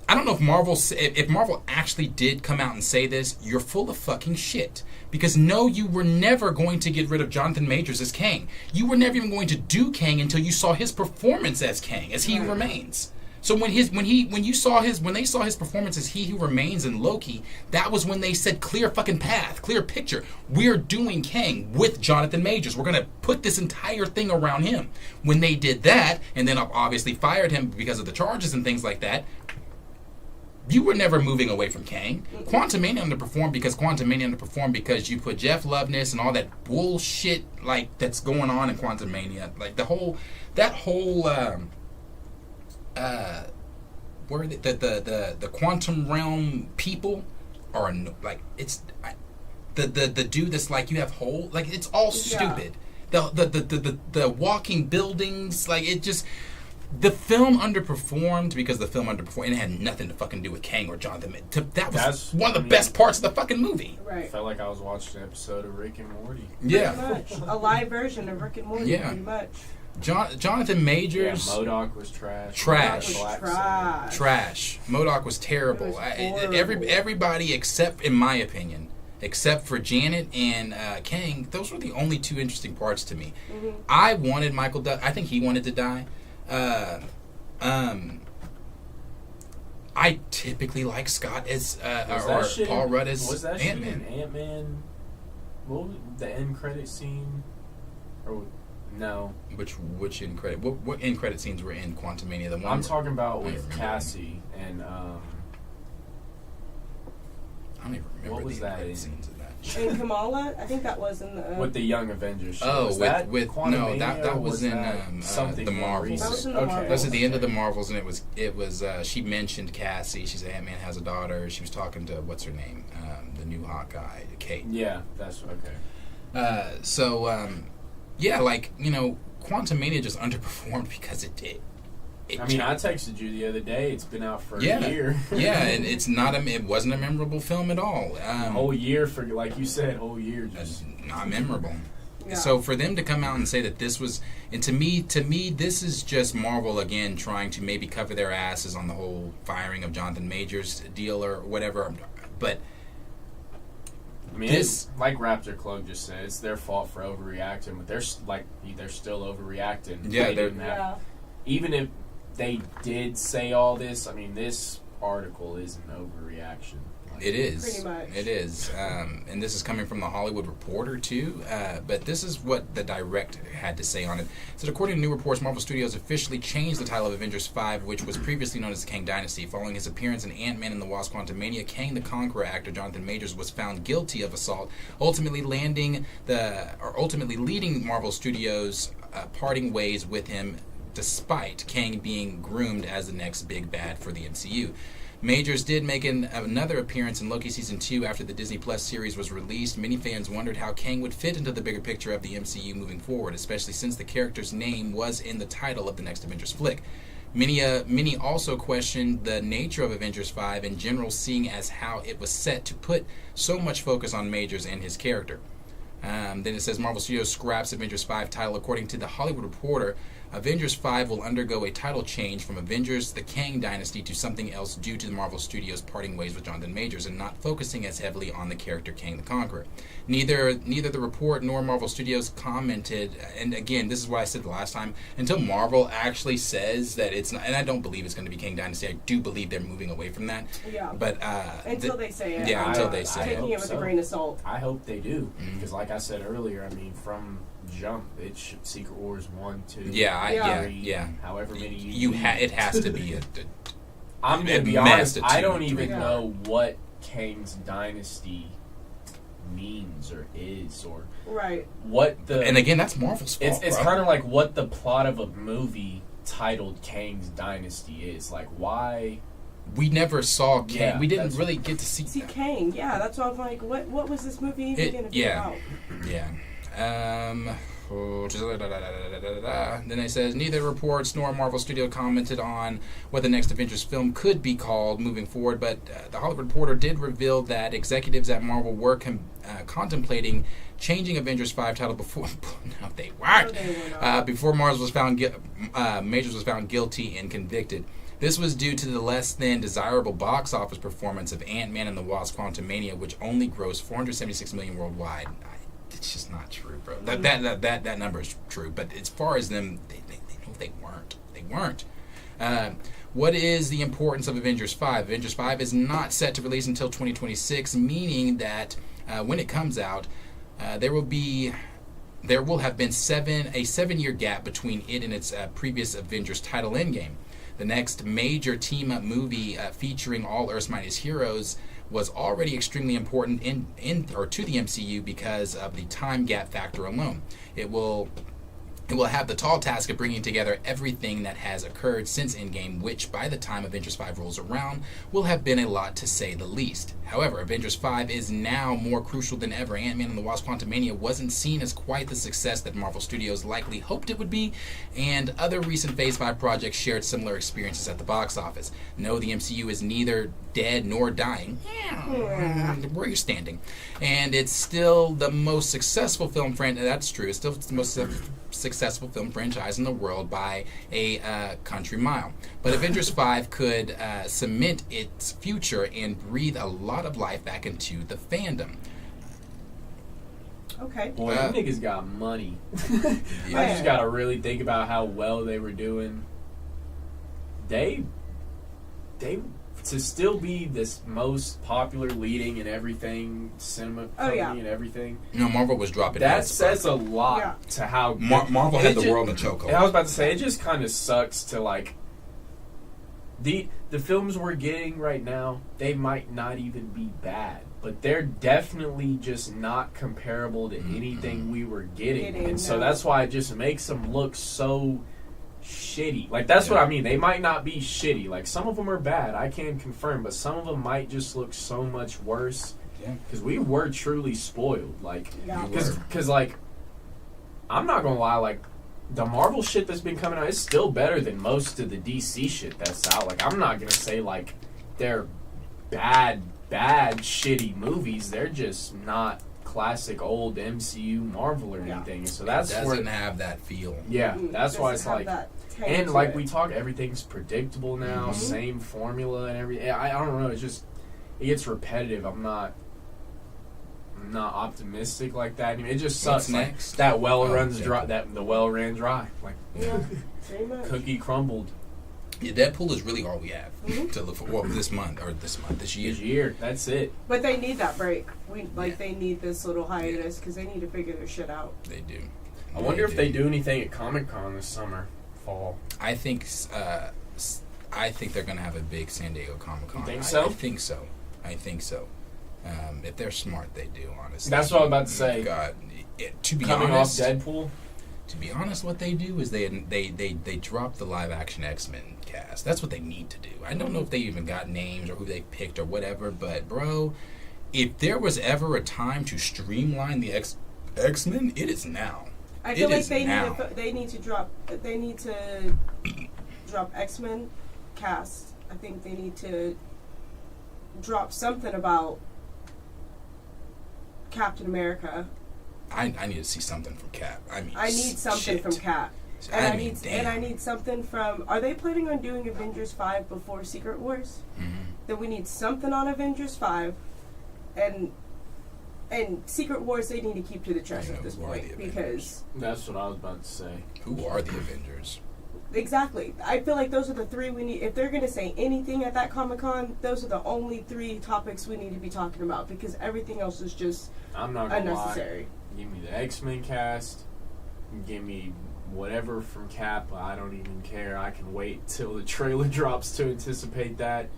I don't know if Marvel actually did come out and say this. You're full of fucking shit. Because no, you were never going to get rid of Jonathan Majors as Kang. You were never even going to do Kang until you saw his performance as Kang, as He Who Remains. So when they saw his performance as He Who Remains in Loki, that was when they said clear fucking path, clear picture. We're doing Kang with Jonathan Majors. We're gonna put this entire thing around him. When they did that, and then obviously fired him because of the charges and things like that, you were never moving away from Kang. Quantumania underperformed because you put Jeff Loveness and all that bullshit like that's going on in Quantumania, like where the quantum realm people are like the dude that's like you have whole like it's all stupid. The walking buildings, like it just. The film underperformed because the film underperformed. And it had nothing to fucking do with Kang or Jonathan. That was one of the best parts of the fucking movie. Right. Felt like I was watching an episode of Rick and Morty. Yeah. Pretty much. A live version of Rick and Morty, Yeah. pretty much. Jonathan Majors. Yeah, MODOK was trash. Trash. MODOK was terrible. Everybody except, in my opinion, except for Janet and Kang, those were the only two interesting parts to me. Mm-hmm. I wanted Michael I think he wanted to die. I typically like Scott as or Paul Rudd as was that Ant-Man. Shit in Ant-Man? What was the end credit scene? Or no? Which end credit? What end credit scenes were in Quantumania? The one I'm talking about with Cassie and I don't even remember what was the end that credit in? scenes of that. And Kamala, I think that was in the... with the Young Avengers show. Oh, was that with no, that was in something the more Marvels. recent? That was in the Okay. Marvels. That's at the end of the Marvels, and it was she mentioned Cassie. She said Ant-Man has a daughter. She was talking to what's her name, the new Hawkeye, Kate. Yeah, that's okay. Yeah, like Quantumania just underperformed because it did. I mean, I texted you the other day. It's been out for a Yeah, year. yeah, and it wasn't a memorable film at all. Whole year for, like you said, whole year just not memorable. Yeah. So for them to come out and say that this was, and to me, this is just Marvel again trying to maybe cover their asses on the whole firing of Jonathan Majors deal or whatever. But I mean, it's like Raptor Club just said, it's their fault for overreacting, but they're still overreacting. Yeah, even if they did say all this, I mean, this article is an overreaction. It is. Pretty much. It is. And this is coming from the Hollywood Reporter, too. But this is what the Direct had to say on it. It said, according to new reports, Marvel Studios officially changed the title of Avengers 5, which was previously known as the Kang Dynasty. Following his appearance in Ant-Man and the Wasp Quantumania, Kang the Conqueror actor Jonathan Majors was found guilty of assault, ultimately leading Marvel Studios parting ways with him, despite Kang being groomed as the next big bad for the MCU. Majors did make another appearance in Loki Season 2 after the Disney Plus series was released. Many fans wondered how Kang would fit into the bigger picture of the MCU moving forward, especially since the character's name was in the title of the next Avengers flick. Many also questioned the nature of Avengers 5 in general, seeing as how it was set to put so much focus on Majors and his character. Then it says Marvel Studios scraps Avengers 5 title. According to the Hollywood Reporter, Avengers 5 will undergo a title change from Avengers the Kang Dynasty to something else due to the Marvel Studios parting ways with Jonathan Majors and not focusing as heavily on the character Kang the Conqueror. Neither the report nor Marvel Studios commented, and again, this is what I said the last time, until Marvel actually says that it's not, and I don't believe it's going to be Kang Dynasty. I do believe they're moving away from that. Yeah. But until they say it. Yeah, until they say it. Taking it with a grain of salt. I hope they do, because like I said earlier, I mean, from jump, it should Secret Wars 1, 2, 3, however many it has to be I'm going to be honest, I don't even know what Kang's dynasty means or is, or what the... And again, that's Marvel's fault, It's kind of like what the plot of a movie titled Kang's Dynasty is. Like, why... We never saw Kang. Yeah, we didn't really get to see Kang. Yeah, that's why I'm like, what was this movie even going to be about? Yeah. Then it says, neither reports nor Marvel Studio commented on what the next Avengers film could be called moving forward, but the Hollywood Reporter did reveal that executives at Marvel were contemplating changing Avengers 5 title before no, they weren't. Before Majors was found guilty and convicted. This was due to the less than desirable box office performance of Ant-Man and the Wasp: Quantumania, which only grossed $476 million worldwide. It's just not true, bro. That number is true, but as far as them, they weren't. What is the importance of Avengers 5? Avengers 5 is not set to release until 2026, meaning that when it comes out, there will have been a 7-year gap between it and its previous Avengers title, Endgame. The next major team-up movie featuring all Earth's mightiest heroes was already extremely important to the MCU because of the time gap factor alone. It will have the tall task of bringing together everything that has occurred since Endgame, which by the time Avengers 5 rolls around will have been a lot to say the least. However, Avengers 5 is now more crucial than ever. Ant-Man and the Wasp: Quantumania wasn't seen as quite the success that Marvel Studios likely hoped it would be, and other recent Phase 5 projects shared similar experiences at the box office. No, the MCU is neither dead nor dying. Where you're standing. And it's still the most successful film franchise. That's true. It's still the most successful film franchise in the world by a country mile. But Avengers 5 could cement its future and breathe a lot of life back into the fandom. Okay. Boy, them niggas got money. I just gotta really think about how well they were doing. They to still be this most popular leading in everything, cinema company and everything. Marvel was dropping. That says a lot to how Marvel had the world in a chokehold. I was about to say, it just kind of sucks to like the films we're getting right now. They might not even be bad, but they're definitely just not comparable to anything we were getting, and so that's why it just makes them look so shitty. Like, that's what I mean. They might not be shitty. Like, some of them are bad, I can confirm, but some of them might just look so much worse. Because we were truly spoiled. Like, because like, I'm not gonna lie, like, the Marvel shit that's been coming out is still better than most of the DC shit that's out. Like, I'm not gonna say like they're bad shitty movies. They're just not classic old MCU Marvel or anything. So that's it doesn't have that feel. Yeah, that's why it's like, and like we talk, everything's predictable now, same formula and everything. I don't know. It's just, it gets repetitive. I'm not optimistic like that. I mean, it just sucks. Like, that well runs dry. That the well ran dry. Like, cookie crumbled. Yeah, Deadpool is really all we have to look for. Well, this year. This year, that's it. But they need that break. They need this little hiatus because they need to figure their shit out. They do. I wonder if they do anything at Comic-Con this summer, fall. I think they're gonna have a big San Diego Comic-Con. You think so? I think so. If they're smart, they do. Honestly, that's what I was about to say. God, to be coming honest, off Deadpool. To be honest, what they do is they drop the live action X-Men cast. That's what they need to do. I don't know if they even got names or who they picked or whatever, but bro, if there was ever a time to streamline the X-Men, it is now. I feel like they need to drop X-Men cast. I think they need to drop something about Captain America. I need to see something from Cap. I need something from Cap. And I need something from... Are they planning on doing Avengers 5 before Secret Wars? Then we need something on Avengers 5. And Secret Wars they need to keep to the chest at this point. Because... That's what I was about to say. Who are the Avengers? Exactly. I feel like those are the three we need. If they're going to say anything at that Comic-Con, those are the only three topics we need to be talking about. Because everything else is just I'm not gonna unnecessary. Lie. Give me the X-Men cast. Give me whatever from Cap, I don't even care. I can wait till the trailer drops to anticipate that.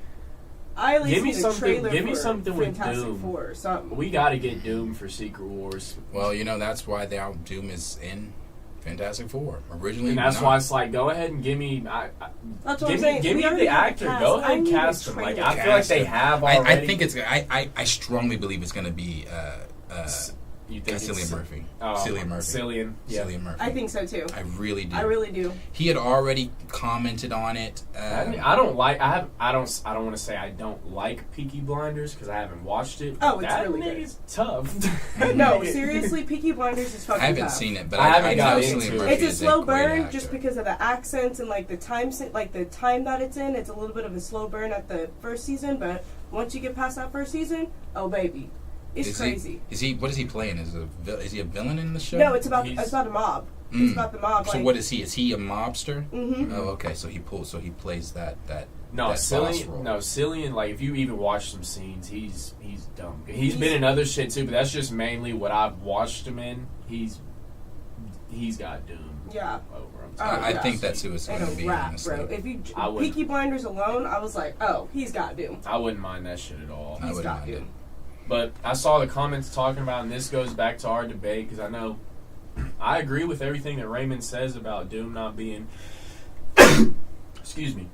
I at least give me need a something. trailer Give me for something with Fantastic Doom. Four or something. We got to get Doom for Secret Wars. Well, that's why Doom is in Fantastic Four originally, and that's why it's like, go ahead and give me. That's what I'm saying. Give me the actor. Go ahead and cast him. Like I feel like they have already. I think it's. I strongly believe it's going to be. You think Cillian Murphy. Cillian Murphy. Cillian Murphy. I think so too. I really do. I really do. He had already commented on it. I don't like. I don't want to say I don't like Peaky Blinders because I haven't watched it. Oh, it's that really nigga's tough. No, seriously, Peaky Blinders is fucking I haven't tough. seen it, but I haven't I got know into Cillian it. Murphy It's a is slow great burn actor. just because of the accents and like the time that it's in. It's a little bit of a slow burn at the first season, but once you get past that first season, oh baby, it's crazy. What is he playing? Is he a villain in the show? No, it's about a mob. It's about the mob. So like, what is he? Is he a mobster? Mm-hmm. Oh, okay. So he plays that. No, that boss role. Cillian. Like if you even watch some scenes, he's dumb. He's been in other shit too, but that's just mainly what I've watched him in. He's got Doom. Yeah. Over him. I think that's who it's going to be. Rap, honestly, bro. If you Peaky Blinders alone, I was like, oh, he's got Doom. I wouldn't mind that shit at all. He's got Doom. But I saw the comments talking about, and this goes back to our debate, because I know I agree with everything that Raymond says about Doom not being, excuse me,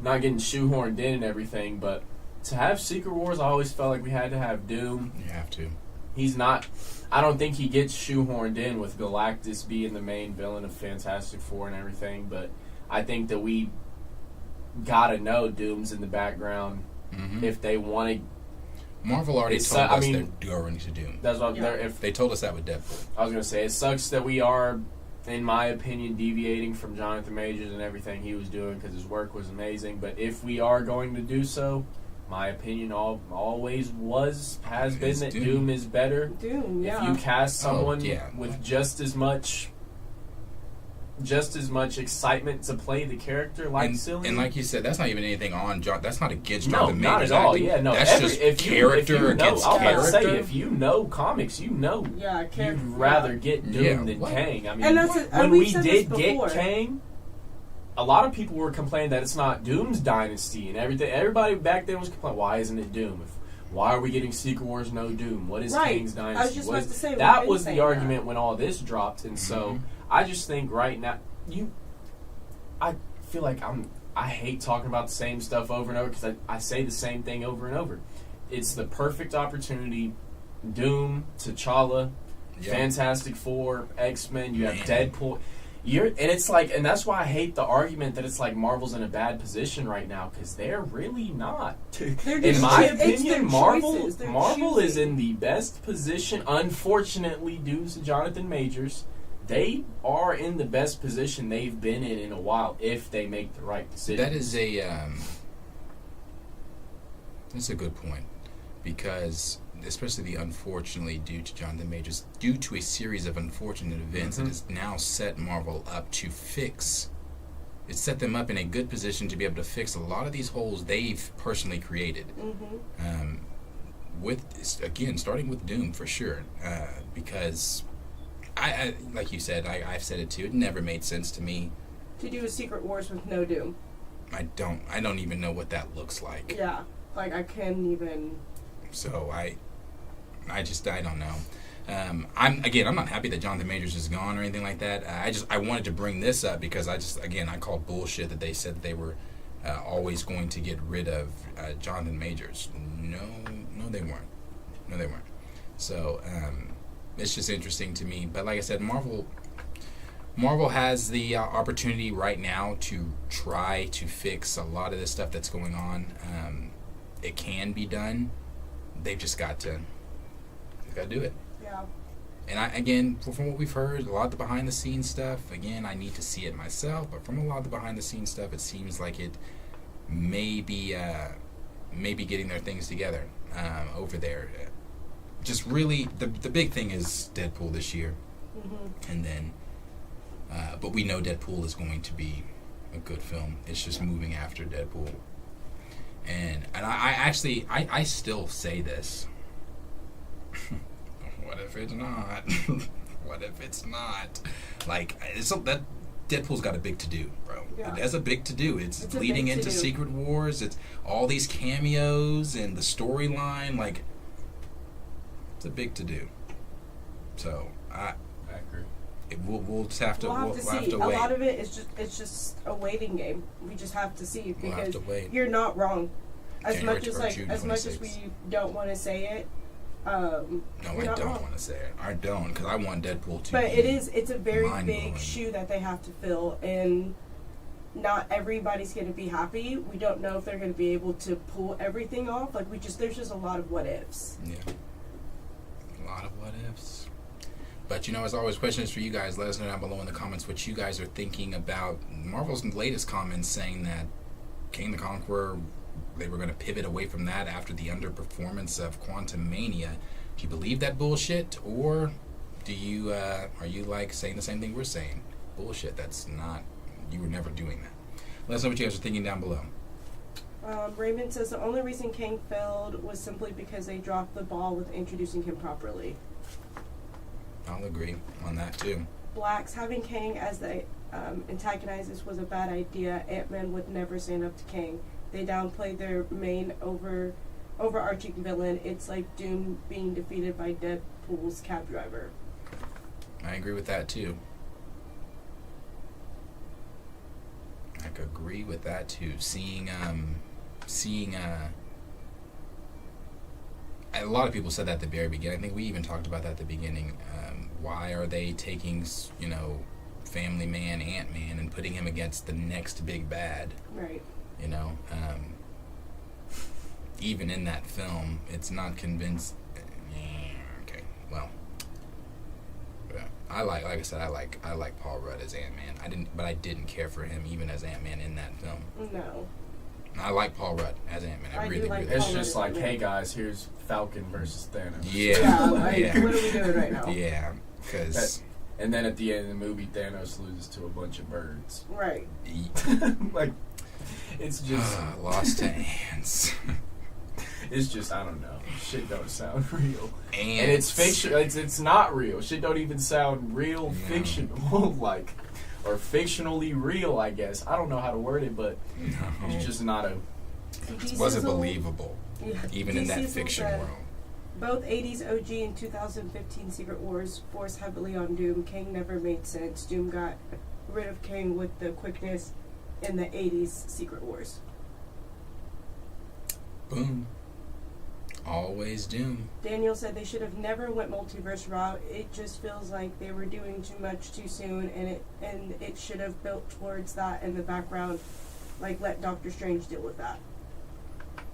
not getting shoehorned in and everything, but to have Secret Wars, I always felt like we had to have Doom. You have to. He's not, I don't think he gets shoehorned in with Galactus being the main villain of Fantastic Four and everything, but I think that we gotta know Doom's in the background if they want to. Marvel already told us they're going to do. That's what they told us that with Deadpool. I was going to say, it sucks that we are, in my opinion, deviating from Jonathan Majors and everything he was doing because his work was amazing. But if we are going to do so, my opinion always has been that Doom is better. Doom, yeah. If you cast someone with just as much excitement to play the character like Cillian. And like you said, that's not even anything on John. That's not against No, Jonathan not Majors. at all. Yeah, no. That's just character against character. Say, if you know comics, you'd rather get Doom than Kang. I mean, when we did get Kang, a lot of people were complaining that it's not Doom's dynasty and everything. Everybody back then was complaining, why isn't it Doom? Why are we getting Secret Wars no Doom? What is Kang's dynasty? I was just about to say, that was the argument when all this dropped, and so I just think right now, I feel like I hate talking about the same stuff over and over because I say the same thing over and over. It's the perfect opportunity. Doom, T'Challa, Fantastic Four, X-Men, you have Deadpool. And it's like, and that's why I hate the argument that it's like Marvel's in a bad position right now because they're really not. In my opinion, Marvel is in the best position. Unfortunately, due to Jonathan Majors, they are in the best position they've been in a while if they make the right decision. That is that's a good point because especially the unfortunately due to Jonathan Majors, due to a series of unfortunate events, it has now set Marvel up to fix. It set them up in a good position to be able to fix a lot of these holes they've personally created. Starting with Doom for sure, because I like you said, I've said it too. It never made sense to me to do a Secret Wars with no Doom. I don't even know what that looks like. Yeah, like I can't even. So I don't know. I'm not happy that Jonathan Majors is gone or anything like that. I wanted to bring this up because I called bullshit that they said that they were always going to get rid of Jonathan Majors. No, they weren't. So it's just interesting to me. But like I said, Marvel has the opportunity right now to try to fix a lot of this stuff that's going on. It can be done. They've just got to do it. Yeah. And from what we've heard, a lot of the behind the scenes stuff, again, I need to see it myself, but from a lot of the behind the scenes stuff, it seems like it may be getting their things together over there. Just really, the big thing is Deadpool this year. And then, but we know Deadpool is going to be a good film. It's just moving after Deadpool. And I still say this. What if it's not? What if it's not? Like, that Deadpool's got a big to-do, bro. Yeah. It has a big to-do. It's leading big into to-do. Secret Wars. It's all these cameos and the storyline. Like, it's a big to-do. So, I agree. We'll just have to. We'll have We'll to have see. to A wait. lot of it is just a waiting game. We just have to see We'll have because to wait. you're not wrong. As January much as or June as much as 26th. we don't want to say it. No, you're I not don't wrong. want to say it. I don't, because I want Deadpool to. But be it's a very mind-blowing. big shoe that they have to fill, and not everybody's going to be happy. We don't know if they're going to be able to pull everything off. Like there's just a lot of what ifs. Yeah, a lot of what ifs. But as always, questions for you guys. Let us know down below in the comments what you guys are thinking about Marvel's latest comments saying that King the Conqueror, they were going to pivot away from that after the underperformance of Quantumania. Do you believe that bullshit, or do you are you like saying the same thing we're saying? Bullshit. That's not. You were never doing that. Let us know what you guys are thinking down below. Raymond says the only reason Kang failed was simply because they dropped the ball with introducing him properly. I'll agree on that too. Blacks, having Kang as the antagonist was a bad idea. Ant-Man would never stand up to Kang. They downplayed their main overarching villain. It's like Doom being defeated by Deadpool's cab driver. I agree with that too. I could agree with that too. Seeing a lot of people said that at the very beginning. I think we even talked about that at the beginning. Why are they taking, Family Man, Ant-Man, and putting him against the next big bad? Right. Even in that film, it's not convinced. Okay, well, yeah. like I said, I like Paul Rudd as Ant-Man. I didn't care for him even as Ant-Man in that film. No. I like Paul Rudd as Ant-Man. I really, really. It's just like, hey guys, here's Falcon versus Thanos. Yeah. Yeah. What are we doing right now? Yeah, because. And then at the end of the movie, Thanos loses to a bunch of birds. Right. Like, it's just lost to ants. It's just, I don't know. Shit don't sound real. Ants. And it's fiction. It's not real. Shit don't even sound real, fictional, like, or fictionally real, I guess. I don't know how to word it, but it's just not a. It wasn't believable, even in that DC fiction said, world. Both 80s OG and 2015 Secret Wars forced heavily on Doom. Kang never made sense. Doom got rid of Kang with the quickness in the 80s Secret Wars. Boom. Always Doom. Daniel said they should have never went multiverse route. It just feels like they were doing too much too soon, and it should have built towards that in the background. Like, let Doctor Strange deal with that.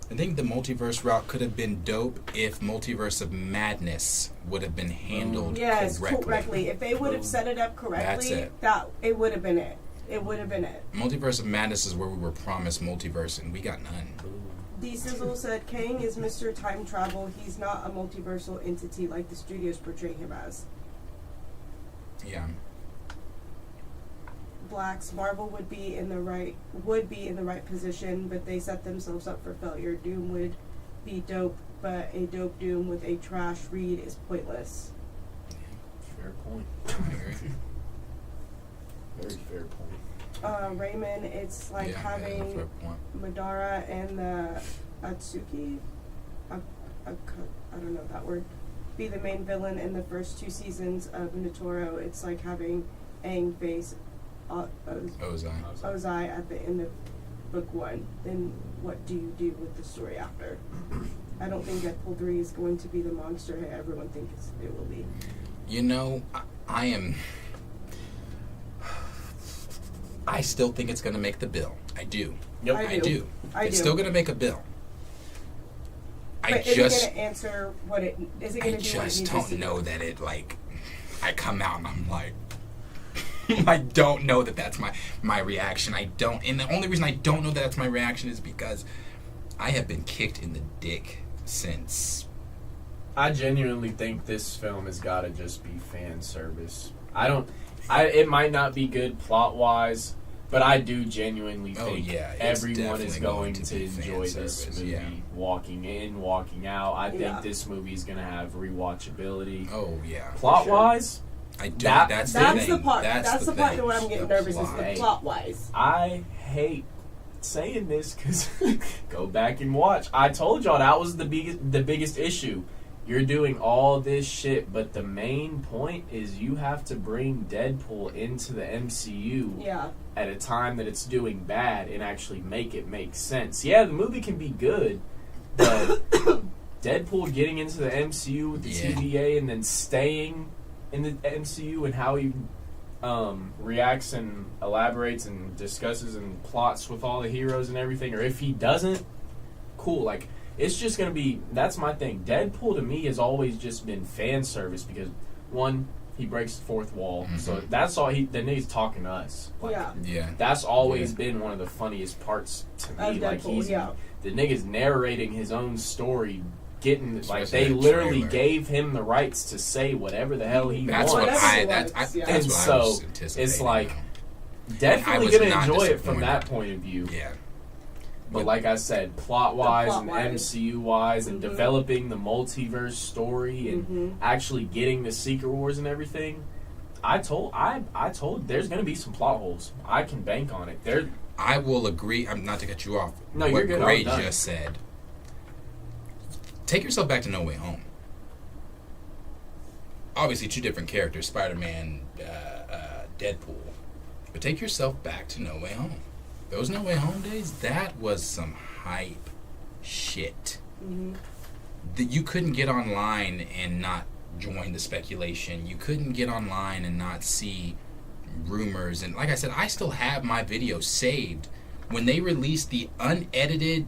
I think the multiverse route could have been dope if Multiverse of Madness would have been handled correctly. If they would have set it up correctly, it would have been it. It would have been it. Multiverse of Madness is where we were promised multiverse, and we got none. D Sizzle said Kang is Mr. Time Travel. He's not a multiversal entity like the studios portray him as. Yeah. Blacks, Marvel would be in the right position, but they set themselves up for failure. Doom would be dope, but a dope Doom with a trash read is pointless. Fair point. Very fair point. Raymond, it's like having Madara and the Atsuki, I don't know that word, be the main villain in the first 2 seasons of Netoro. It's like having Aang face Ozai at the end of book 1. Then what do you do with the story after? I don't think Deadpool 3 is going to be the monster everyone thinks it will be. I still think it's going to make the bill. I do. Yep. I do. It's still going to make a bill. But is it going to answer what it is? It going to do what it needs to do? I just don't know that it, like, I come out and I'm like, I don't know that that's my reaction. And the only reason I don't know that that's my reaction is because I have been kicked in the dick since. I genuinely think this film has got to just be fan service. It might not be good plot-wise, but I do genuinely think everyone is going to enjoy this movie. Yeah. Walking in, walking out. I think this movie is going to have rewatchability. Oh, yeah. Plot-wise, I do. That's the thing. part. That's That's the thing. part where I'm getting nervous. Is the plot wise. I hate saying this because go back and watch. I told y'all that was the biggest issue. You're doing all this shit, but the main point is you have to bring Deadpool into the MCU at a time that it's doing bad and actually make it make sense. Yeah, the movie can be good, but Deadpool getting into the MCU with the TVA and then staying in the MCU and how he reacts and elaborates and discusses and plots with all the heroes and everything, or if he doesn't, cool. Like, it's just going to be, that's my thing. Deadpool to me has always just been fan service because, one, he breaks the fourth wall. So that's all the nigga's talking to us. Like, that's always been one of the funniest parts to me. Like, the nigga's narrating his own story, they literally gave him the rights to say whatever the hell he wants. That's what I was anticipating. It's like, definitely going to enjoy it from that point of view. Yeah. But like I said, plot-wise and MCU-wise and developing the multiverse story and actually getting the Secret Wars and everything, I told there's going to be some plot holes. I can bank on it. I will agree. I'm not to cut you off. No, you're good. What Gray just said. Take yourself back to No Way Home. Obviously, two different characters, Spider-Man, Deadpool. But take yourself back to No Way Home. Those No Way Home days, that was some hype shit. That you couldn't get online and not join the speculation. You couldn't get online and not see rumors. And like I said, I still have my video saved. When they released the unedited,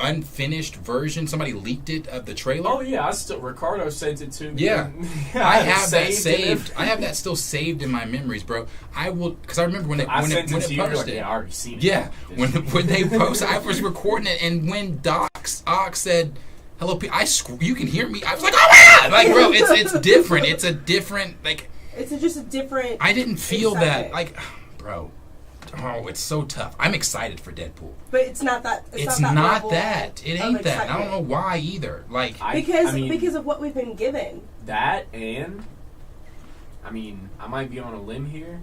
unfinished version, somebody leaked it of the trailer. Oh yeah, Ricardo sent it to me. Yeah, I have that saved. I have that still saved in my memories, bro. I will, because I remember when it published it. I already seen it. Yeah, when they posted, I was recording it, and when Ox said, "Hello, you can hear me," I was like, "Oh my god!" Like, bro, it's different. It's a different, like. It's just a different. I didn't feel that, like, bro. Oh, it's so tough. I'm excited for Deadpool. But it's not that. It's not that. It ain't that. I don't know why either. Like because of what we've been given. That and, I mean, I might be on a limb here.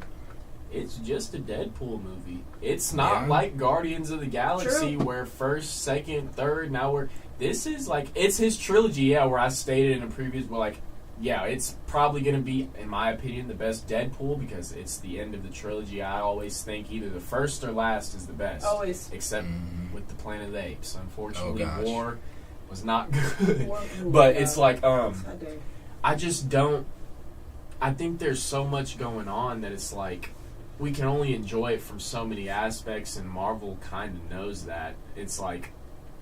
It's just a Deadpool movie. It's not like Guardians of the Galaxy where first, second, third. Now this is like, it's his trilogy. Yeah, where I stated in a previous, but like. Yeah, it's probably going to be, in my opinion, the best Deadpool because it's the end of the trilogy. I always think either the first or last is the best. Always. Except with the Planet of the Apes. Unfortunately, War was not good. But it's like, I just don't, I think there's so much going on that it's like, we can only enjoy it from so many aspects, and Marvel kind of knows that. It's like,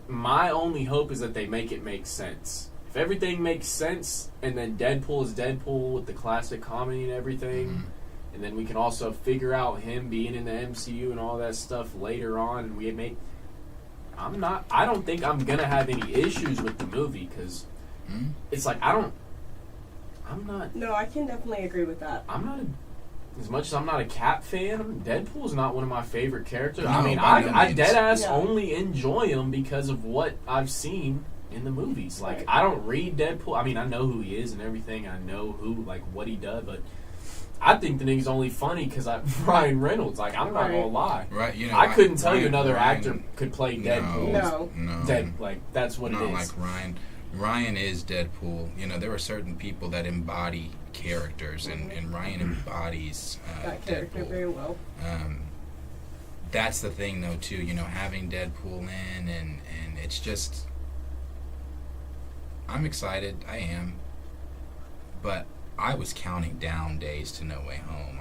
my only hope is that they make it make sense. If everything makes sense, and then Deadpool is Deadpool with the classic comedy and everything, and then we can also figure out him being in the MCU and all that stuff later on, and I don't think I'm gonna have any issues with the movie because it's like I'm not. No, I can definitely agree with that. I'm not. As much as I'm not a Cap fan, Deadpool's not one of my favorite characters. No, I mean, I deadass only enjoy him because of what I've seen in the movies. Like, I don't read Deadpool. I mean, I know who he is and everything. I know what he does, but I think the nigga's only funny because Ryan Reynolds. Like, I'm not gonna lie. Right, you know, I couldn't tell you another actor could play Deadpool. No. Like, that's what it is. Like Ryan. Ryan is Deadpool. You know, there are certain people that embody characters, and Ryan embodies that character Deadpool very well. That's the thing, though, too. You know, having Deadpool in, and it's just. I'm excited. I am. But I was counting down days to No Way Home.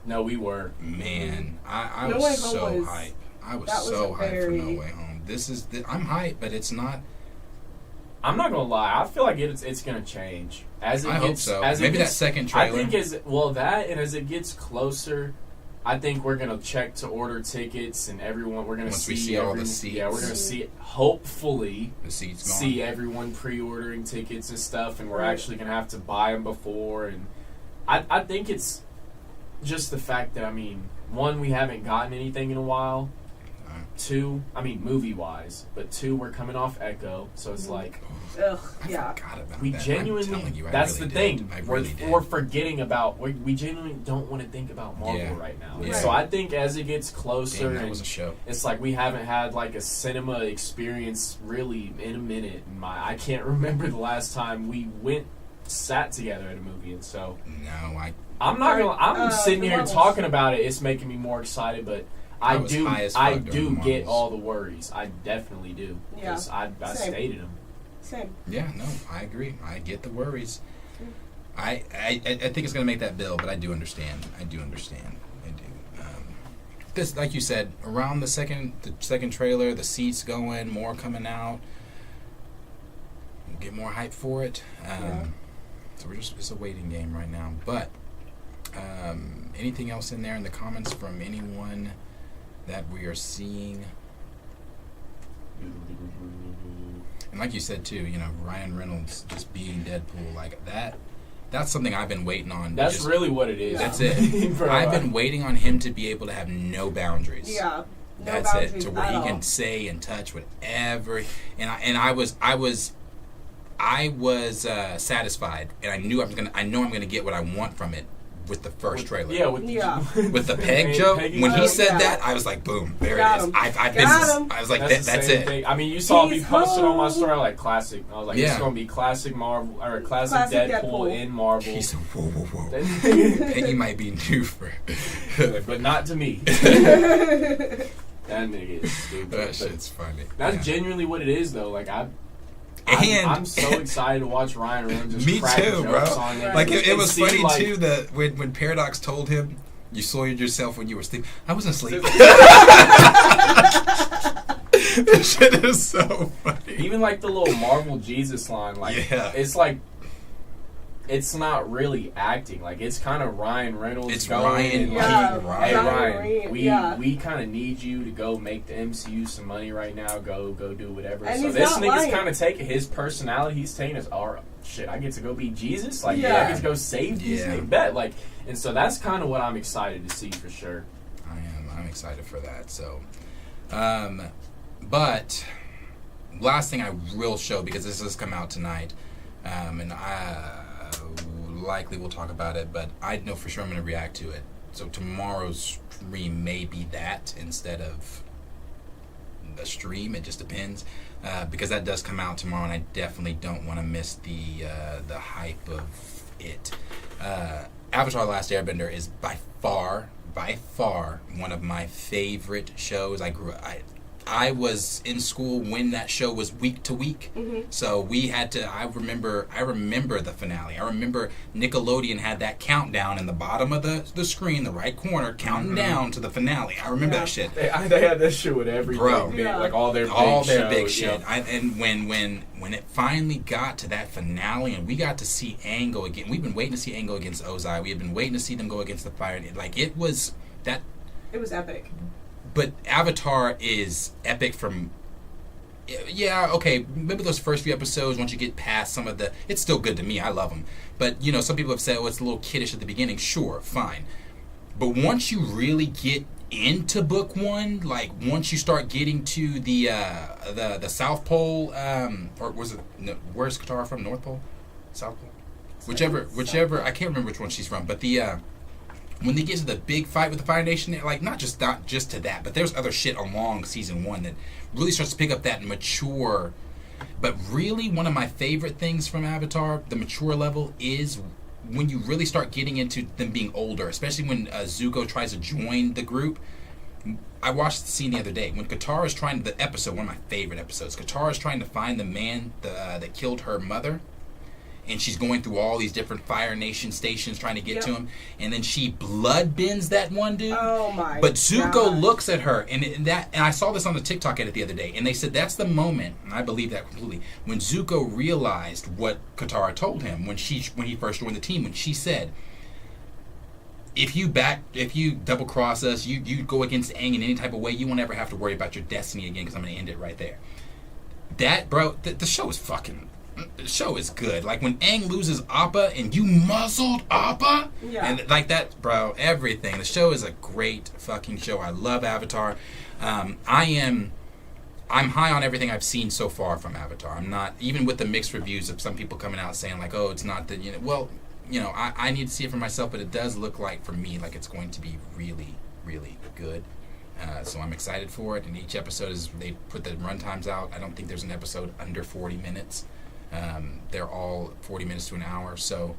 No, we were. Man, I was so hyped. I was so hyped for No Way Home. I'm hyped, but it's not. I'm not gonna lie. I feel like it's gonna change as it I hope so. Maybe that second trailer. I think as it gets closer, I think we're gonna check to order tickets, and everyone we're gonna once we see all the seats. Yeah, we're gonna see hopefully the seats gone. See everyone pre-ordering tickets and stuff, and we're actually gonna have to buy them before. And I think it's just the fact that we haven't gotten anything in a while. 2, I mean, movie-wise, but 2, we're coming off Echo, so it's like... Ugh, yeah. We that. genuinely... That's the thing. We're forgetting about... We genuinely don't want to think about Marvel right now. Yeah. So I think as it gets closer... Damn, that was a show. It's like we haven't had like a cinema experience really in a minute. I can't remember the last time we sat together at a movie, and so... No, I'm not gonna... I'm sitting here talking about it. It's making me more excited, but... I do get all the worries. I definitely do. Because I stated them. Same. Yeah, no, I agree. I get the worries. I think it's going to make that bill, but I do understand. I do. This, like you said, around the second trailer, the seats going, more coming out. We'll get more hype for it. So it's a waiting game right now. But anything else in there in the comments from anyone that we are seeing? And like you said too, Ryan Reynolds just being Deadpool, like that's something I've been waiting on. That's really what it is. That's it. I've been waiting on him to be able to have no boundaries. Yeah. That's it. To where he can say and touch whatever. And I was satisfied, and I know I'm gonna get what I want from it. With the first trailer. Yeah, with the peg joke. When he said that, I was like, boom, there it is. I was like, that's it. Thing. I mean, you saw me posted on my story, like, classic. I was like, it's going to be classic Marvel, or classic Deadpool in Marvel. He's like, whoa. Peggy might be new for but not to me. That nigga is stupid. That shit's funny. That's genuinely what it is, though. Like, I'm so excited to watch Ryan Reynolds just crack jokes bro. On it. Like it was funny too that when Paradox told him you soiled yourself when you were asleep. I wasn't asleep. This shit is so funny. Even like the little Marvel Jesus line, like it's like it's not really acting. Like it's kind of Ryan Reynolds. It's going Ryan. Hey Ryan, we kind of need you to go make the MCU some money right now. Go do whatever. And so this nigga's kind of taking his personality. He's taking as, oh shit, I get to go be Jesus. Like I get to go save these niggas. Bet like, and so that's kind of what I'm excited to see for sure. I'm excited for that. So, but last thing I will show, because this has come out tonight, and likely we'll talk about it, but I know for sure I'm going to react to it. So tomorrow's stream may be that instead of the stream. It just depends, because that does come out tomorrow, and I definitely don't want to miss the hype of it. Avatar: Last Airbender is by far one of my favorite shows. I was in school when that show was week to week, so we had to. I remember the finale. I remember Nickelodeon had that countdown in the bottom of the screen, the right corner, counting down to the finale. I remember that shit. They had that shit with everything, like all their big shit. And when it finally got to that finale, and we got to see Aang again. We've been waiting to see Aang against Ozai. We had been waiting to see them go against the Fire. Like it was epic. But Avatar is epic from... Yeah, okay, maybe those first few episodes, once you get past some of the... It's still good to me, I love them. But, some people have said, it's a little kiddish at the beginning. Sure, fine. But once you really get into book one, like, once you start getting to the South Pole, or was it... No, where's Katara from? North Pole? South Pole? Whichever, I can't remember which one she's from, but when they get to the big fight with the Fire Nation, like not just to that, but there's other shit along season 1 that really starts to pick up that mature. But really, one of my favorite things from Avatar, the mature level, is when you really start getting into them being older, especially when Zuko tries to join the group. I watched the scene the other day when Katara is trying the episode, one of my favorite episodes. Katara is trying to find the man that killed her mother. And she's going through all these different Fire Nation stations trying to get to him. And then she blood bends that one dude. Oh my But Zuko looks at her. And I saw this on the TikTok edit the other day. And they said that's the moment, and I believe that completely, when Zuko realized what Katara told him when he first joined the team. When she said, if you double cross us, you go against Aang in any type of way, you won't ever have to worry about your destiny again, because I'm going to end it right there. That, bro, the show is fucking... the show is good. Like when Aang loses Appa and you muzzled Appa, and like that, bro. Everything. The show is a great fucking show. I love Avatar. I'm high on everything I've seen so far from Avatar. I'm not, even with the mixed reviews of some people coming out saying like, oh, it's not the, I need to see it for myself, but it does look like, for me, like it's going to be really, really good. So I'm excited for it, and each episode they put the runtimes out. I don't think there's an episode under 40 minutes. They're all 40 minutes to an hour, so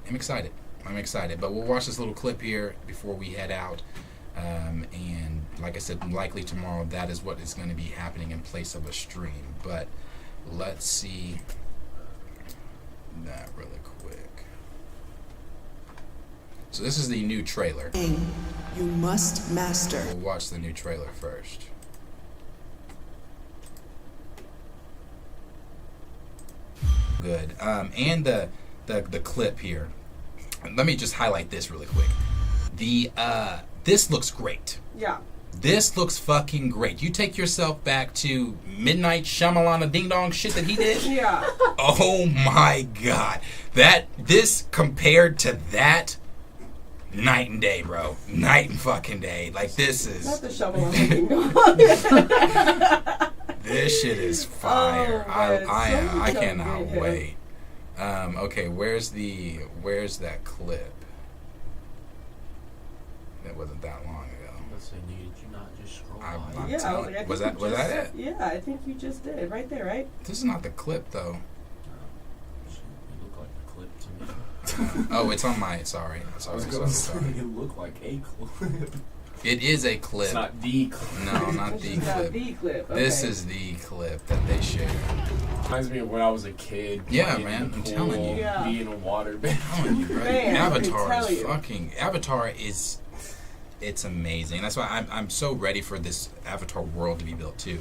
I'm excited. But we'll watch this little clip here before we head out. And like I said, likely tomorrow, that is what is going to be happening in place of a stream. But let's see that really quick. So this is the new trailer. You must master. We'll watch the new trailer first. Good. And the clip here. Let me just highlight this really quick. This looks great. Yeah. This looks fucking great. You take yourself back to Midnight Shyamalana Ding Dong shit that he did. Yeah. Oh my god. This compared to that, night and day, bro. Night and fucking day. Like, this is... Not the Shyamalana Ding Dong. This shit is fire. Oh, I cannot wait. Okay, where's that clip? That wasn't that long ago. Did you not just scroll Yeah, was that it? Yeah, I think you just did. Right there, right? This is not the clip, though. It looked like the clip to me. Oh, it's on my... Sorry. It looked like a clip. It is a clip. It's not the clip. No, not the clip. Not the clip. Okay. This is the clip that they shared. Reminds me of when I was a kid. Yeah, man. I'm telling you. Being a water baby. I'm telling you, bro. Avatar is it's amazing. That's why I'm so ready for this Avatar world to be built too.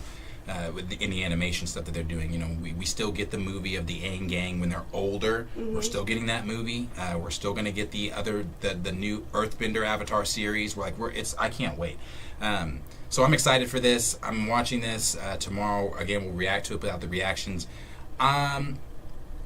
In the animation stuff that they're doing, we still get the movie of the Aang gang when they're older. Mm-hmm. We're still getting that movie. We're still gonna get the new Earthbender Avatar series. I can't wait. So I'm excited for this. I'm watching this tomorrow. Again, we'll react to it without the reactions.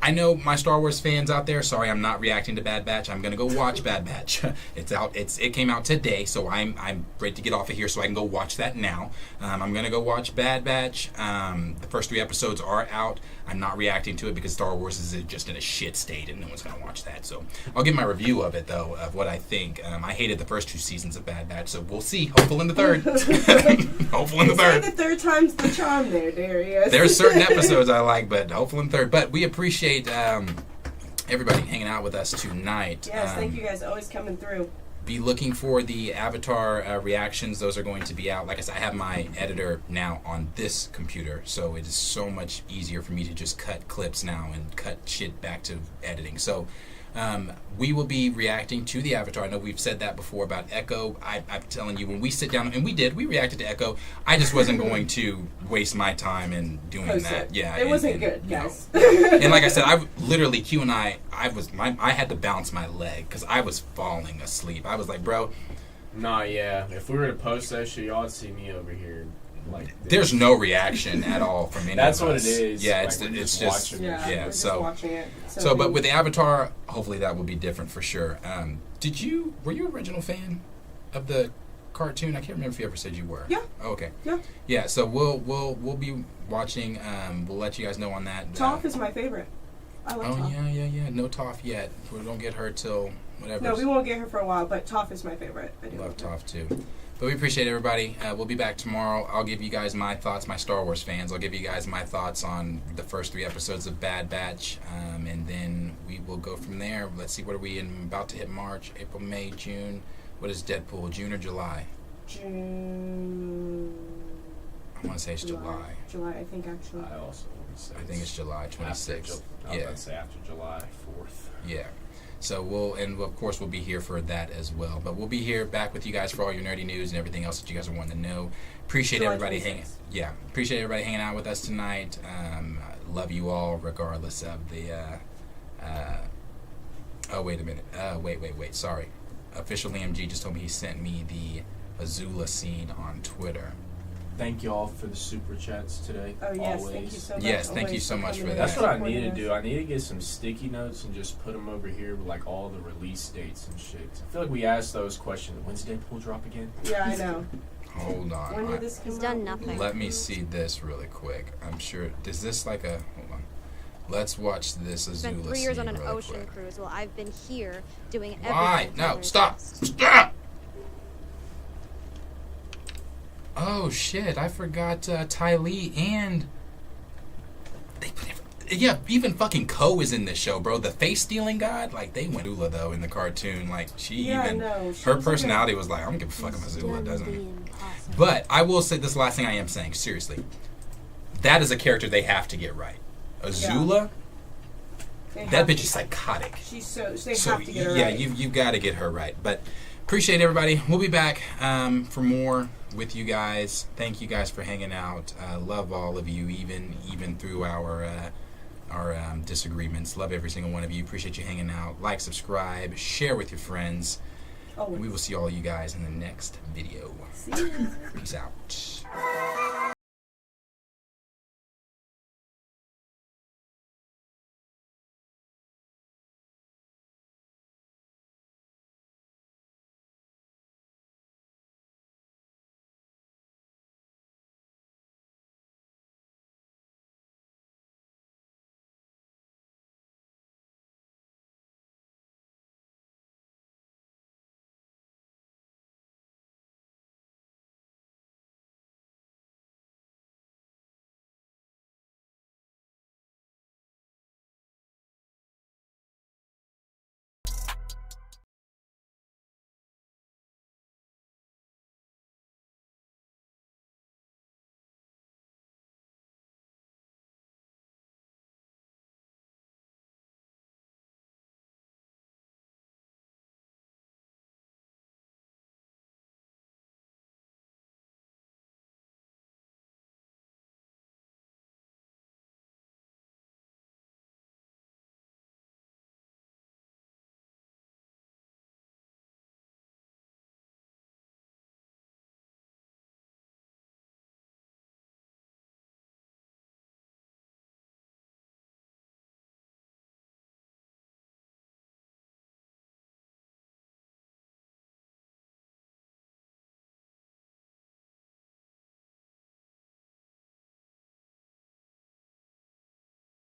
I know my Star Wars fans out there. Sorry, I'm not reacting to Bad Batch. I'm gonna go watch Bad Batch. It's out. It came out today, so I'm ready to get off of here so I can go watch that now. I'm gonna go watch Bad Batch. The first 3 episodes are out. I'm not reacting to it because Star Wars is just in a shit state and no one's gonna watch that. So I'll give my review of it though, of what I think. I hated the first 2 seasons of Bad Batch, so we'll see. Hopeful in the third. Hopeful in the third. The third time's the charm there, Darius. There's certain episodes I like, but hopeful in the third. But we appreciate everybody hanging out with us tonight. Yes, thank you guys. Always coming through. Be looking for the Avatar reactions. Those are going to be out. Like I said, I have my editor now on this computer, so it is so much easier for me to just cut clips now and cut shit back to editing. So we will be reacting to the Avatar. I know we've said that before about Echo. I'm telling you, when we sit down, and we reacted to Echo, I just wasn't going to waste my time in doing that. Yeah, it wasn't good, guys. And like I said, Q and I had to bounce my leg because I was falling asleep. I was like, bro. Nah, yeah. If we were to post that shit, y'all would see me over here. Like, there's no reaction at all from any That's of what us. it is. Yeah, like, it's just we're just watching it. So, but with the Avatar, hopefully that will be different for sure. Were you an original fan of the cartoon? I can't remember if you ever said you were. Yeah. Oh, okay. Yeah. Yeah. So we'll be watching. We'll let you guys know on that. Toph is my favorite. I like Toph. Yeah. No Toph yet. We don't get her till whatever. No, we won't get her for a while. But Toph is my favorite. I do love Toph too. But we appreciate everybody. We'll be back tomorrow. I'll give you guys my thoughts, my Star Wars fans. I'll give you guys my thoughts on the first 3 episodes of Bad Batch. And then we will go from there. Let's see, what are we in? About to hit March, April, May, June. What is Deadpool, June or July? June. I want to say it's July. July, I think, actually. I also want to say I think it's July 26th. I was going to say after July 4th. Yeah. So of course we'll be here for that as well. But we'll be here back with you guys for all your nerdy news and everything else that you guys are wanting to know. Appreciate everybody hanging out with us tonight. Love you all regardless of the oh, wait a minute. Wait, sorry. Official EMG just told me he sent me the Azula scene on Twitter. thank you all for the super chats today. Oh yes, always. thank you so much. Yes, thank you so much for that. That's what I need to do. I need to get some sticky notes and just put them over here with like all the release dates and shit. I feel like we asked those questions. When's Deadpool drop again? Yeah, I know. Hold on. When did this come He's out? done nothing. Let me see this really quick. I'm sure. Is this like a? Hold on. Let's watch this Azula Spent 3 years on an really ocean quick. cruise while I've been here doing everything. Why? to No, others. stop! Stop! Oh shit! I forgot Ty Lee and yeah, even fucking Ko is in this show, bro. The face stealing god, like they went Azula though in the cartoon. Like she her personality was like, I don't give a fuck if Azula doesn't. But I will say this last thing I am saying seriously. That is a character they have to get right. Azula, that bitch is psychotic. She's they have to get her yeah, right. you've got to get her right. But appreciate everybody. We'll be back for more with you guys. Thank you guys for hanging out. Love all of you, even through our disagreements. Love every single one of you. Appreciate you hanging out. Like, subscribe, share with your friends. Always. We will see all you guys in the next video. See ya. Peace out.